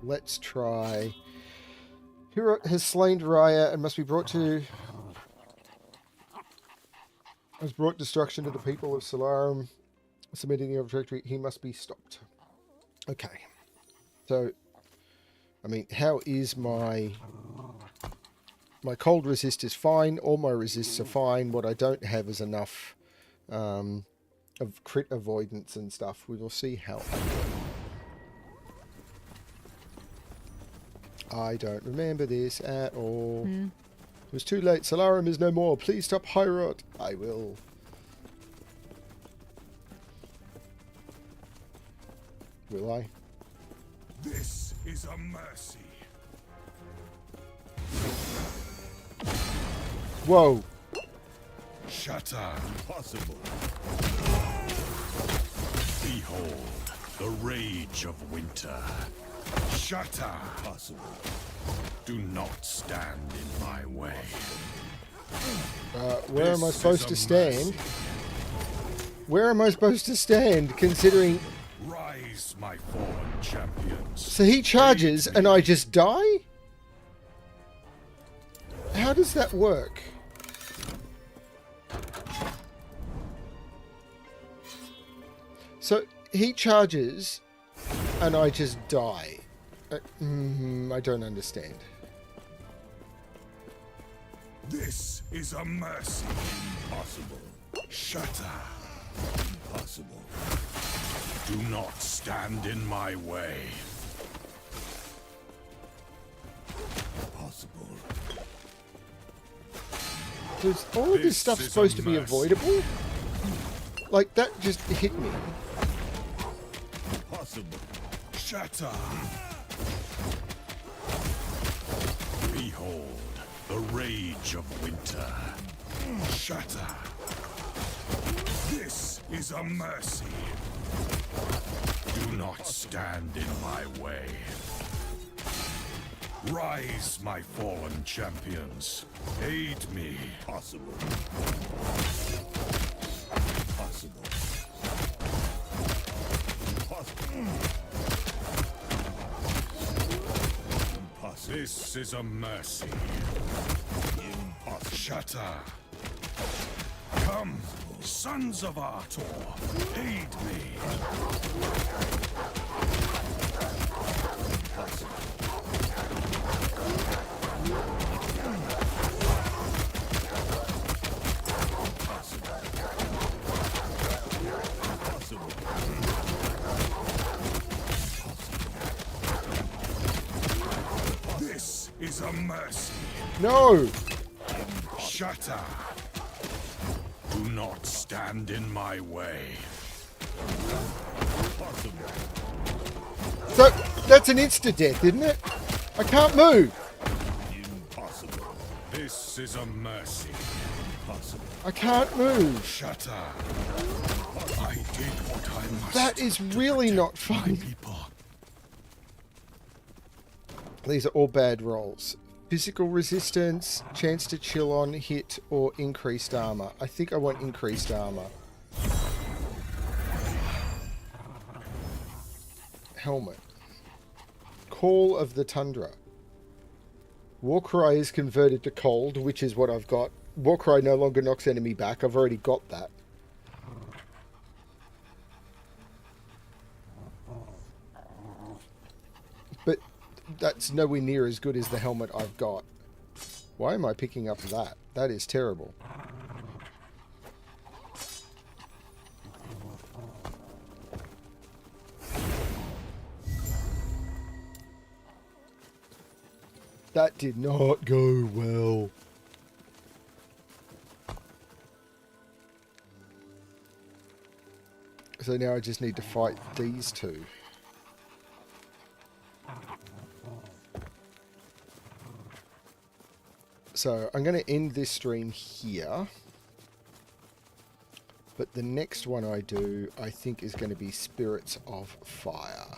S1: let's try... Hero has slain Raya and must be brought to... has brought destruction to the people of Solarum. Submitting the victory, he must be stopped. Okay. So, I mean, how is my... My cold resist is fine. All my resists are fine. What I don't have is enough of crit avoidance and stuff. We will see how I do. I don't remember this at all. It was too late. Solarum is no more. Please stop Hyrot. I will. Will I?
S2: This is a mercy.
S1: Whoa.
S2: Shatter. Impossible. Behold the rage of winter. Shatter. Impossible. Do not stand in my way.
S1: Where am I supposed to stand? Where am I supposed to stand, considering...
S2: Rise, my fallen champions.
S1: So he charges and I just die? How does that work? So he charges and I just die. I don't understand.
S2: This is a mercy. Impossible. Shatter. Impossible. Do not stand in my way. Impossible.
S1: So is all of this stuff
S2: is a
S1: supposed to be
S2: mercy.
S1: avoidable? Like, that just hit me.
S2: Impossible. Shatter. Behold the rage of winter. Shatter. This is a mercy. Do not stand in my way. Rise, my fallen champions. Aid me. Possible. Possible. Impossible. Impossible. This is a mercy. Impossible. Shatter. Come, sons of Artor. Aid me. Impossible. This is a mercy.
S1: No!
S2: Shatter. Do not stand in my way. Possible.
S1: So, that's an insta-death, isn't it? I can't move!
S2: Impossible. This is a mercy. Impossible.
S1: I can't move!
S2: Shatter. I did what I must.
S1: That is really not fun.
S2: People.
S1: These are all bad rolls. Physical resistance, chance to chill on, hit, or increased armor. I think I want increased armor. Helmet. Call of the Tundra. Warcry is converted to cold, which is what I've got. Warcry no longer knocks enemy back. I've already got that. But that's nowhere near as good as the helmet I've got. Why am I picking up that? That is terrible. That did not go well. So now I just need to fight these two. So I'm going to end this stream here. But the next one I do, I think, is going to be Spirits of Fire.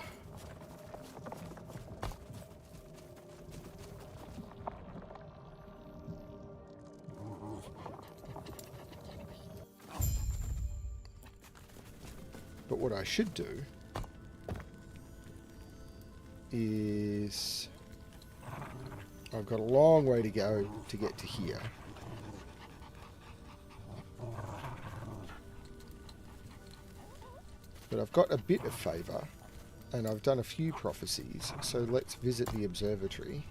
S1: But what I should do is... I've got a long way to go to get to here. But I've got a bit of favour, and I've done a few prophecies, so let's visit the observatory.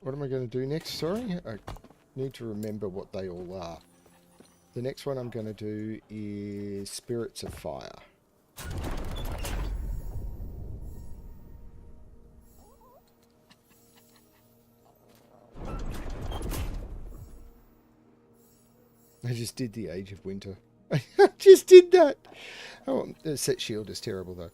S1: What am I going to do next? Sorry, I need to remember what they all are. The next one I'm going to do is Spirits of Fire. I just did the Age of Winter. I just did that! Oh, the set shield is terrible though.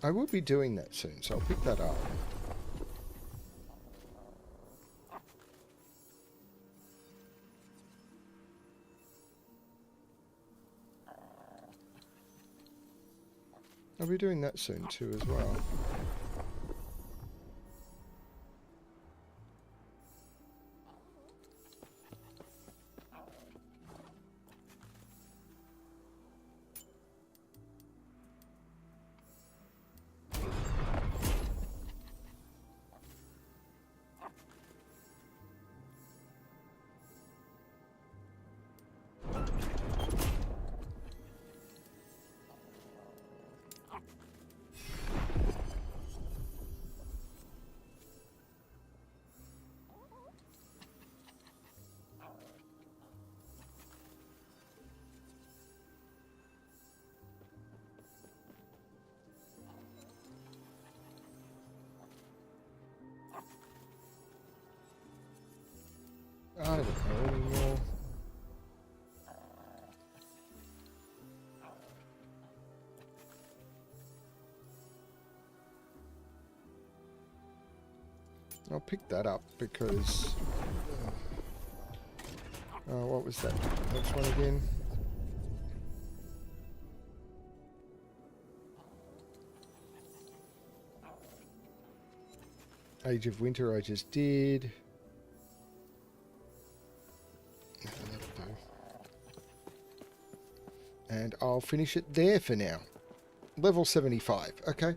S1: I will be doing that soon, so I'll pick that up. I'll be doing that soon too as well. I don't know anymore. I'll pick that up because... what was that next one again? Age of Winter I just did. And I'll finish it there for now. Level 75. Okay.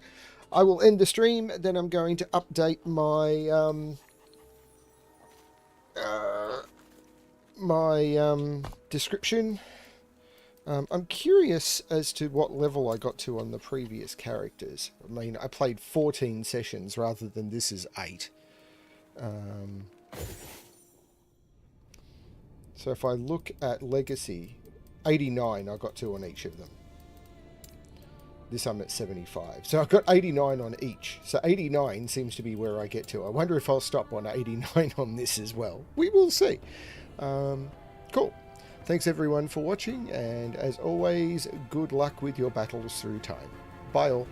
S1: I will end the stream. Then I'm going to update my description. I'm curious as to what level I got to on the previous characters. I mean, I played 14 sessions rather than this is 8. So if I look at Legacy, 89 I got to on each of them. This I'm at 75. So I've got 89 on each. So 89 seems to be where I get to. I wonder if I'll stop on 89 on this as well. We will see. Cool. Thanks everyone for watching, and as always, good luck with your battles through time. Bye all.